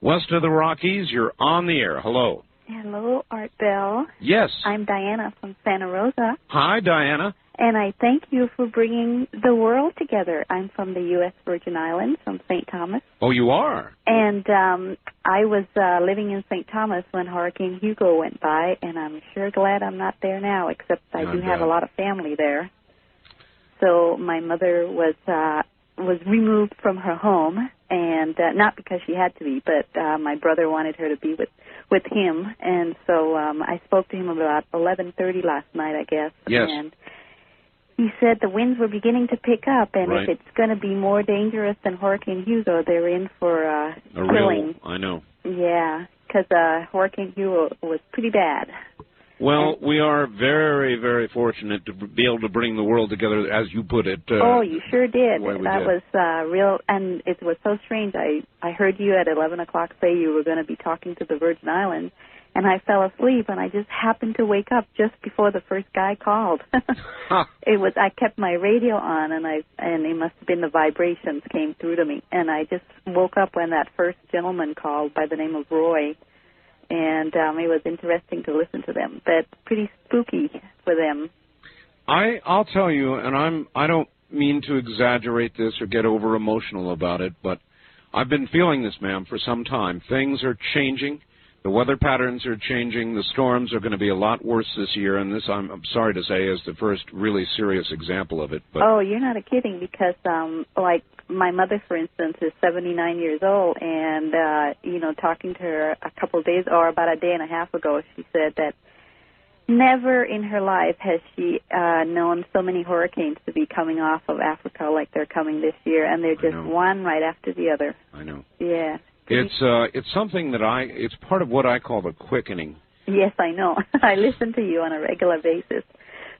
West of the Rockies, you're on the air. Hello. Hello, Art Bell. Yes. I'm Diana from Santa Rosa. Hi, Diana. And I thank you for bringing the world together. I'm from the U.S. Virgin Islands, from St. Thomas. Oh, you are? And I was living in St. Thomas when Hurricane Hugo went by, and I'm sure glad I'm not there now, except I do have a lot of family there. So my mother was removed from her home, and not because she had to be, but my brother wanted her to be with him, and so I spoke to him about 11:30 last night, I guess. Yes. And he said the winds were beginning to pick up, and right. if it's going to be more dangerous than Hurricane Hugo, they're in for killing. I know. Yeah, because Hurricane Hugo was pretty bad. Well, we are very, very fortunate to be able to bring the world together, as you put it. Oh, you sure did. That was real, and it was so strange. I heard you at 11 o'clock say you were going to be talking to the Virgin Islands, and I fell asleep, and I just happened to wake up just before the first guy called. I kept my radio on, and it must have been the vibrations came through to me, and I just woke up when that first gentleman called by the name of Roy. And it was interesting to listen to them, but pretty spooky for them. I'll tell you, and I don't mean to exaggerate this or get over emotional about it, but I've been feeling this, ma'am, for some time. Things are changing. The weather patterns are changing. The storms are going to be a lot worse this year, and this, I'm sorry to say, is the first really serious example of it. But oh, you're not kidding, because, like, my mother, for instance, is 79 years old, and, talking to her a couple of days, or about a day and a half ago, she said that never in her life has she known so many hurricanes to be coming off of Africa like they're coming this year, and they're just one right after the other. I know. Yeah. It's something that it's part of what I call the quickening. Yes, I know. I listen to you on a regular basis.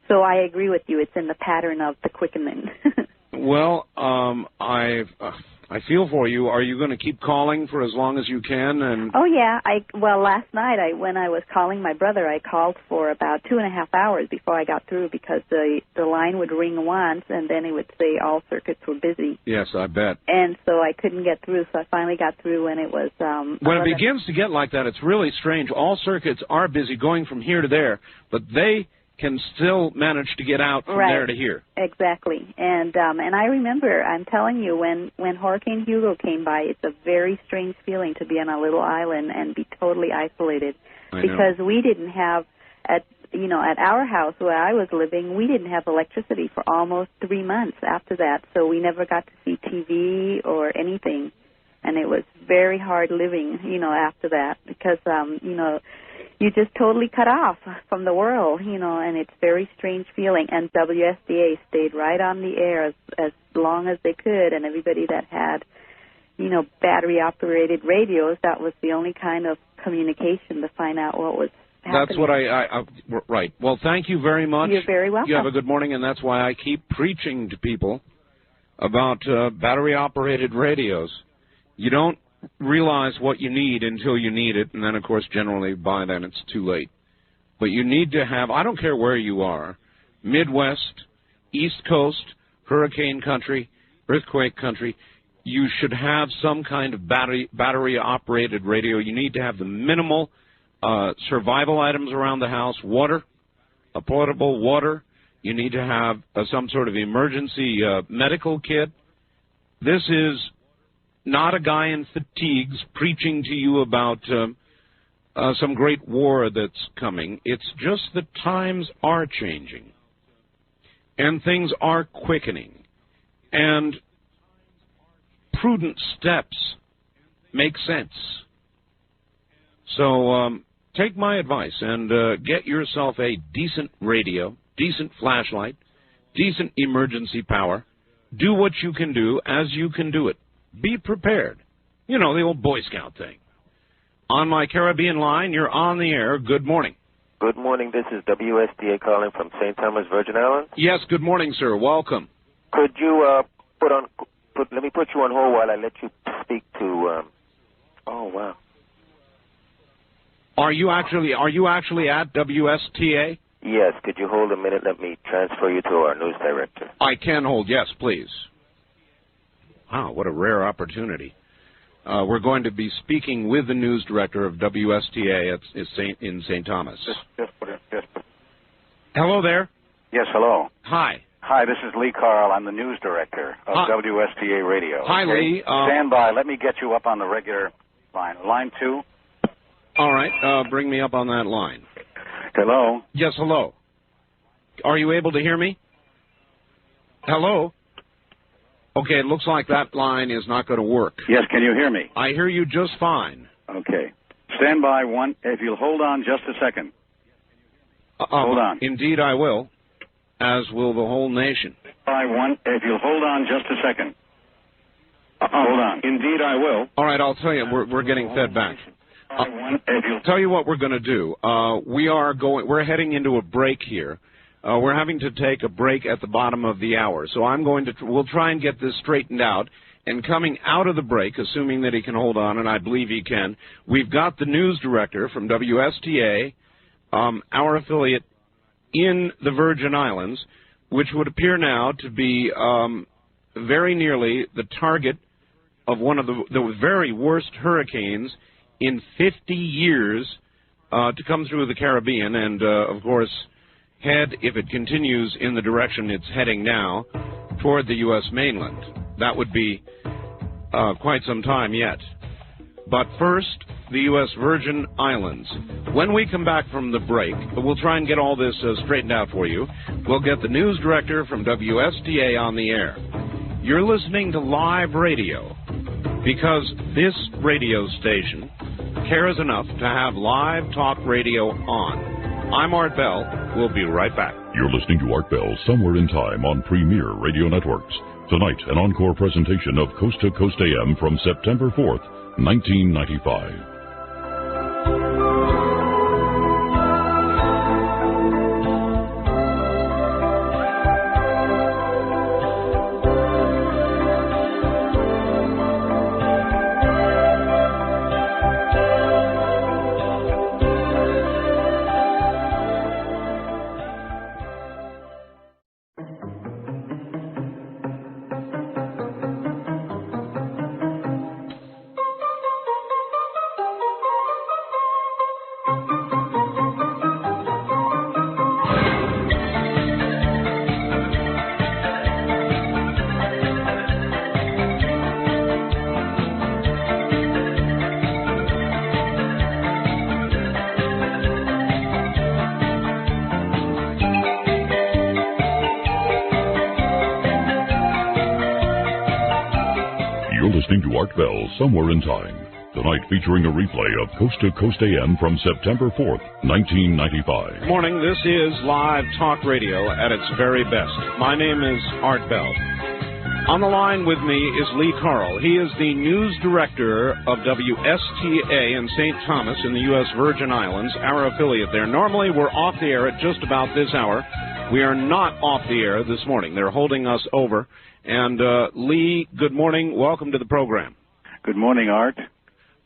So I agree with you. It's in the pattern of the quickening. Well, I feel for you. Are you going to keep calling for as long as you can? And oh, yeah. Last night when I was calling my brother, I called for about 2.5 hours before I got through, because the line would ring once and then it would say all circuits were busy. Yes, I bet. And so I couldn't get through, so I finally got through when it was... when it begins to get like that, it's really strange. All circuits are busy going from here to there, but they can still manage to get out from there to here. Exactly. And I remember, I'm telling you, when Hurricane Hugo came by, it's a very strange feeling to be on a little island and be totally isolated. Because we didn't have, at our house where I was living, we didn't have electricity for almost 3 months after that. So we never got to see TV or anything. And it was very hard living, after that, because, you just totally cut off from the world, and it's a very strange feeling. And WSDA stayed right on the air as long as they could, and everybody that had, battery-operated radios, that was the only kind of communication to find out what was happening. That's what right. Well, thank you very much. You're very welcome. You have a good morning, and that's why I keep preaching to people about battery-operated radios. You don't realize what you need until you need it, and then, of course, generally by then it's too late. But you need to have, I don't care where you are, Midwest, East Coast, hurricane country, earthquake country, you should have some kind of battery-operated radio. You need to have the minimal survival items around the house, water, a portable water. You need to have some sort of emergency medical kit. This is not a guy in fatigues preaching to you about some great war that's coming. It's just that times are changing, and things are quickening, and prudent steps make sense. So take my advice and get yourself a decent radio, decent flashlight, decent emergency power. Do what you can do as you can do it. Be prepared. The old Boy Scout thing. On my Caribbean line, you're on the air. Good morning. Good morning. This is WSDA calling from St. Thomas, Virgin Islands. Yes, good morning, sir. Welcome. Could you let me put you on hold while I let you speak to, oh, wow. Are you actually at WSTA? Yes. Could you hold a minute? Let me transfer you to our news director. I can hold. Yes, please. Wow, what a rare opportunity. We're going to be speaking with the news director of WSTA in St. Thomas. Hello there. Yes, hello. Hi. Hi, this is Lee Carl. I'm the news director of WSTA Radio. Hi, okay? Lee. Stand by. Let me get you up on the regular line. Line 2. All right. Bring me up on that line. Hello. Yes, hello. Are you able to hear me? Hello? Okay, it looks like that line is not going to work. Yes, can you hear me? I hear you just fine. Okay. Stand by one. If you'll hold on just a second. Hold on. Indeed I will, as will the whole nation. By one. If you'll hold on just a second. Hold on. Indeed I will. All right, I'll tell you, we're getting fed back. Tell you what we're going to do. We're heading into a break here. We're having to take a break at the bottom of the hour. So we'll try and get this straightened out. And coming out of the break, assuming that he can hold on, and I believe he can, we've got the news director from WSTA, our affiliate in the Virgin Islands, which would appear now to be very nearly the target of one of the very worst hurricanes in 50 years to come through the Caribbean. And, of course, head, if it continues in the direction it's heading now, toward the U.S. mainland. That would be quite some time yet. But first, the U.S. Virgin Islands. When we come back from the break, we'll try and get all this straightened out for you. We'll get the news director from WSTA on the air. You're listening to live radio because this radio station cares enough to have live talk radio on. I'm Art Bell. We'll be right back. You're listening to Art Bell Somewhere in Time on Premier Radio Networks. Tonight, an encore presentation of Coast to Coast AM from September 4th, 1995. Art Bell Somewhere in Time. Tonight featuring a replay of Coast to Coast AM from September 4th, 1995. Morning, this is live talk radio at its very best. My name is Art Bell. On the line with me is Lee Carl. He is the news director of WSTA in St. Thomas in the U.S. Virgin Islands, our affiliate there. Normally, we're off the air at just about this hour. We are not off the air this morning. They're holding us over. And Lee, good morning. Welcome to the program. Good morning, Art, and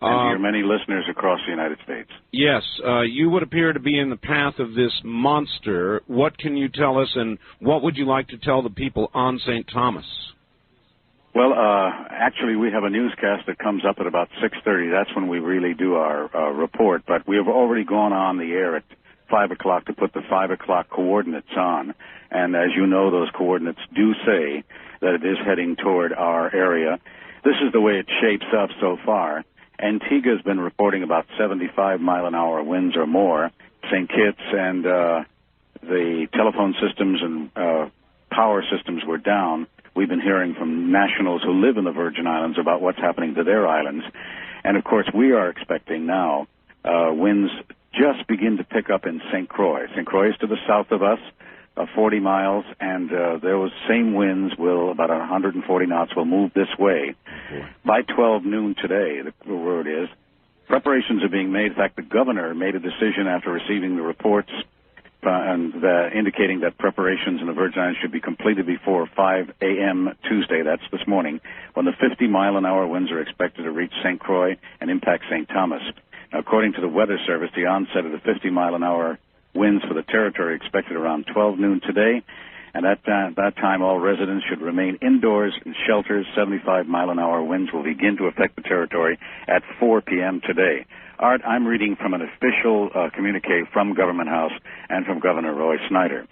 to your many listeners across the United States. Yes, you would appear to be in the path of this monster. What can you tell us, and what would you like to tell the people on St. Thomas? Well, actually, we have a newscast that comes up at about 6:30. That's when we really do our report. But we have already gone on the air at 5 o'clock to put the 5 o'clock coordinates on. And as you know, those coordinates do say that it is heading toward our area. This is the way it shapes up so far. Antigua's been reporting about 75-mile-an-hour winds or more. St. Kitts and the telephone systems and power systems were down. We've been hearing from nationals who live in the Virgin Islands about what's happening to their islands. And, of course, we are expecting now winds just begin to pick up in St. Croix. St. Croix is to the south of us, 40 miles, and those same winds will, about 140 knots, will move this way. By 12 noon today, the word is, preparations are being made. In fact, the governor made a decision after receiving the reports indicating that preparations in the Virgin Islands should be completed before 5 a.m. Tuesday, that's this morning, when the 50-mile-an-hour winds are expected to reach St. Croix and impact St. Thomas. Now, according to the Weather Service, the onset of the 50-mile-an-hour winds for the territory expected around 12 noon today, and at that time all residents should remain indoors in shelters. 75-mile-an-hour winds will begin to affect the territory at 4 p.m. today. Art, I'm reading from an official communique from Government House and from Governor Roy Snyder.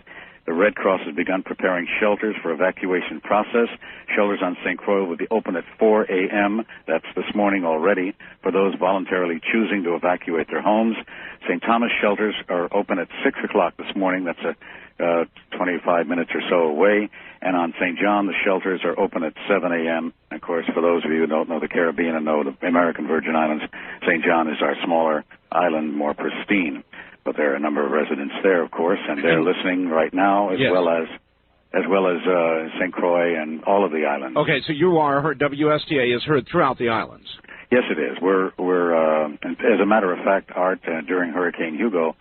The Red Cross has begun preparing shelters for evacuation process. Shelters on St. Croix will be open at 4 a.m. That's this morning already for those voluntarily choosing to evacuate their homes. St. Thomas shelters are open at 6 o'clock this morning. That's 25 minutes or so away. And on St. John, the shelters are open at 7 a.m. Of course, for those of you who don't know the Caribbean and know the American Virgin Islands, St. John is our smaller island, more pristine. But there are a number of residents there, of course, and they're listening right now, as well as St. Croix and all of the islands. Okay, so you are heard. WSTA is heard throughout the islands. Yes, it is. We're as a matter of fact, Art, during Hurricane Hugo,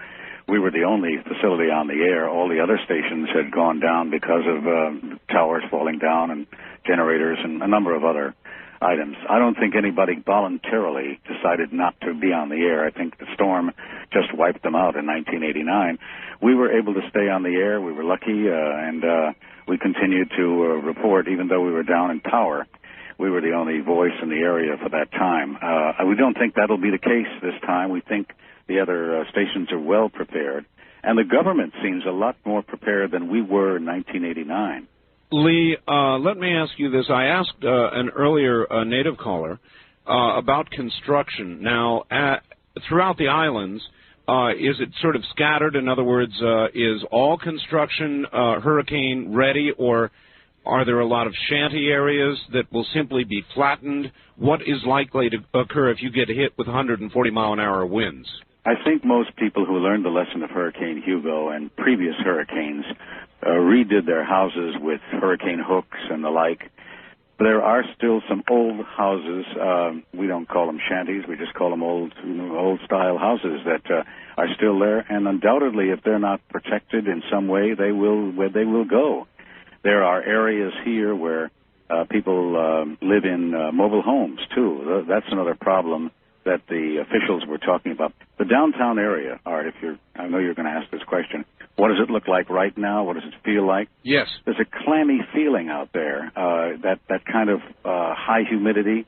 we were the only facility on the air. All the other stations had gone down because of towers falling down and generators and a number of other items. I don't think anybody voluntarily decided not to be on the air. I think the storm just wiped them out in 1989. We were able to stay on the air. We were lucky, and we continued to report, even though we were down in power. We were the only voice in the area for that time. We don't think that'll be the case this time. We think the other stations are well prepared. And the government seems a lot more prepared than we were in 1989. Lee, let me ask you this. I asked an earlier native caller about construction. Now, throughout the islands, is it sort of scattered? In other words, is all construction hurricane ready, or are there a lot of shanty areas that will simply be flattened? What is likely to occur if you get hit with 140-mile-an-hour winds? I think most people who learned the lesson of Hurricane Hugo and previous hurricanes redid their houses with hurricane hooks and the like. There are still some old houses. We don't call them shanties. We just call them old-style houses that are still there. And undoubtedly, if they're not protected in some way, they will go. There are areas here where people live in mobile homes, too. That's another problem that the officials were talking about. The downtown area, Art, I know you're going to ask this question. What does it look like right now? What does it feel like? Yes. There's a clammy feeling out there, that kind of high humidity,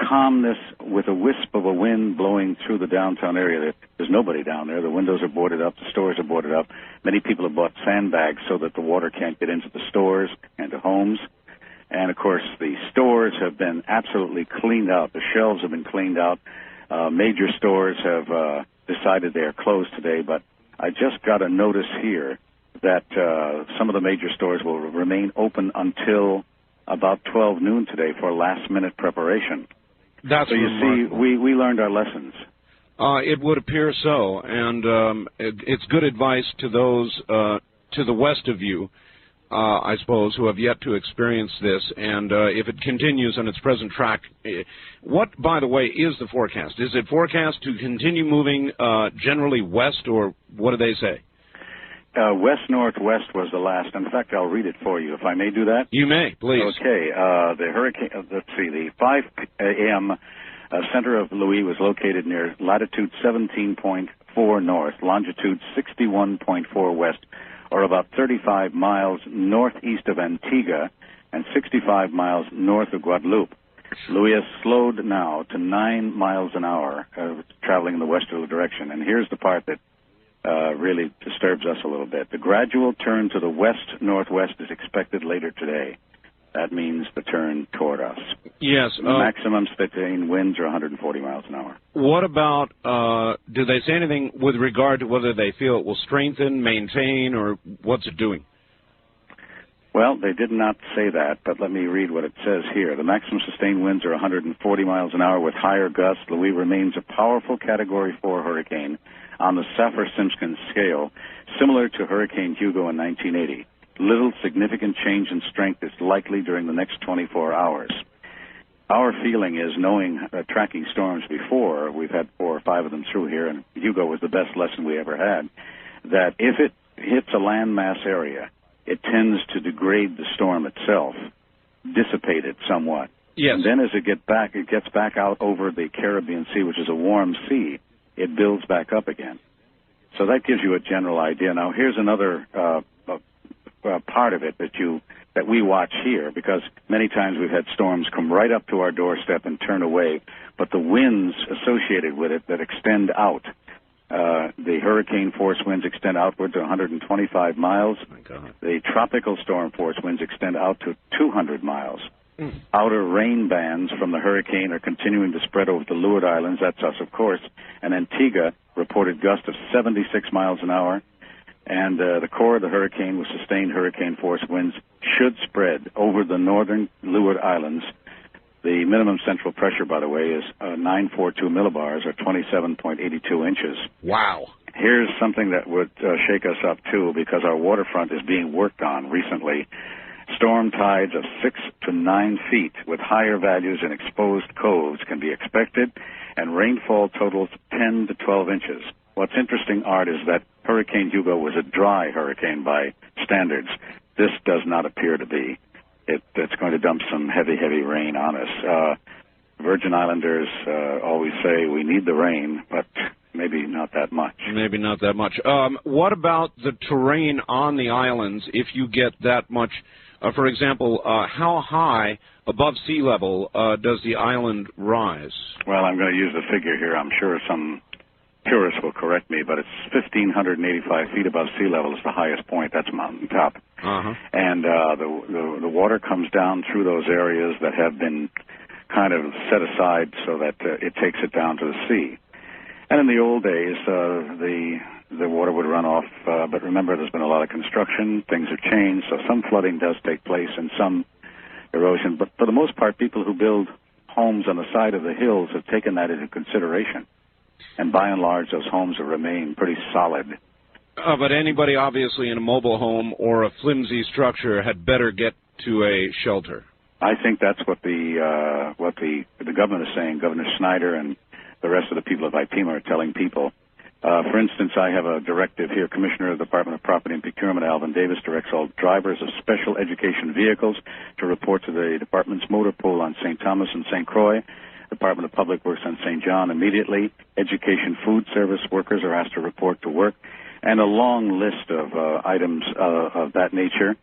calmness with a wisp of a wind blowing through the downtown area. There's nobody down there. The windows are boarded up. The stores are boarded up. Many people have bought sandbags so that the water can't get into the stores and to homes. And, of course, the stores have been absolutely cleaned out. The shelves have been cleaned out. Major stores have decided they are closed today. But I just got a notice here that some of the major stores will remain open until about 12 noon today for last-minute preparation. That's so you remarkable. see, we learned our lessons. It would appear so, and it's good advice to those to the west of you, I suppose, who have yet to experience this. And if it continues on its present track, what, by the way, is the forecast? Is it forecast to continue moving generally west, or what do they say? West-northwest was the last. In fact, I'll read it for you, if I may do that. You may, please. Okay. The hurricane, let's see, the 5 a.m. Center of Louis was located near latitude 17.4 north, longitude 61.4 west, or about 35 miles northeast of Antigua and 65 miles north of Guadeloupe. Louis has slowed now to 9 miles an hour, traveling in the westerly direction. And here's the part that really disturbs us a little bit. The gradual turn to the west-northwest is expected later today. That means the turn toward us. Yes. The maximum sustained winds are 140 miles an hour. What about, do they say anything with regard to whether they feel it will strengthen, maintain, or what's it doing? Well, they did not say that, but let me read what it says here. The maximum sustained winds are 140 miles an hour with higher gusts. Louis remains a powerful Category 4 hurricane on the Saffir-Simpson scale, similar to Hurricane Hugo in 1980. Little significant change in strength is likely during the next 24 hours. Our feeling is, knowing tracking storms before, we've had 4 or 5 of them through here, and Hugo was the best lesson we ever had, that if it hits a landmass area, it tends to degrade the storm itself, dissipate it somewhat. Yes. And then as it gets back out over the Caribbean Sea, which is a warm sea, it builds back up again. So that gives you a general idea. Now, here's another part of it that we watch here, because many times we've had storms come right up to our doorstep and turn away, but the winds associated with it that extend out, the hurricane force winds extend outward to 125 miles. Oh my God. The tropical storm force winds extend out to 200 miles. Outer rain bands from the hurricane are continuing to spread over the Leeward Islands. That's us, of course. And Antigua reported gusts of 76 miles an hour. And the core of the hurricane with sustained hurricane force winds should spread over the northern Leeward Islands. The minimum central pressure, by the way, is 942 millibars, or 27.82 inches. Wow. Here's something that would shake us up, too, because our waterfront is being worked on recently. Storm tides of 6 to 9 feet with higher values in exposed coves can be expected, and rainfall totals 10 to 12 inches. What's interesting, Art, is that Hurricane Hugo was a dry hurricane by standards. This does not appear to be. It's going to dump some heavy, heavy rain on us. Virgin Islanders always say we need the rain, but maybe not that much. Maybe not that much. What about the terrain on the islands if you get that much? For example, how high above sea level does the island rise? Well, I'm going to use the figure here. I'm sure some purists will correct me, but it's 1,585 feet above sea level is the highest point. That's mountaintop. And the water comes down through those areas that have been kind of set aside so that it takes it down to the sea. And in the old days, the water would run off, but remember, there's been a lot of construction. Things have changed, so some flooding does take place and some erosion. But for the most part, people who build homes on the side of the hills have taken that into consideration. And by and large, those homes have remained pretty solid. But anybody obviously in a mobile home or a flimsy structure had better get to a shelter. I think that's what the government is saying. Governor Snyder and the rest of the people of IPEMA are telling people. For instance, I have a directive here. Commissioner of the Department of Property and Procurement, Alvin Davis, directs all drivers of special education vehicles to report to the department's motor pool on St. Thomas and St. Croix. Department of Public Works on St. John immediately. Education food service workers are asked to report to work. And a long list of items of that nature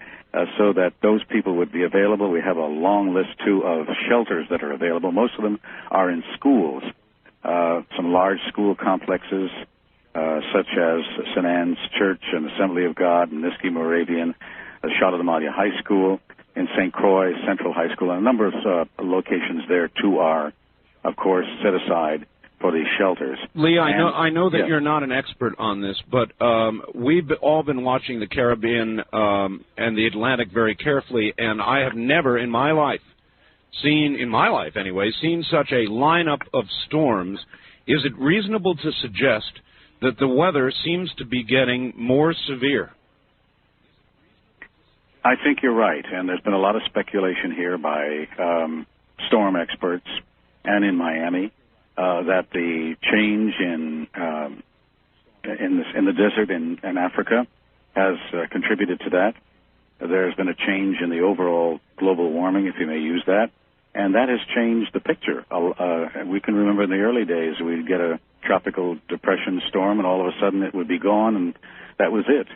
so that those people would be available. We have a long list, too, of shelters that are available. Most of them are in schools, some large school complexes, such as St. Anne's Church and Assembly of God, Niski Moravian, Charlotte Amalia High School, in St. Croix, Central High School, and a number of locations there, too, are, of course, set aside for these shelters. Lee, I know that you're not an expert on this, but we've all been watching the Caribbean and the Atlantic very carefully, and I have never in my life seen such a lineup of storms. Is it reasonable to suggest that the weather seems to be getting more severe? I think you're right, and there's been a lot of speculation here by storm experts and in Miami that the change in the desert in Africa has contributed to that. There's been a change in the overall global warming, if you may use that, and that has changed the picture. We can remember in the early days we'd get a tropical depression storm, and all of a sudden it would be gone, and that was it.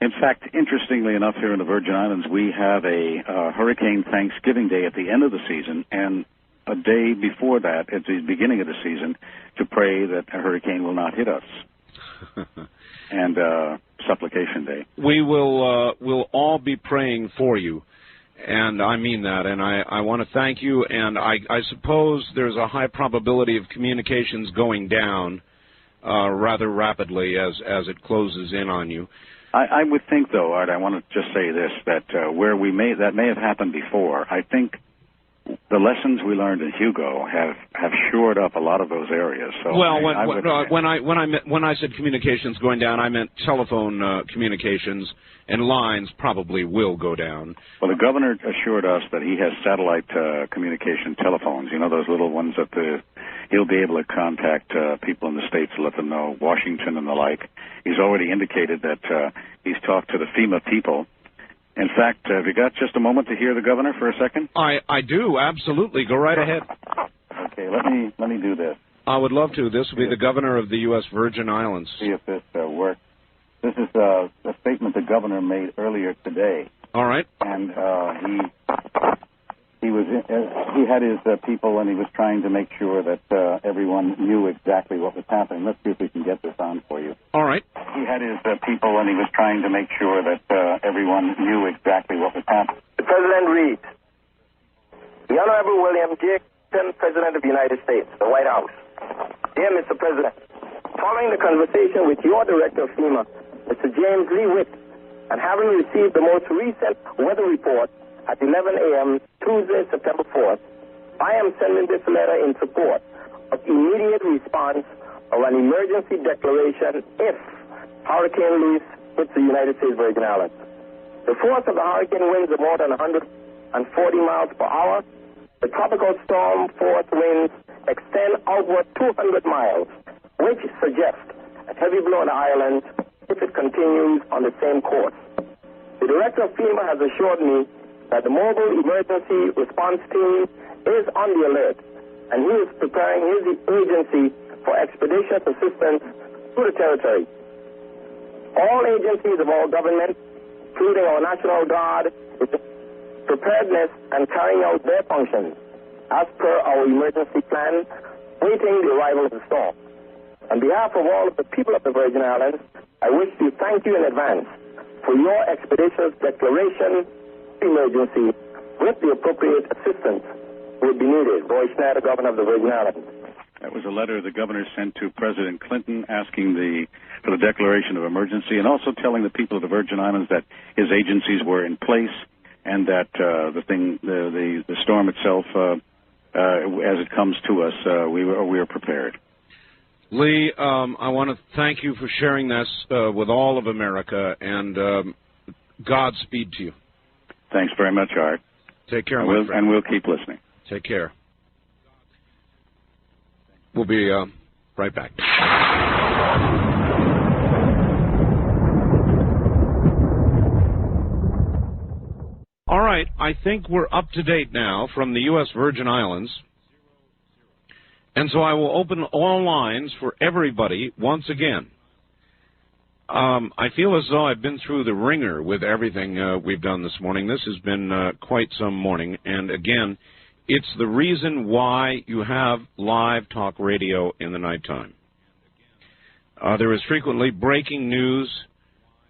In fact, interestingly enough, here in the Virgin Islands, we have a Hurricane Thanksgiving Day at the end of the season, and a day before that, at the beginning of the season, to pray that a hurricane will not hit us. And Supplication Day. We will all be praying for you, and I mean that, and I want to thank you, and I suppose there's a high probability of communications going down rather rapidly as it closes in on you. I would think, though, Art, I want to just say this, that that may have happened before. I think the lessons we learned in Hugo have shored up a lot of those areas. So when I said communications going down, I meant telephone communications, and lines probably will go down. Well, the governor assured us that he has satellite communication telephones. You know, those little ones that he'll be able to contact people in the States to let them know, Washington and the like. He's already indicated that he's talked to the FEMA people. In fact, have you got just a moment to hear the governor for a second? I do, absolutely. Go right ahead. Okay, let me do this. I would love to. This will be the governor of the U.S. Virgin Islands. See if this works. This is a statement the governor made earlier today. All right. And he had his people, and he was trying to make sure that everyone knew exactly what was happening. Let's see if we can get this on for you. All right. He had his people, and he was trying to make sure that everyone knew exactly what was happening. President reads, the Honorable William J. Clinton, President of the United States, the White House. Dear Mr. President, following the conversation with your Director of FEMA, Mr. James Lee Witt, and having received the most recent weather report at 11 a.m. Tuesday, September 4th, I am sending this letter in support of immediate response of an emergency declaration if Hurricane Luis hits the United States Virgin Islands. The force of the hurricane winds are more than 140 miles per hour. The tropical storm force winds extend outward 200 miles, which suggests a heavy blow on the islands if it continues on the same course. The Director of FEMA has assured me that the mobile emergency response team is on the alert, and he is preparing his agency for expeditious assistance to the territory. All agencies of our government, including our National Guard, is preparedness and carrying out their functions as per our emergency plan, waiting the arrival of the storm. On behalf of all of the people of the Virgin Islands, I wish to thank you in advance for your expeditious declaration of emergency with the appropriate assistance would be needed. Roy Schneider, Governor of the Virgin Islands. That was a letter the governor sent to President Clinton asking for the declaration of emergency and also telling the people of the Virgin Islands that his agencies were in place and that the storm itself, as it comes to us, we are prepared. Lee, I want to thank you for sharing this with all of America, and Godspeed to you. Thanks very much, Art. Take care, my friend. And we'll keep listening. Take care. We'll be right back. All right, I think we're up to date now from the U.S. Virgin Islands. And so I will open all lines for everybody once again. I feel as though I've been through the ringer with everything we've done this morning. This has been quite some morning. And again, it's the reason why you have live talk radio in the nighttime. There is frequently breaking news.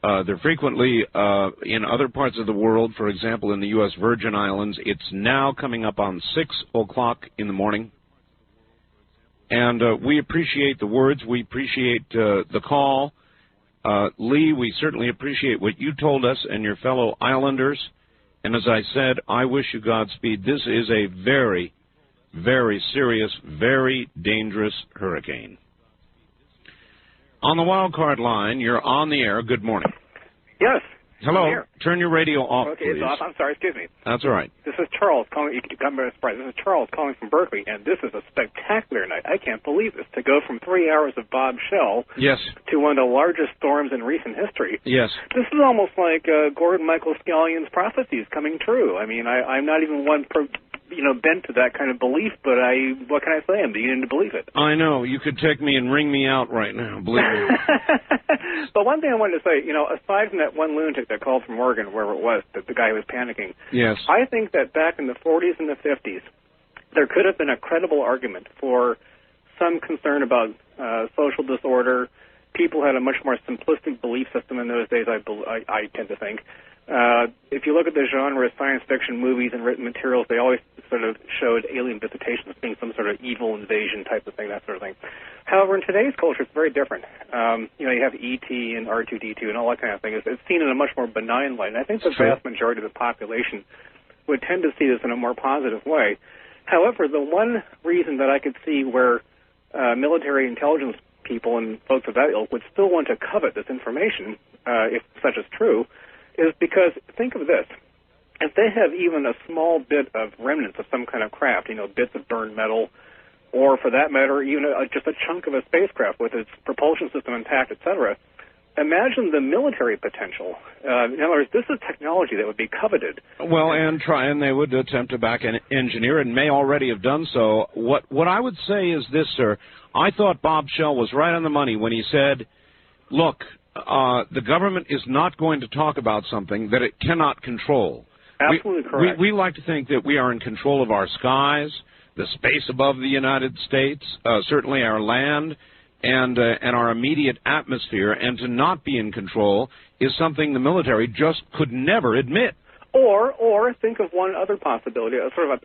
There frequently, in other parts of the world, for example, in the U.S. Virgin Islands, it's now coming up on 6 o'clock in the morning. And we appreciate the words. We appreciate the call. Lee, we certainly appreciate what you told us and your fellow islanders. And as I said, I wish you Godspeed. This is a very, very serious, very dangerous hurricane. On the wild card line, you're on the air. Good morning. Yes. Hello. Turn your radio off, okay, please. it's off. I'm sorry. Excuse me. That's all right. This is Charles calling. You can come by surprise. This is Charles calling from Berkeley, and this is a spectacular night. I can't believe this. To go from 3 hours of Bob Shell Yes. to one of the largest storms in recent history. Yes. This is almost like Gordon Michael Scallion's prophecies coming true. I mean, I'm not even one bent to that kind of belief, but what can I say? I'm beginning to believe it. I know. You could take me and wring me out right now, believe me. But one thing I wanted to say, aside from that one lunatic that called from Oregon, wherever it was, the guy who was panicking, yes, I think that back in the 40s and the 50s, there could have been a credible argument for some concern about social disorder. People had a much more simplistic belief system in those days, I tend to think. If you look at the genre of science fiction movies and written materials, they always sort of showed alien visitation as being some sort of evil invasion type of thing, that sort of thing. However, in today's culture, it's very different. You have E.T. and R2-D2 and all that kind of thing. It's seen in a much more benign light. And I think the vast majority of the population would tend to see this in a more positive way. However, the one reason that I could see where military intelligence people and folks of that ilk would still want to covet this information, if such is true, is because, think of this, if they have even a small bit of remnants of some kind of craft, bits of burned metal, or for that matter, even just a chunk of a spacecraft with its propulsion system intact, etc., imagine the military potential. In other words, this is technology that would be coveted. Well, and they would attempt to back engineer and may already have done so. What I would say is this, sir. I thought Bob Shell was right on the money when he said, look, the government is not going to talk about something that it cannot control. Absolutely correct. We like to think that we are in control of our skies, the space above the United States, certainly our land, and our immediate atmosphere, and to not be in control is something the military just could never admit. Or think of one other possibility.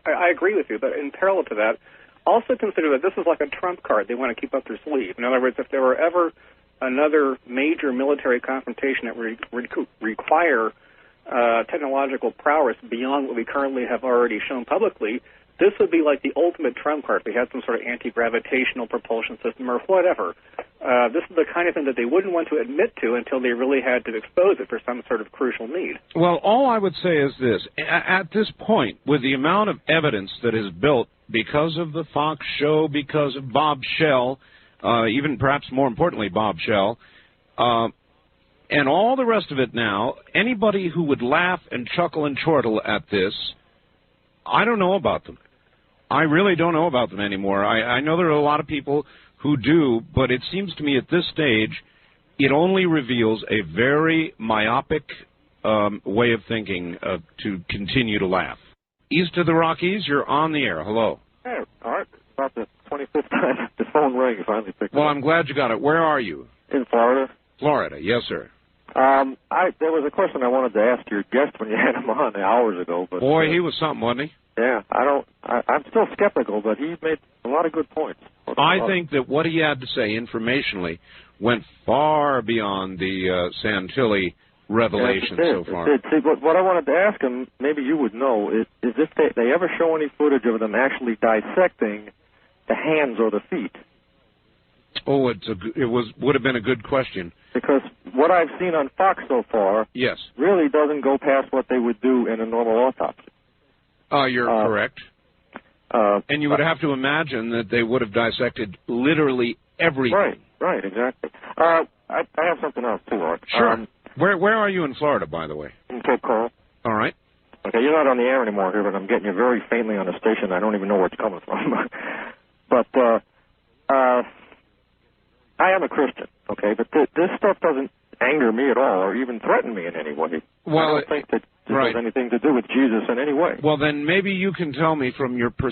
I agree with you, but in parallel to that, also consider that this is like a trump card they want to keep up their sleeve. In other words, if there were ever another major military confrontation that would require technological prowess beyond what we currently have already shown publicly, this would be like the ultimate trump card. If we had some sort of anti-gravitational propulsion system or whatever. This is the kind of thing that they wouldn't want to admit to until they really had to expose it for some sort of crucial need. Well, all I would say is this. At this point, with the amount of evidence that is built because of the Fox show, because of Bob Shell, even perhaps more importantly Bob Shell, and all the rest of it now, anybody who would laugh and chuckle and chortle at this, I don't know about them. I really don't know about them anymore. I know there are a lot of people who do, but it seems to me at this stage it only reveals a very myopic way of thinking to continue to laugh. East of the Rockies, you're on the air. Hello. Hey, all right. About the 25th fifth time the phone rang. You finally picked it Well, up. I'm glad you got it. Where are you? In Florida. Florida, yes, sir. There was a question I wanted to ask your guest when you had him on hours ago. But Boy, he was something, wasn't he? yeah, I'm still skeptical, but he made a lot of good points. I think that what he had to say informationally went far beyond the Santilli revelation so far. See, what I wanted to ask him, maybe you would know, is if they ever show any footage of them actually dissecting the hands or the feet. Oh, would have been a good question. Because what I've seen on Fox so far, yes, really doesn't go past what they would do in a normal autopsy. You're correct. And you would have to imagine that they would have dissected literally everything. Right, exactly. I have something else too, Art. Sure. Where are you in Florida, by the way? In Cape Coral. All right. Okay, you're not on the air anymore here, but I'm getting you very faintly on the station. I don't even know where it's coming from. But I am a Christian, okay? But this stuff doesn't anger me at all or even threaten me in any way. Well, I don't think that this has anything to do with Jesus in any way. Well, then maybe you can tell me from your perspective